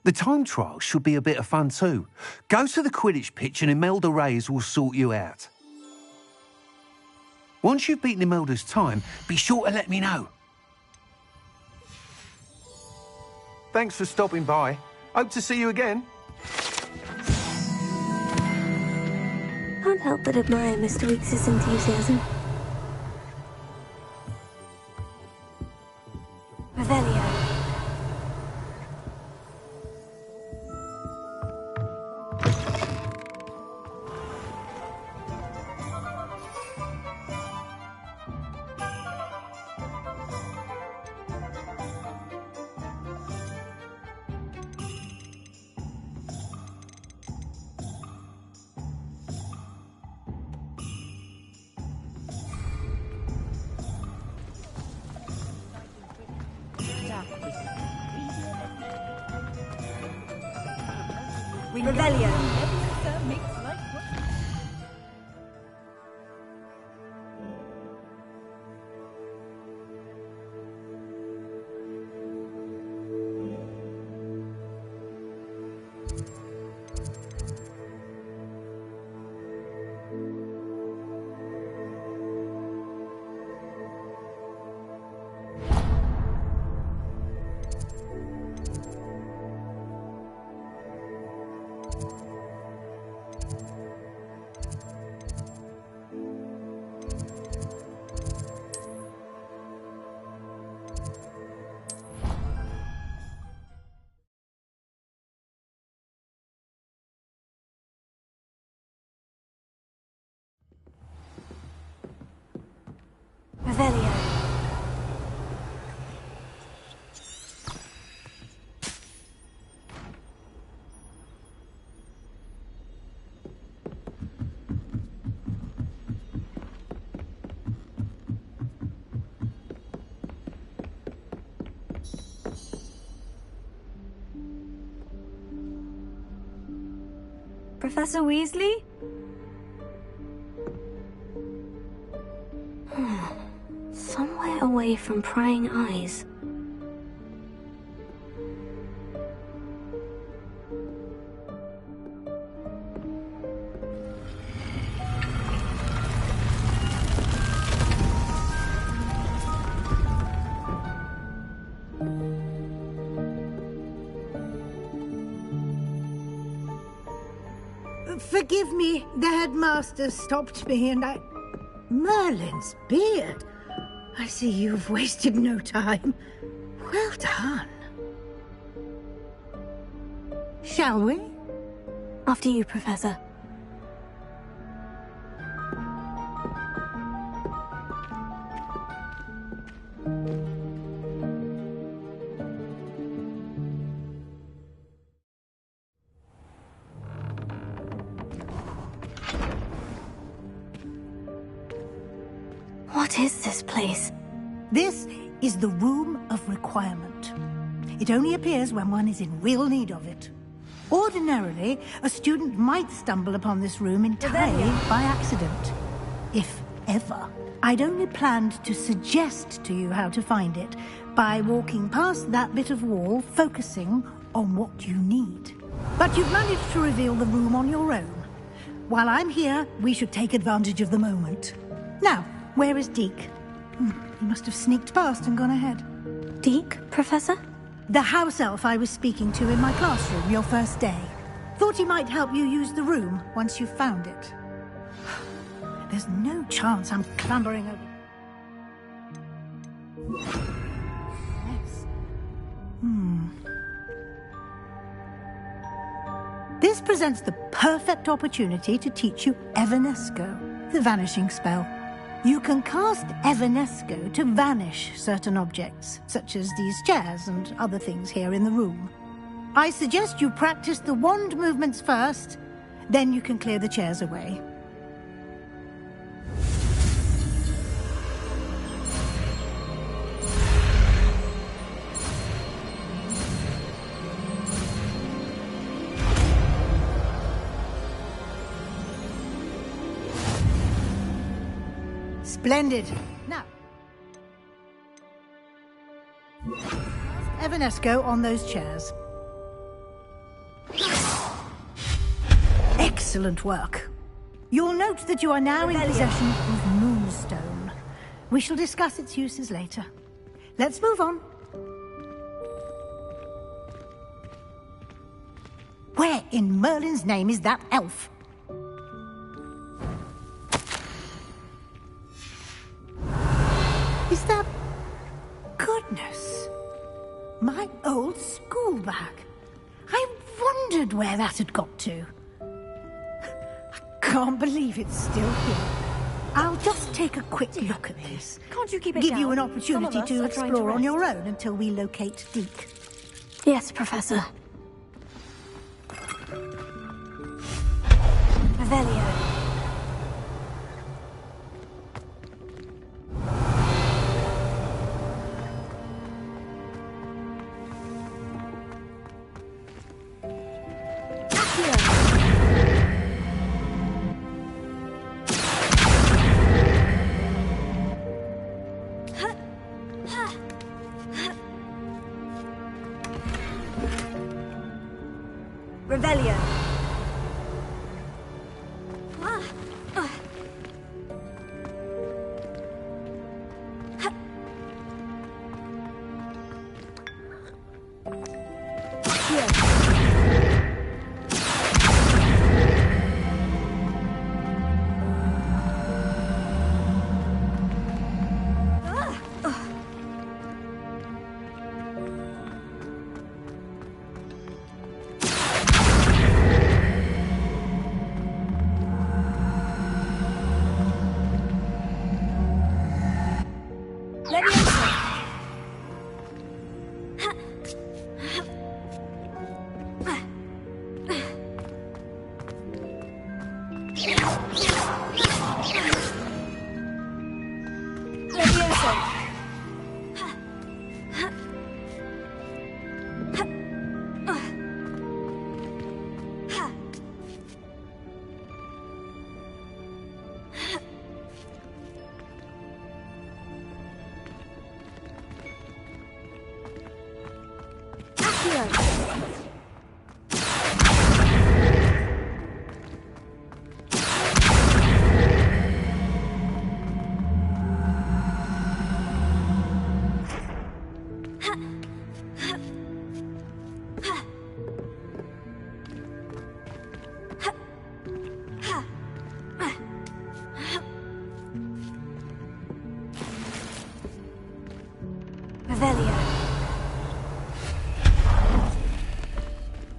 The time trial should be a bit of fun too. Go to the Quidditch pitch and Imelda Reyes will sort you out. Once you've beaten Imelda's time, be sure to let me know. Thanks for stopping by. Hope to see you again. Can't help but admire Mr. Weeks' enthusiasm. Revelio. Revelio. Revelio. Professor Weasley? Somewhere away from prying eyes. Forgive me, the headmaster stopped me and I... Merlin's beard. I see you've wasted no time. Well done. Shall we? After you, Professor. What is this place? This is the Room of Requirement. It only appears when one is in real need of it. Ordinarily, a student might stumble upon this room entirely by accident. If ever. I'd only planned to suggest to you how to find it by walking past that bit of wall, focusing on what you need. But you've managed to reveal the room on your own. While I'm here, we should take advantage of the moment. Now, where is Deke? He must have sneaked past and gone ahead. Deke, Professor? The house elf I was speaking to in my classroom your first day. Thought he might help you use the room once you've found it. There's no chance I'm clambering over... Yes. This presents the perfect opportunity to teach you Evanesco, the vanishing spell. You can cast Evanesco to vanish certain objects, such as these chairs and other things here in the room. I suggest you practice the wand movements first, then you can clear the chairs away. Splendid. Now. Vanesco on those chairs. Excellent work. You'll note that you are now in possession of Moonstone. We shall discuss its uses later. Let's move on. Where in Merlin's name is that elf? Is that... Goodness. My old school bag. I wondered where that had got to. I can't believe it's still here. I'll just take a quick look at this. Can't you keep it Give down? you an Some of opportunity us to are trying explore to on your rest. own until we locate Deke. Yes, Professor. Revelio. Revelio.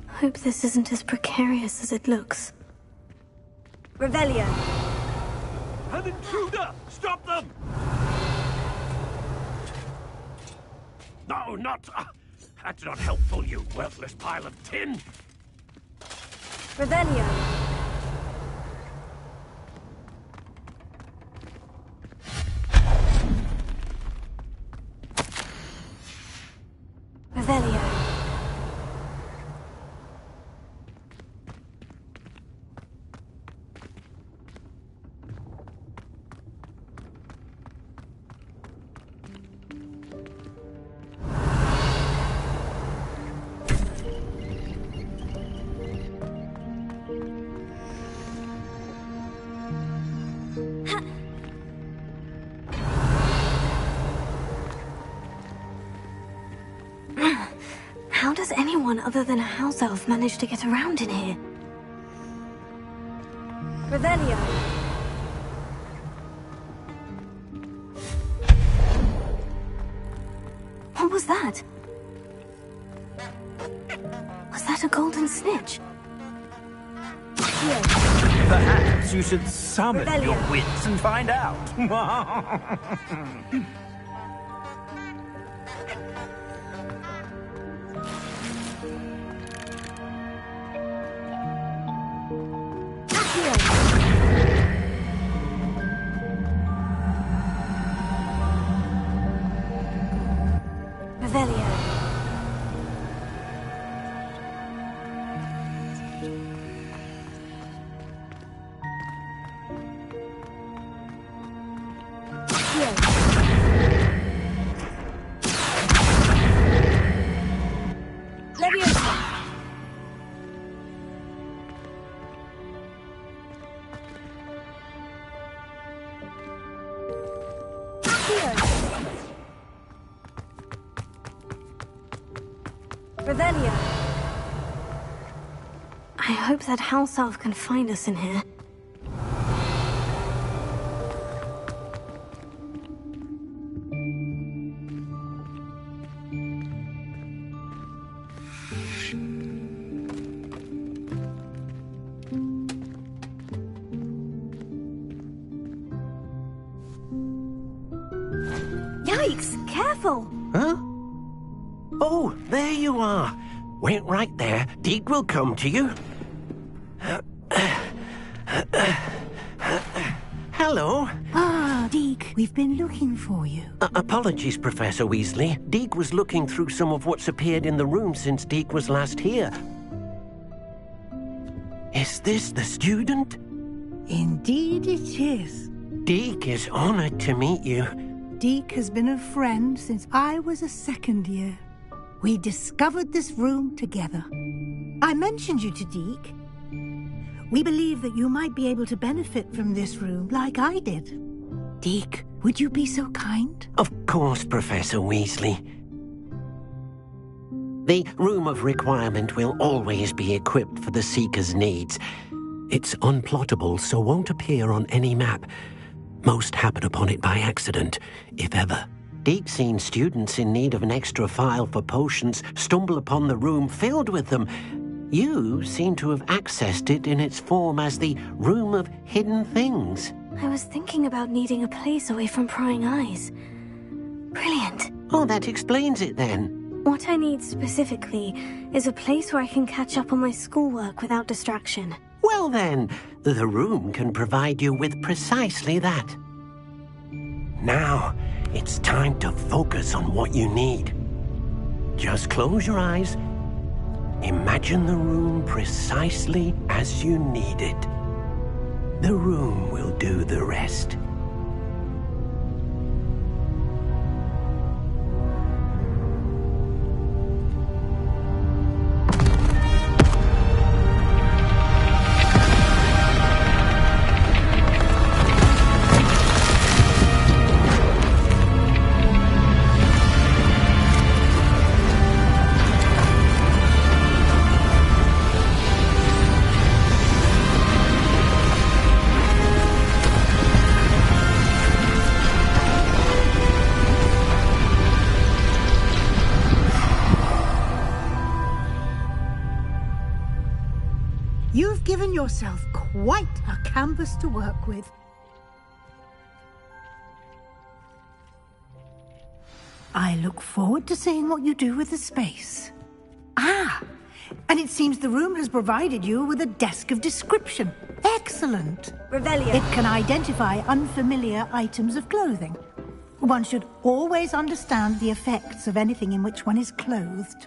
Hope this isn't as precarious as it looks. Revelio. An intruder! Stop them! No, not... that's not helpful, you worthless pile of tin! Revelio. Revelio. How does anyone other than a house elf manage to get around in here? Revelio. What was that? Was that a golden snitch? Perhaps you should summon Revelio. your wits and find out. Revelio. I hope that house elf can find us in here. Yikes! Careful! Huh? Oh, there you are. Wait right there. Deke will come to you. Hello. Ah, Deke, we've been looking for you. Apologies, Professor Weasley. Deke was looking through some of what's appeared in the room since Deke was last here. Is this the student? Indeed it is. Deke is honored to meet you. Deke has been a friend since I was a second year. We discovered this room together. I mentioned you to Deke. We believe that you might be able to benefit from this room like I did. Deke, would you be so kind? Of course, Professor Weasley. The Room of Requirement will always be equipped for the Seeker's needs. It's unplottable, so won't appear on any map. Most happen upon it by accident, if ever. Deke's seen students in need of an extra file for potions stumble upon the room filled with them. You seem to have accessed it in its form as the Room of Hidden Things. I was thinking about needing a place away from prying eyes. Brilliant. Oh, that explains it then. What I need specifically is a place where I can catch up on my schoolwork without distraction. Well then, the room can provide you with precisely that. Now, it's time to focus on what you need. Just close your eyes. Imagine the room precisely as you need it. The room will do the rest. You've given yourself quite a canvas to work with. I look forward to seeing what you do with the space. Ah, and it seems the room has provided you with a desk of description. Excellent. Revelio. It can identify unfamiliar items of clothing. One should always understand the effects of anything in which one is clothed.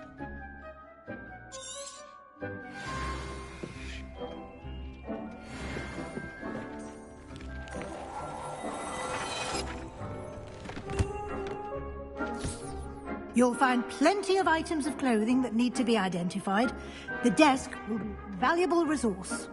You'll find plenty of items of clothing that need to be identified. The desk will be a valuable resource.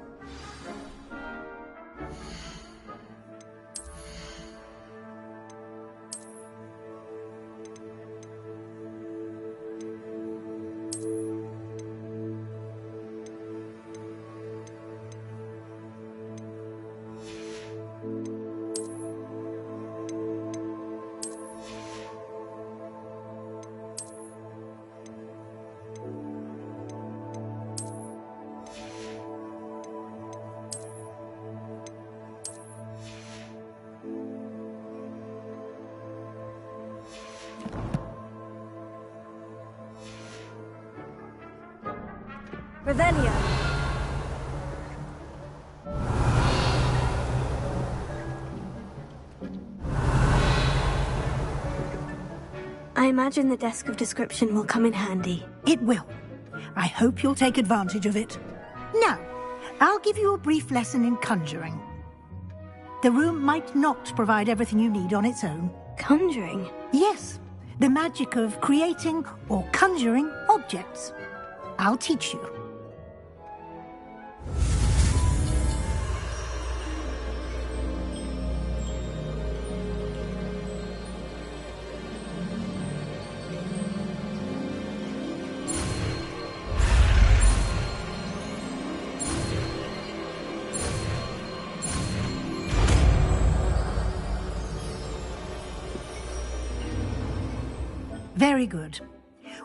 Revelio. I imagine the desk of description will come in handy. It will. I hope you'll take advantage of it. Now, I'll give you a brief lesson in conjuring. The room might not provide everything you need on its own. Conjuring? Yes, the magic of creating or conjuring objects. I'll teach you. Very good.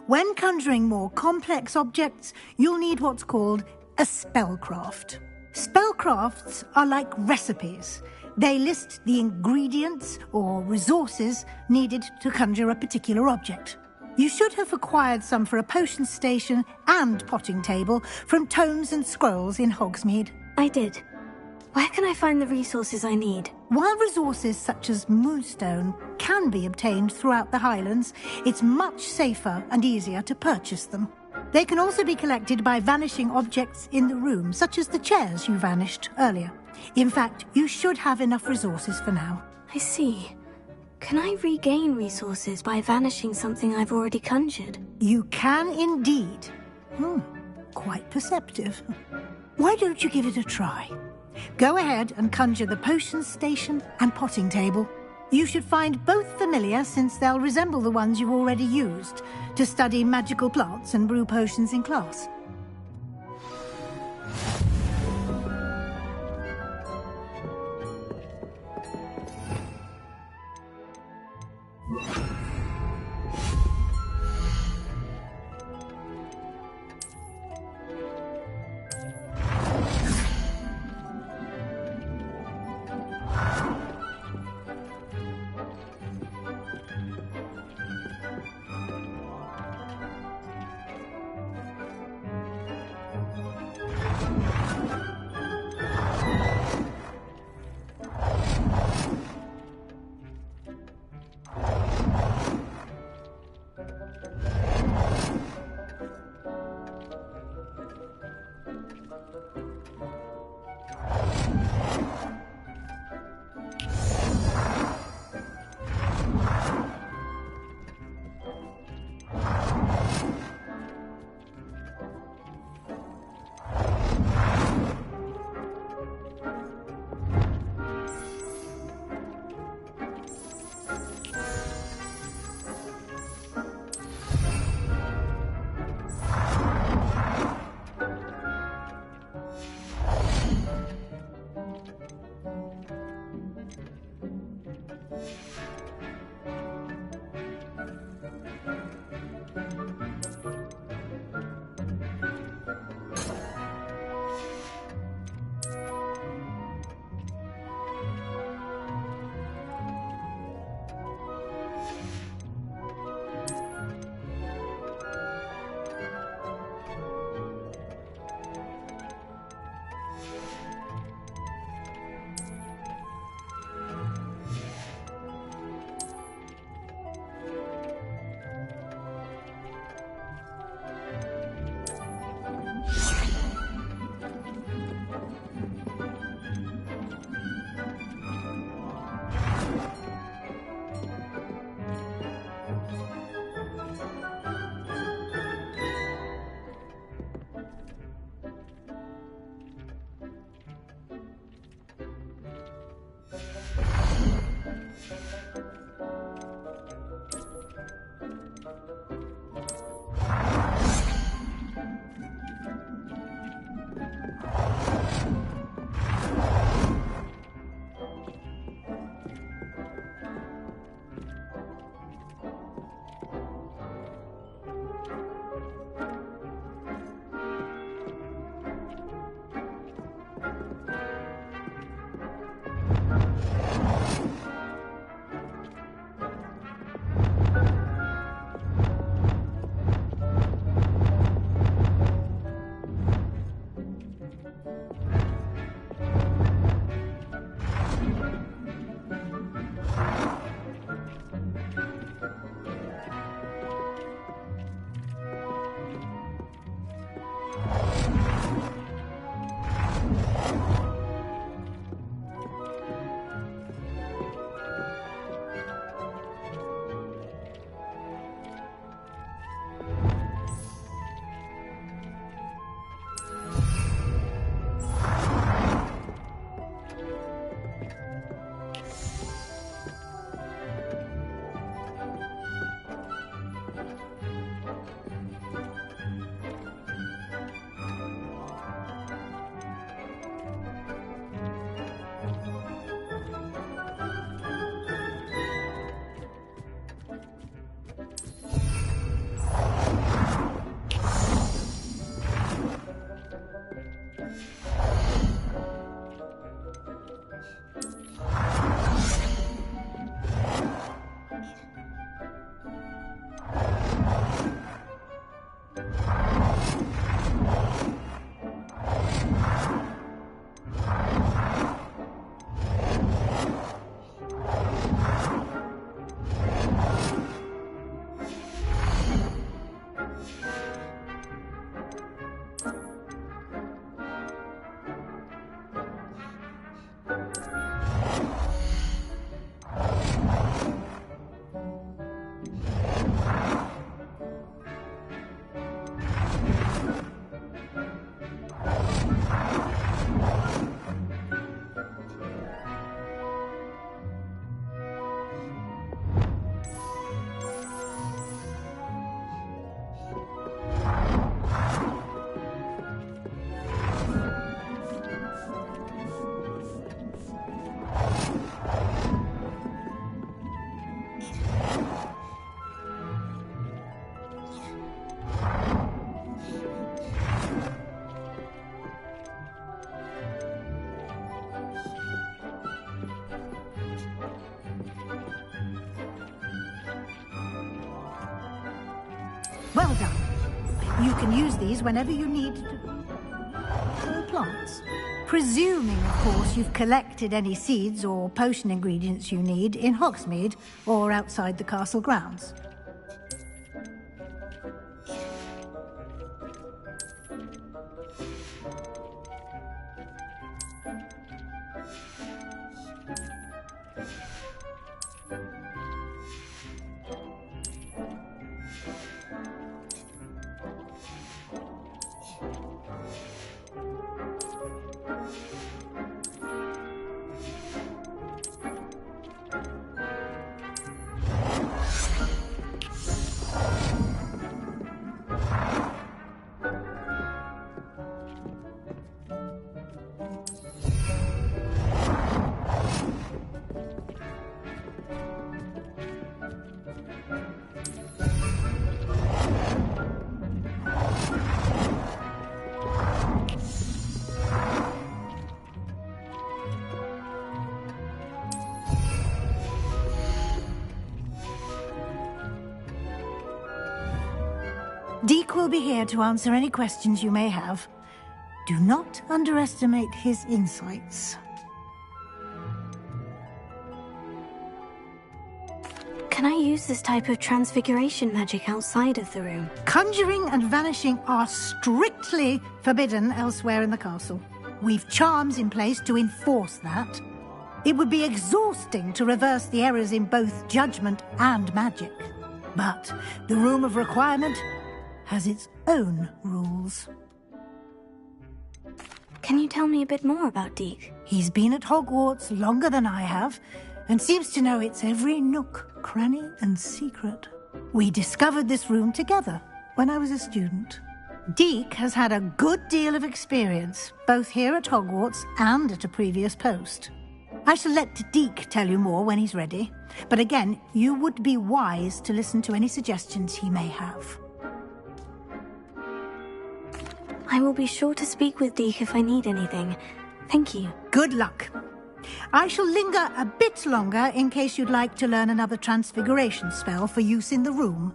When conjuring more complex objects, you'll need what's called a spellcraft. Spellcrafts are like recipes. They list the ingredients or resources needed to conjure a particular object. You should have acquired some for a potion station and potting table from tomes and scrolls in Hogsmeade. I did. Where can I find the resources I need? While resources such as moonstone can be obtained throughout the Highlands, it's much safer and easier to purchase them. They can also be collected by vanishing objects in the room, such as the chairs you vanished earlier. In fact, you should have enough resources for now. I see. Can I regain resources by vanishing something I've already conjured? You can indeed. Quite perceptive. Why don't you give it a try? Go ahead and conjure the potion station and potting table. You should find both familiar, since they'll resemble the ones you've already used to study magical plants and brew potions in class. Well done. You can use these whenever you need to grow plants. Presuming, of course, you've collected any seeds or potion ingredients you need in Hogsmeade or outside the castle grounds. Deke will be here to answer any questions you may have. Do not underestimate his insights. Can I use this type of transfiguration magic outside of the room? Conjuring and vanishing are strictly forbidden elsewhere in the castle. We've charms in place to enforce that. It would be exhausting to reverse the errors in both judgment and magic. But the Room of Requirement has its own rules. Can you tell me a bit more about Deke? He's been at Hogwarts longer than I have, and seems to know its every nook, cranny, and secret. We discovered this room together when I was a student. Deke has had a good deal of experience, both here at Hogwarts and at a previous post. I shall let Deke tell you more when he's ready, but again, you would be wise to listen to any suggestions he may have. I will be sure to speak with Deke if I need anything. Thank you. Good luck. I shall linger a bit longer in case you'd like to learn another transfiguration spell for use in the room.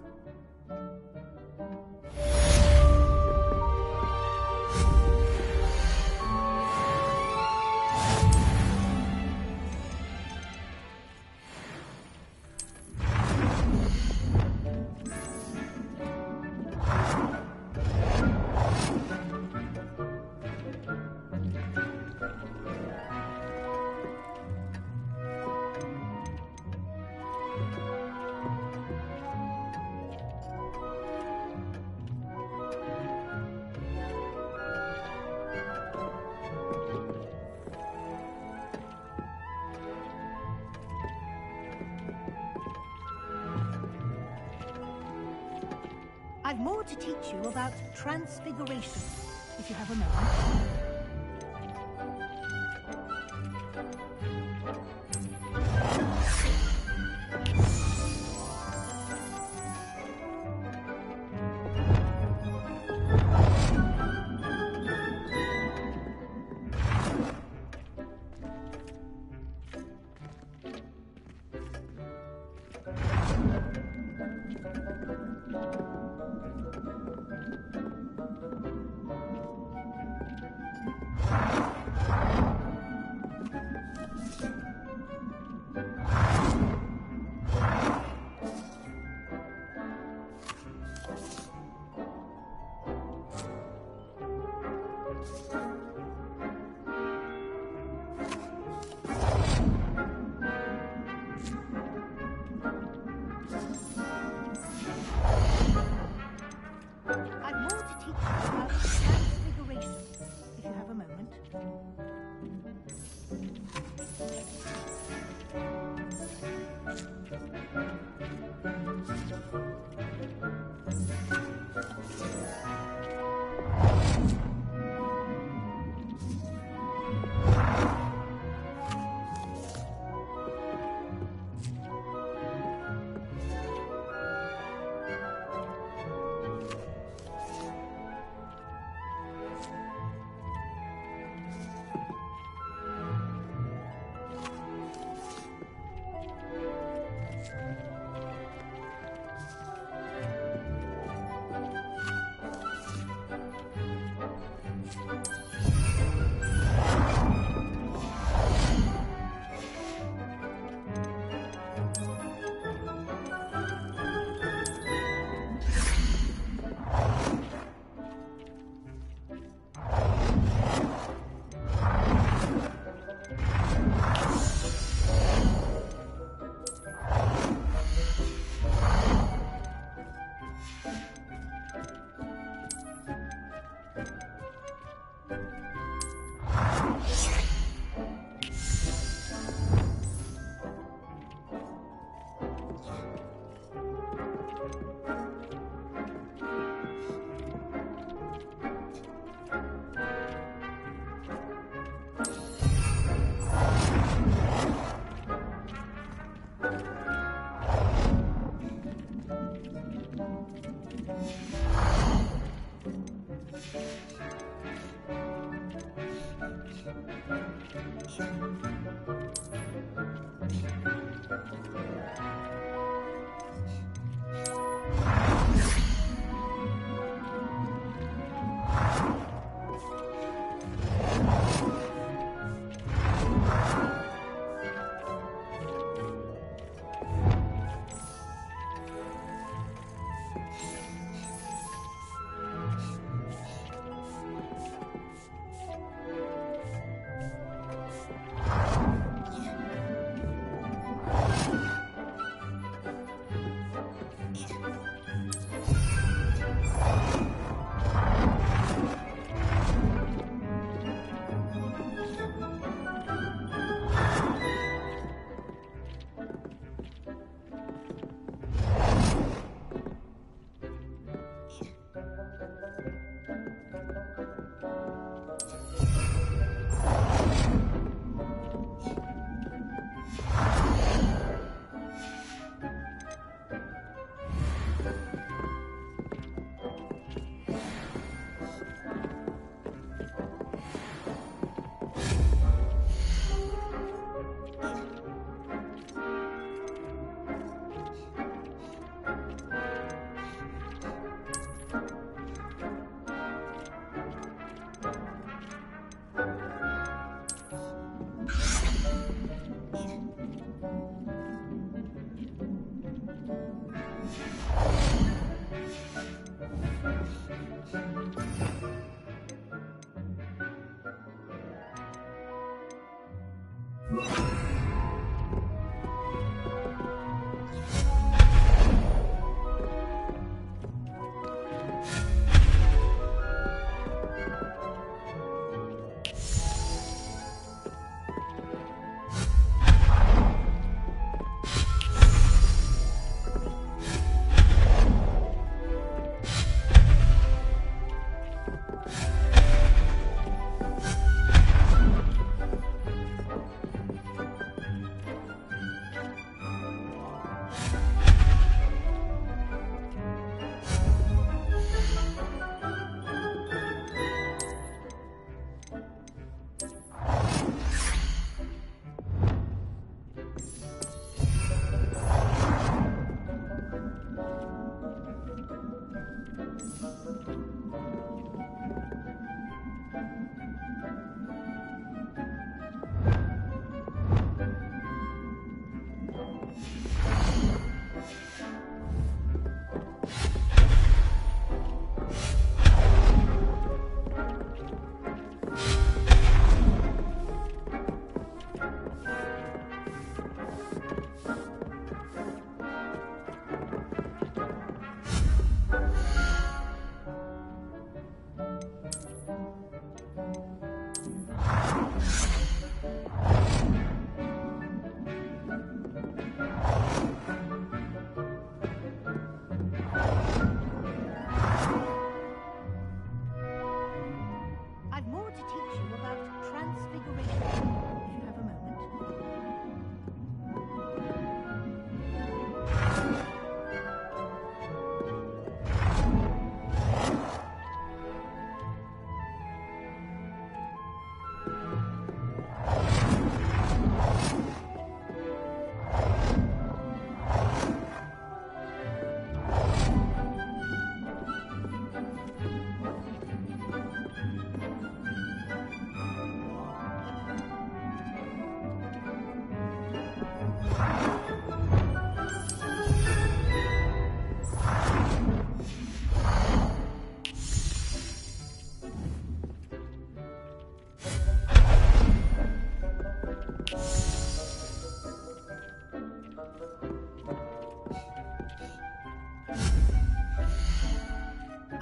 I've more to teach you about transfiguration, if you have a moment.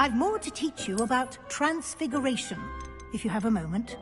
I've more to teach you about transfiguration, if you have a moment.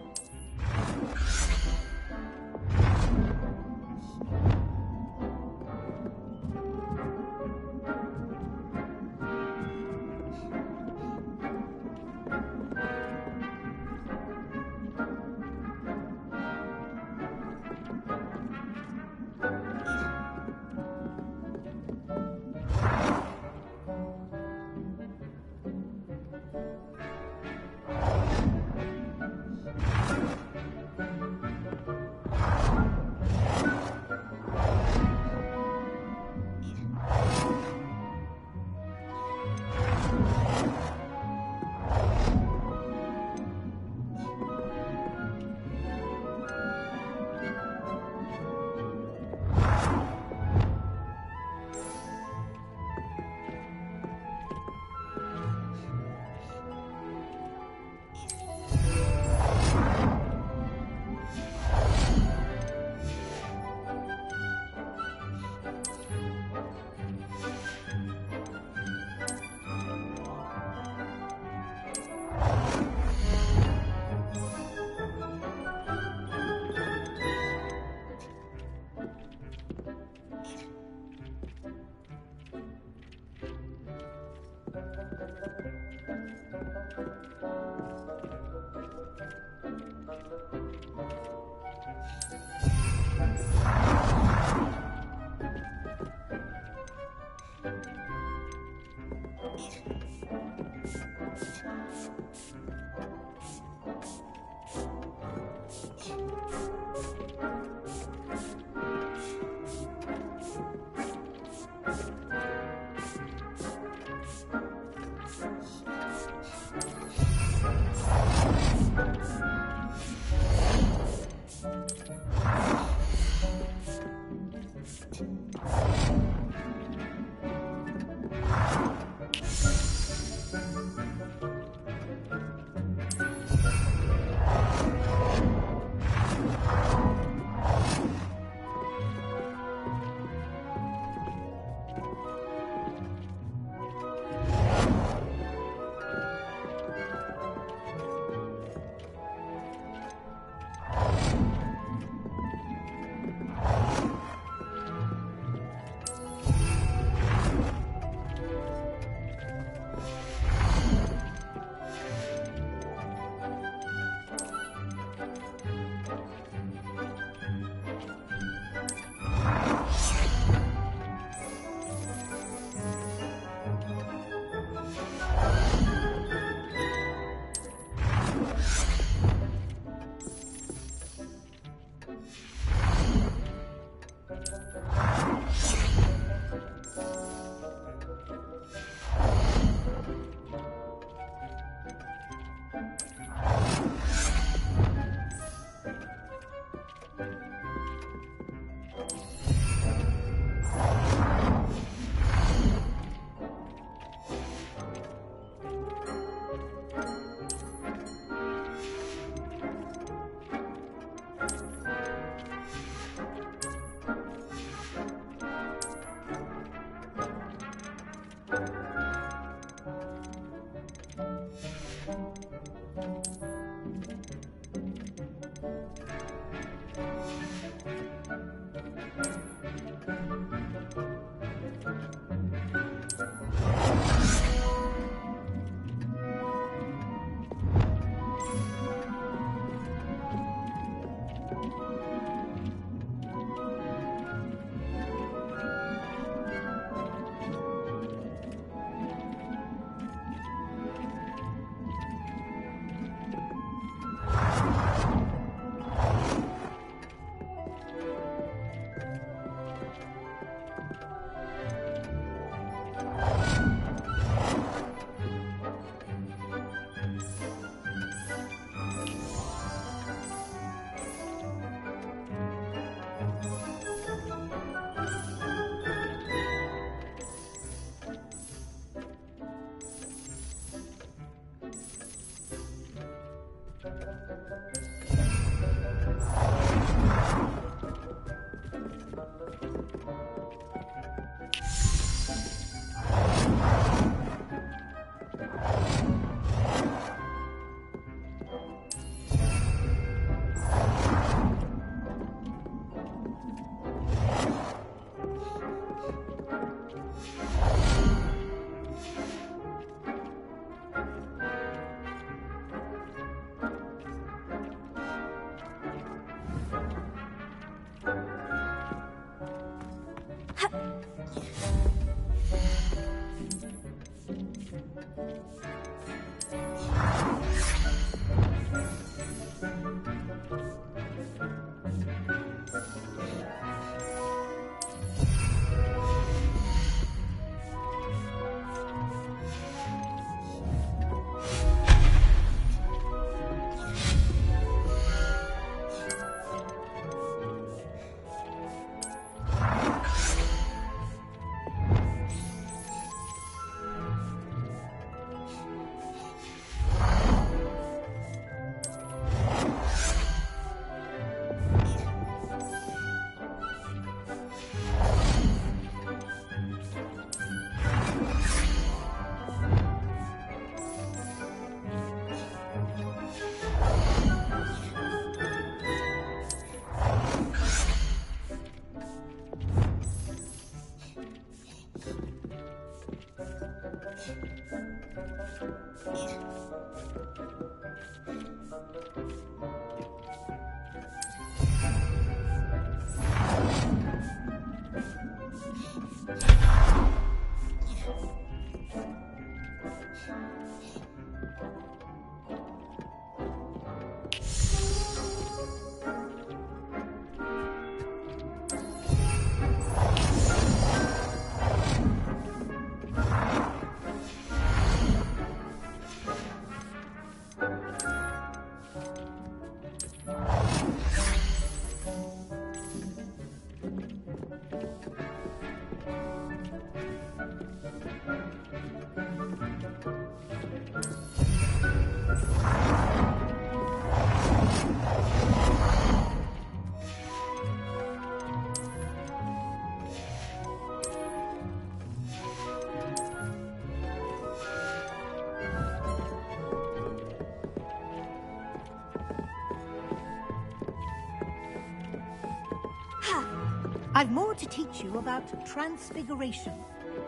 I've more to teach you about transfiguration,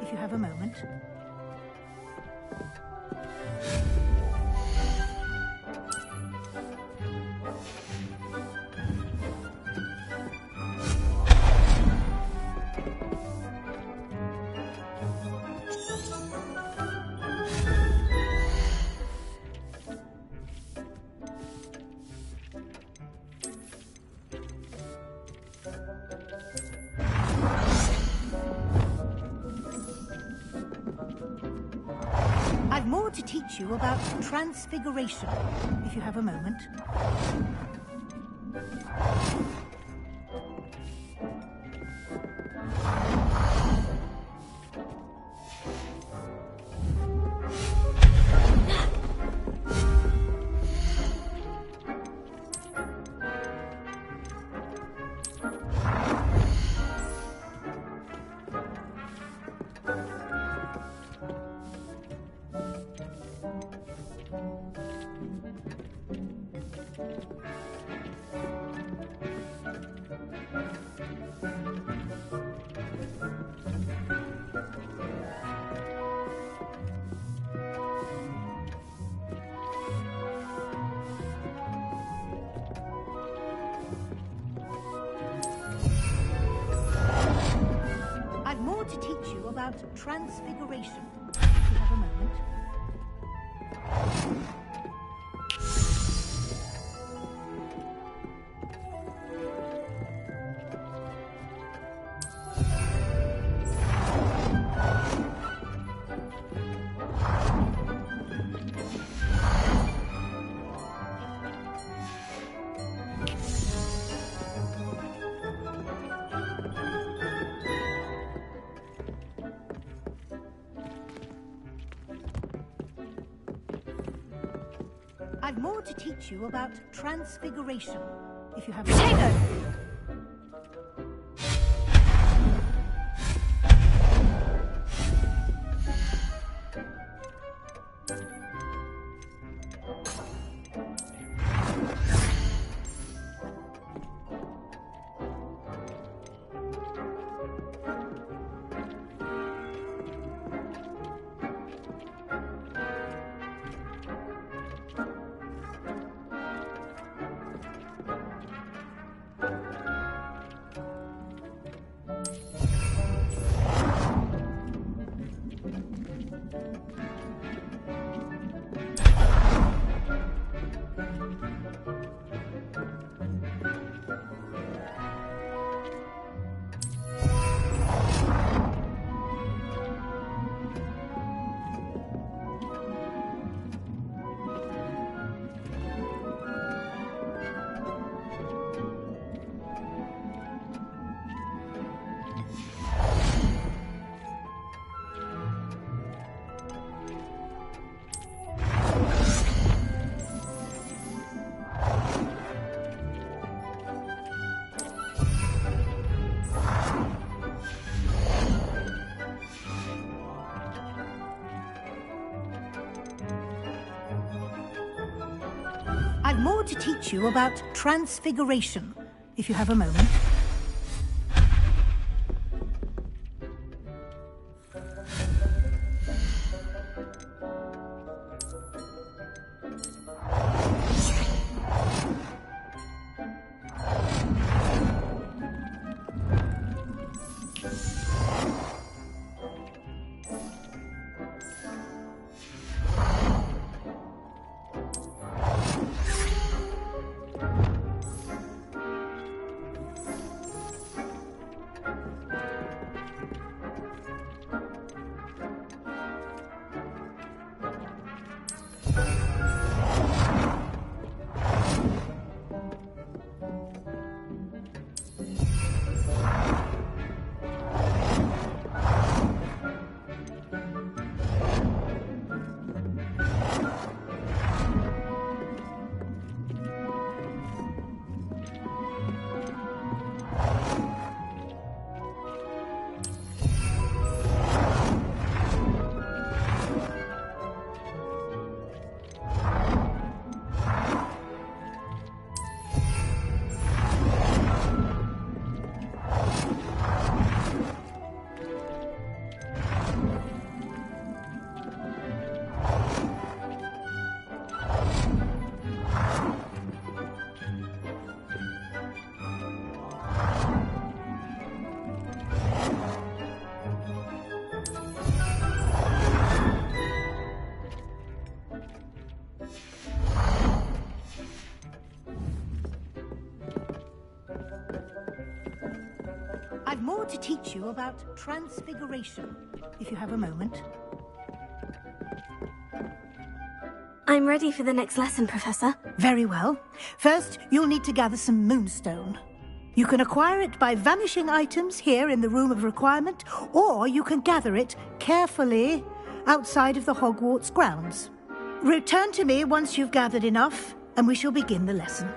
if you have a moment. I've more to teach you about transfiguration, if you have a moment. I've more to teach you about transfiguration, if you have a moment. I've more to teach you about transfiguration, if you have... Potato! I've more to teach you about transfiguration, if you have a moment. I've more to teach you about transfiguration, if you have a moment. I'm ready for the next lesson, Professor. Very well. First, you'll need to gather some moonstone. You can acquire it by vanishing items here in the Room of Requirement, or you can gather it carefully outside of the Hogwarts grounds. Return to me once you've gathered enough, and we shall begin the lesson.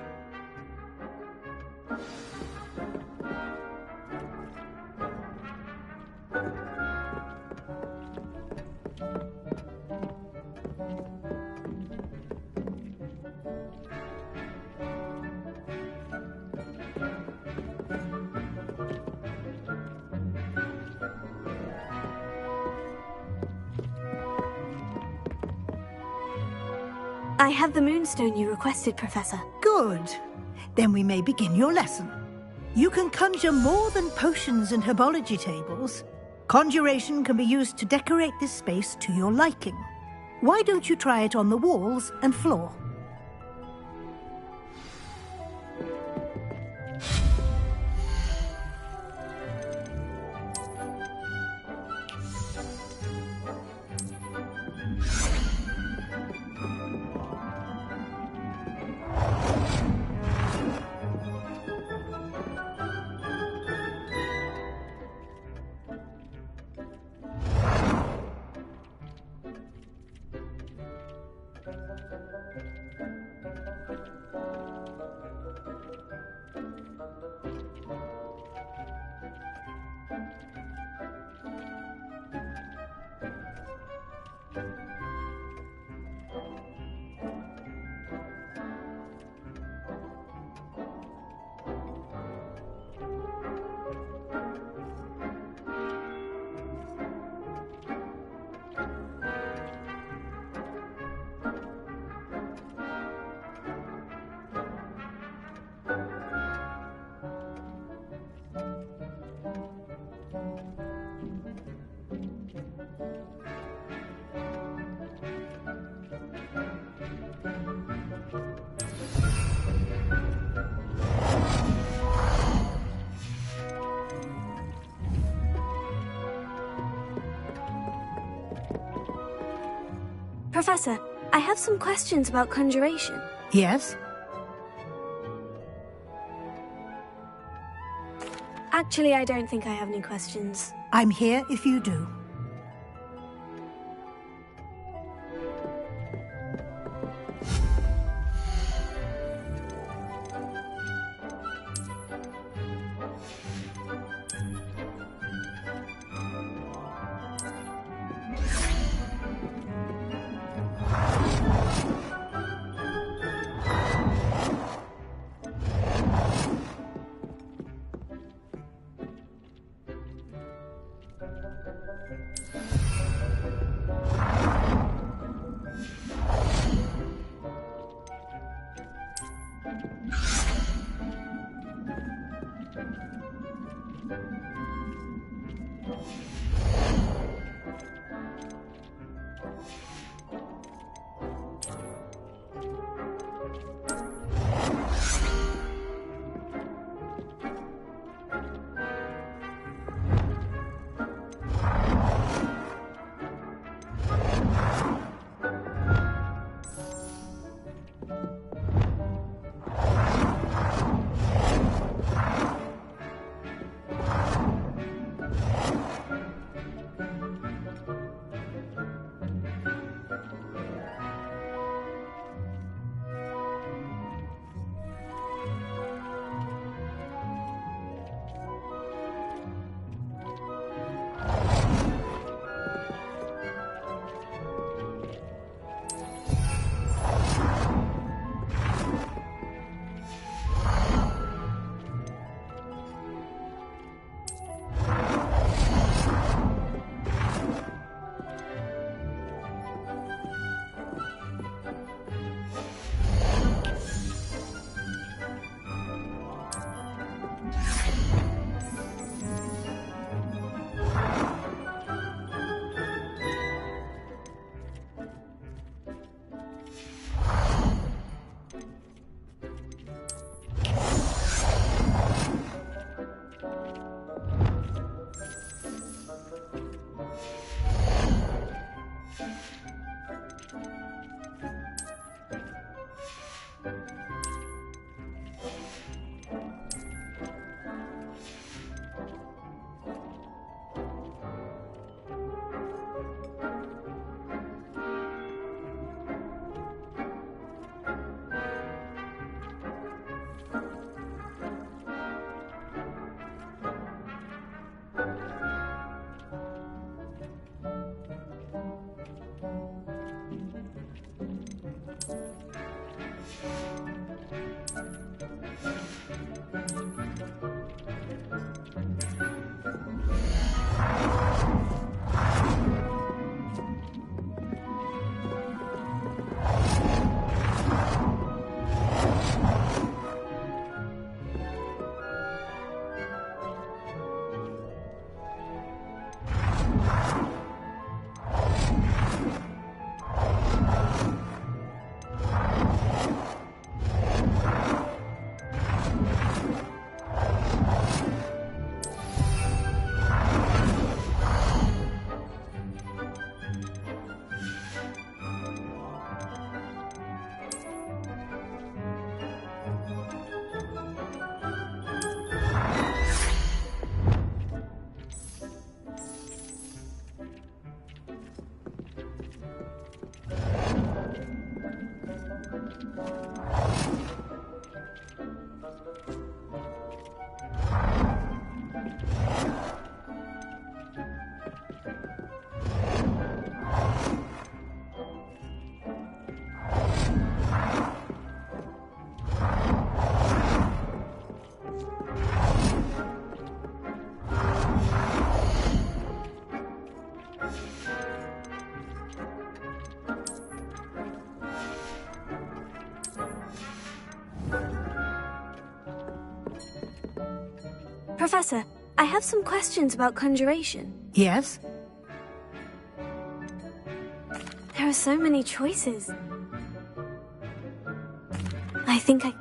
I have the moonstone you requested, Professor. Good. Then we may begin your lesson. You can conjure more than potions and herbology tables. Conjuration can be used to decorate this space to your liking. Why don't you try it on the walls and floor? Professor, I have some questions about conjuration. Yes? Actually, I don't think I have any questions. I'm here if you do. Professor, I have some questions about conjuration. Yes? There are so many choices. I think I...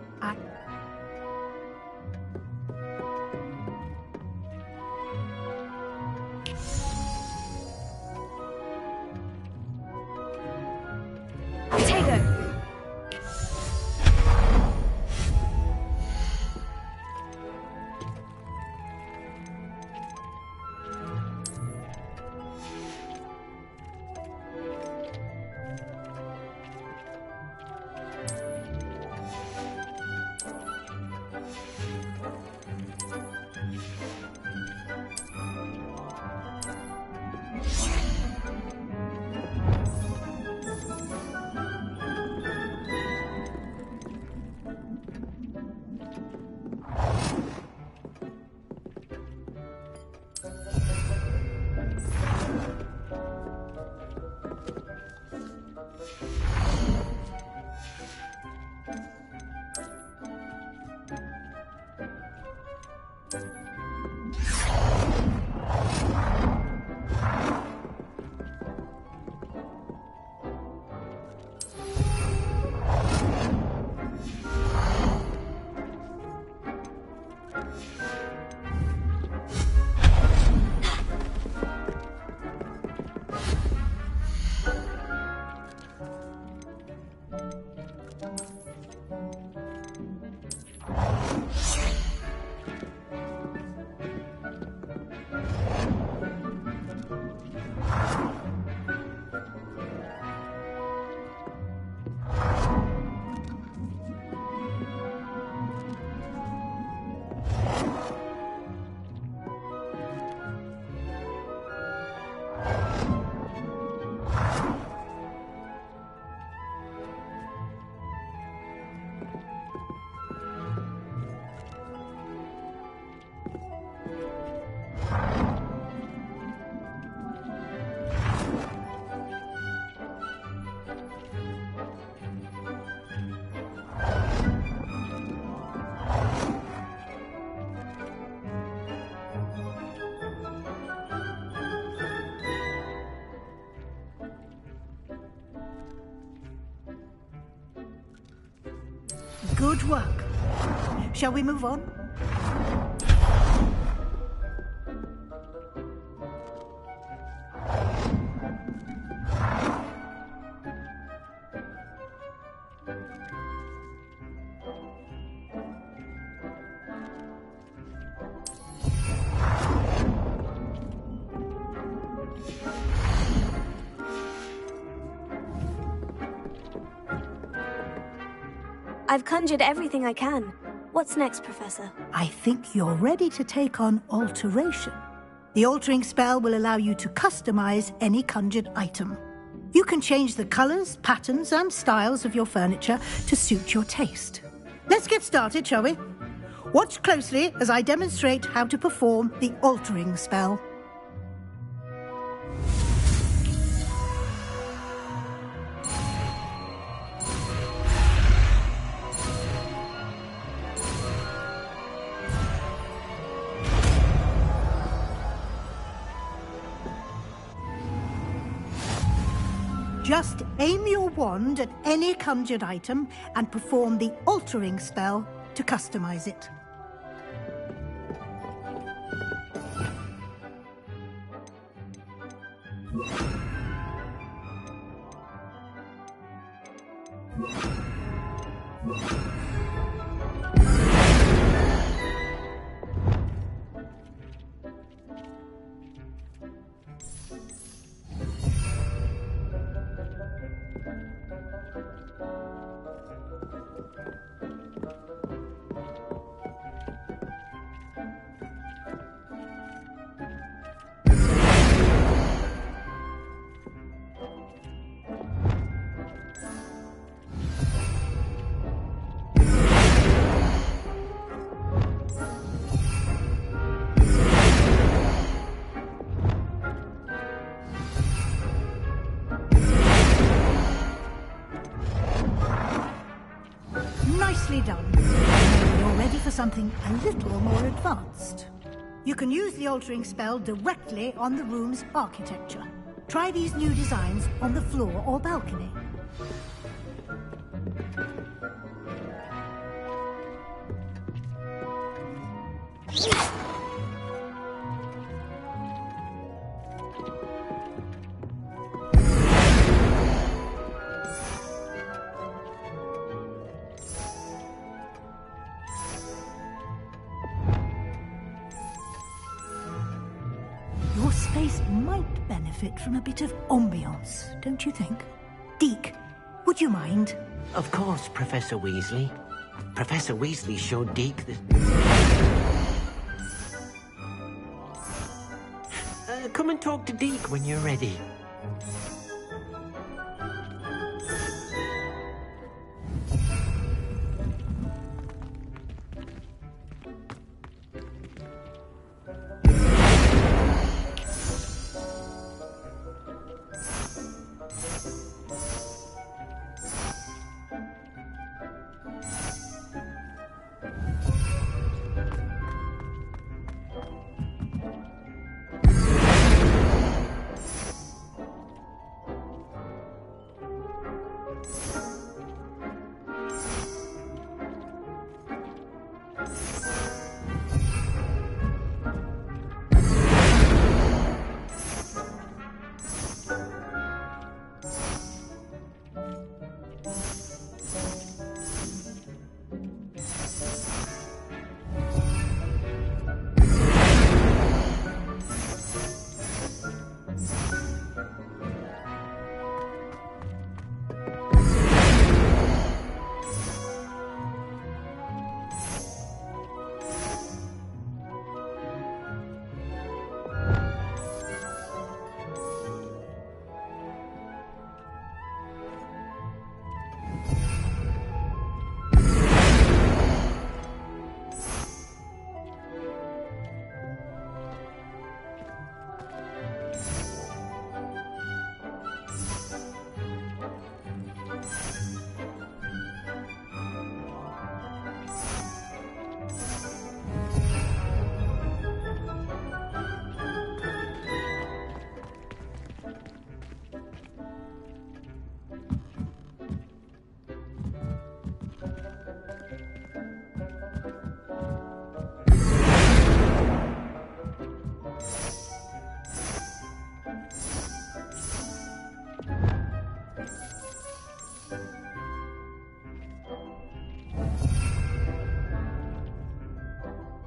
Good work. Shall we move on? I've conjured everything I can. What's next, Professor? I think you're ready to take on alteration. The altering spell will allow you to customize any conjured item. You can change the colors, patterns, and styles of your furniture to suit your taste. Let's get started, shall we? Watch closely as I demonstrate how to perform the altering spell. Just aim your wand at any conjured item and perform the altering spell to customize it. Nicely done. You're ready for something a little more advanced. You can use the altering spell directly on the room's architecture. Try these new designs on the floor or balcony. Your space might benefit from a bit of ambiance, don't you think? Deke, would you mind? Of course, Professor Weasley. Professor Weasley showed Deke the... Come and talk to Deke when you're ready.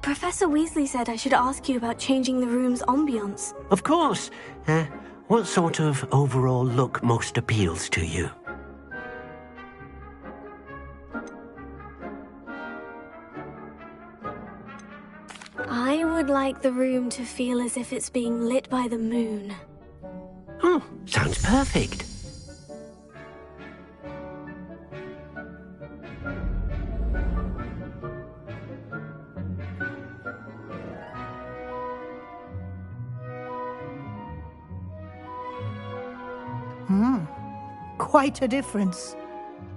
Professor Weasley said I should ask you about changing the room's ambiance. Of course. What sort of overall look most appeals to you? I would like the room to feel as if it's being lit by the moon. Oh, sounds perfect. Quite a difference.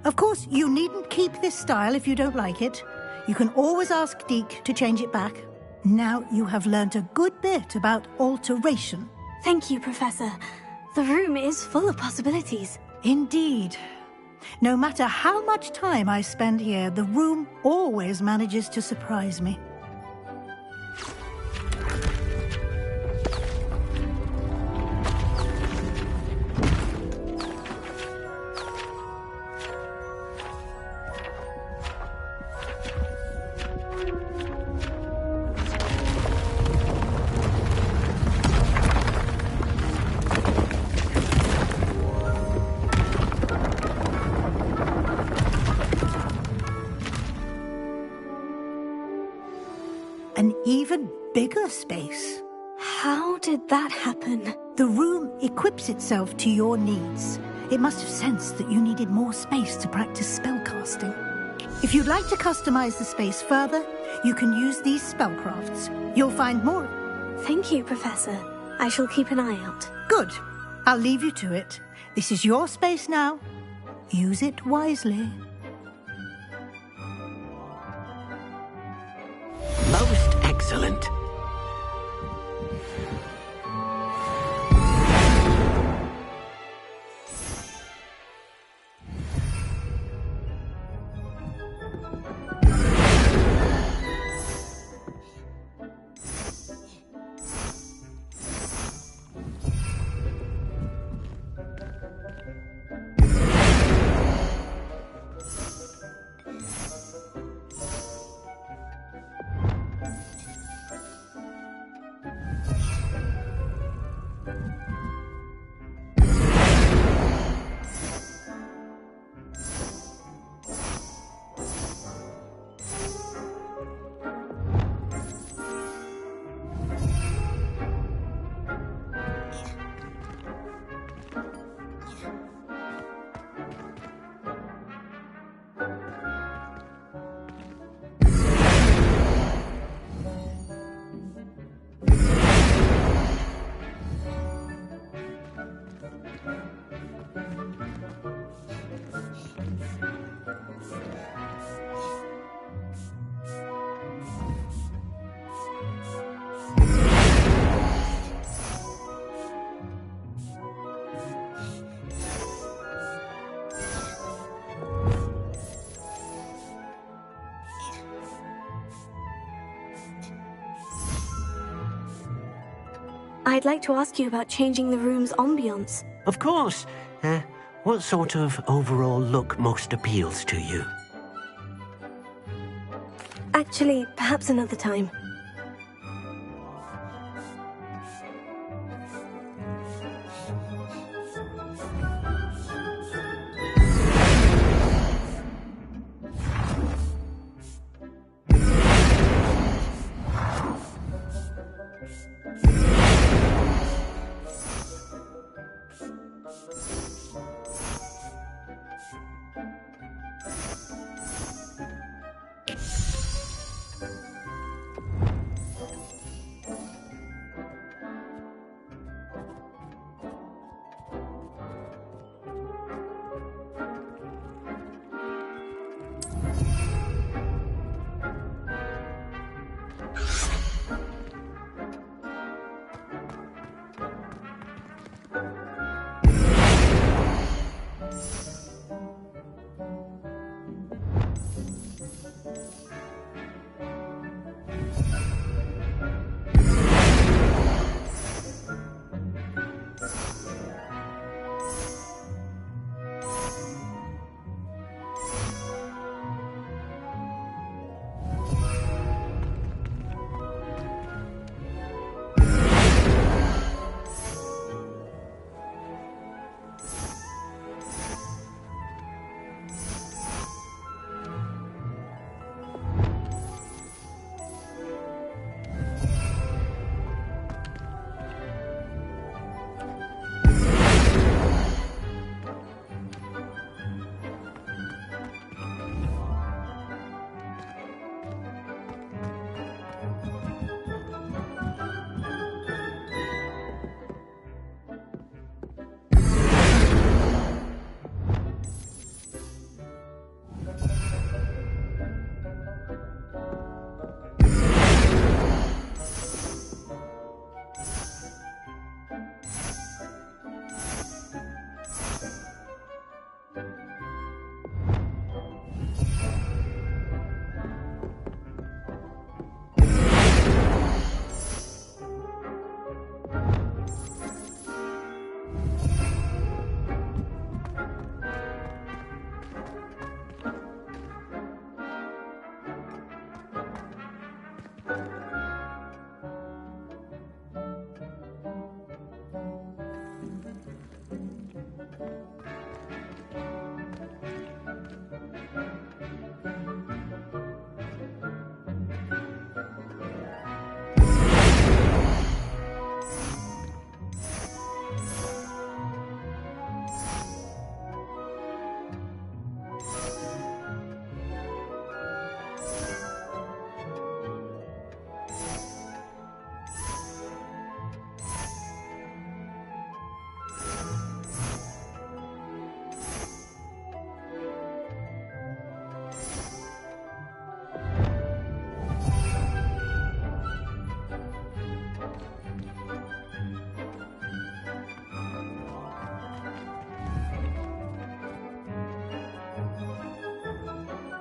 Of course, you needn't keep this style if you don't like it. You can always ask Deke to change it back. Now you have learnt a good bit about alteration. Thank you, Professor. The room is full of possibilities. Indeed. No matter how much time I spend here, the room always manages to surprise me. An even bigger space. How did that happen? The room equips itself to your needs. It must have sensed that you needed more space to practice spellcasting. If you'd like to customize the space further, you can use these spellcrafts. You'll find more. Thank you, Professor. I shall keep an eye out. Good. I'll leave you to it. This is your space now. Use it wisely. Most excellent. I'd like to ask you about changing the room's ambiance. Of course. What sort of overall look most appeals to you? Actually, perhaps another time.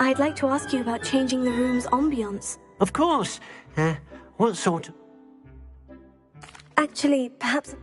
I'd like to ask you about changing the room's ambiance. Of course. What sort of... Actually, perhaps...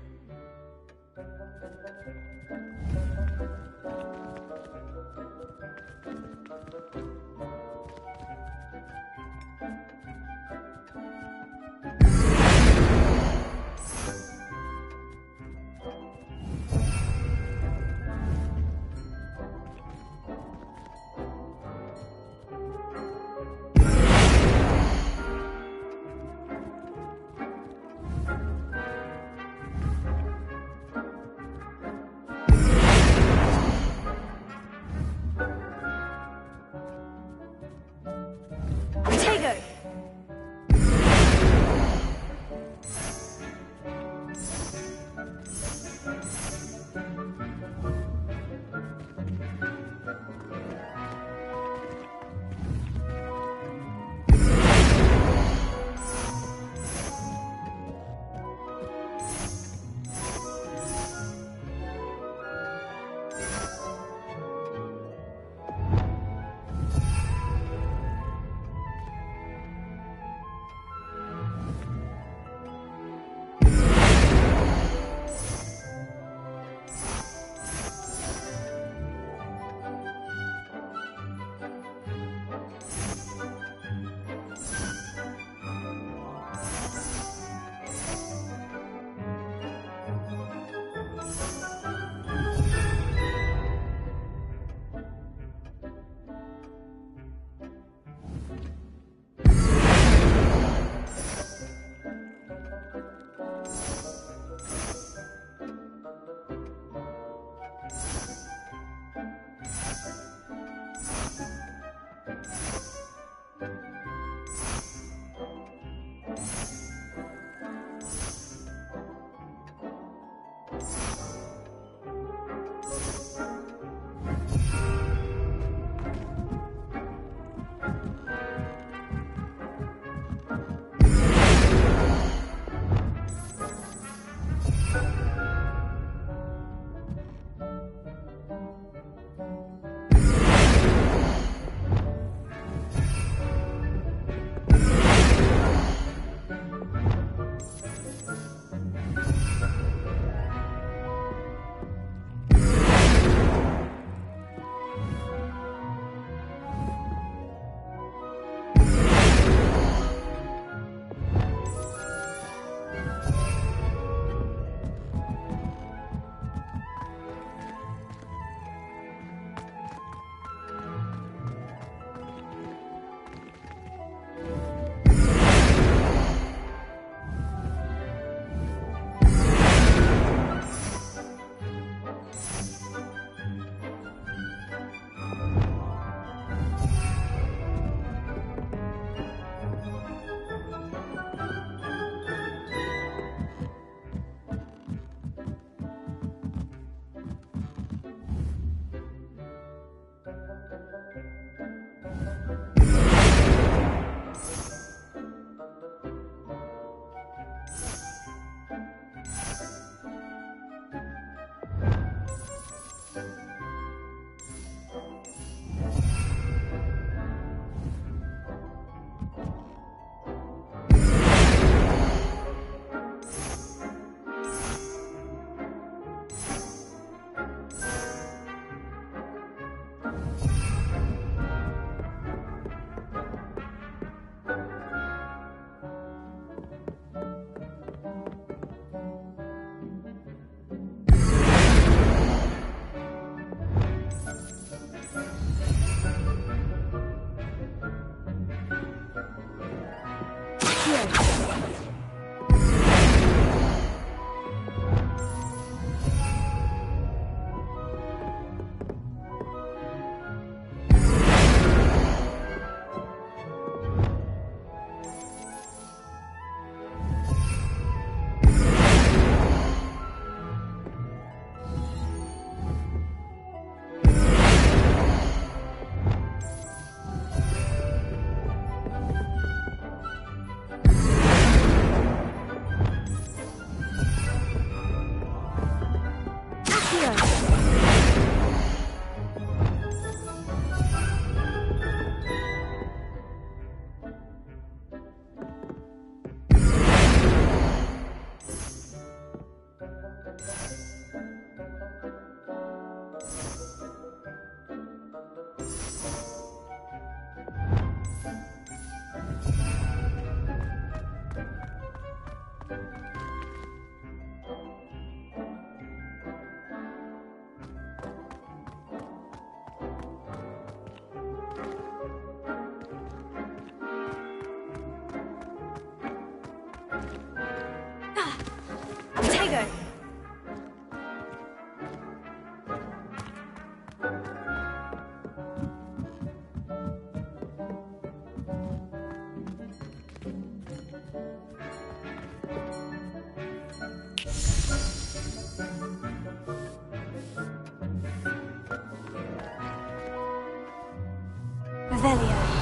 Revelio.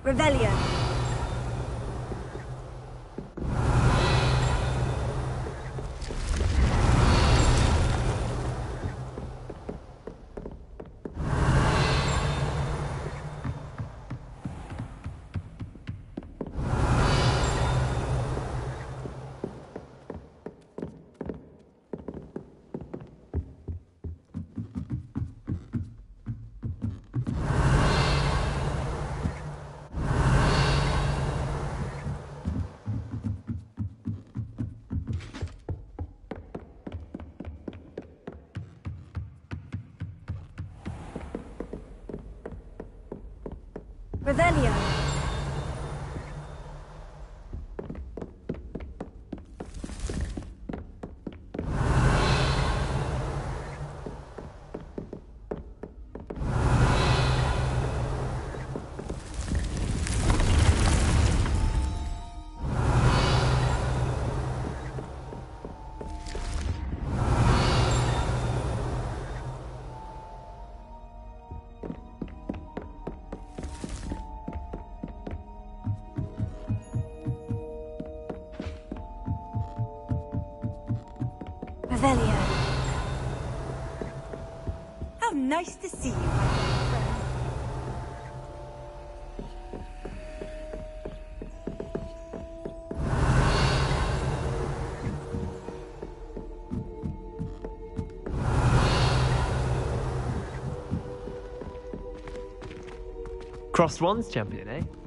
Revelio. Revelio. Revelio. How nice to see you, my young friend. Crossed ones champion, eh?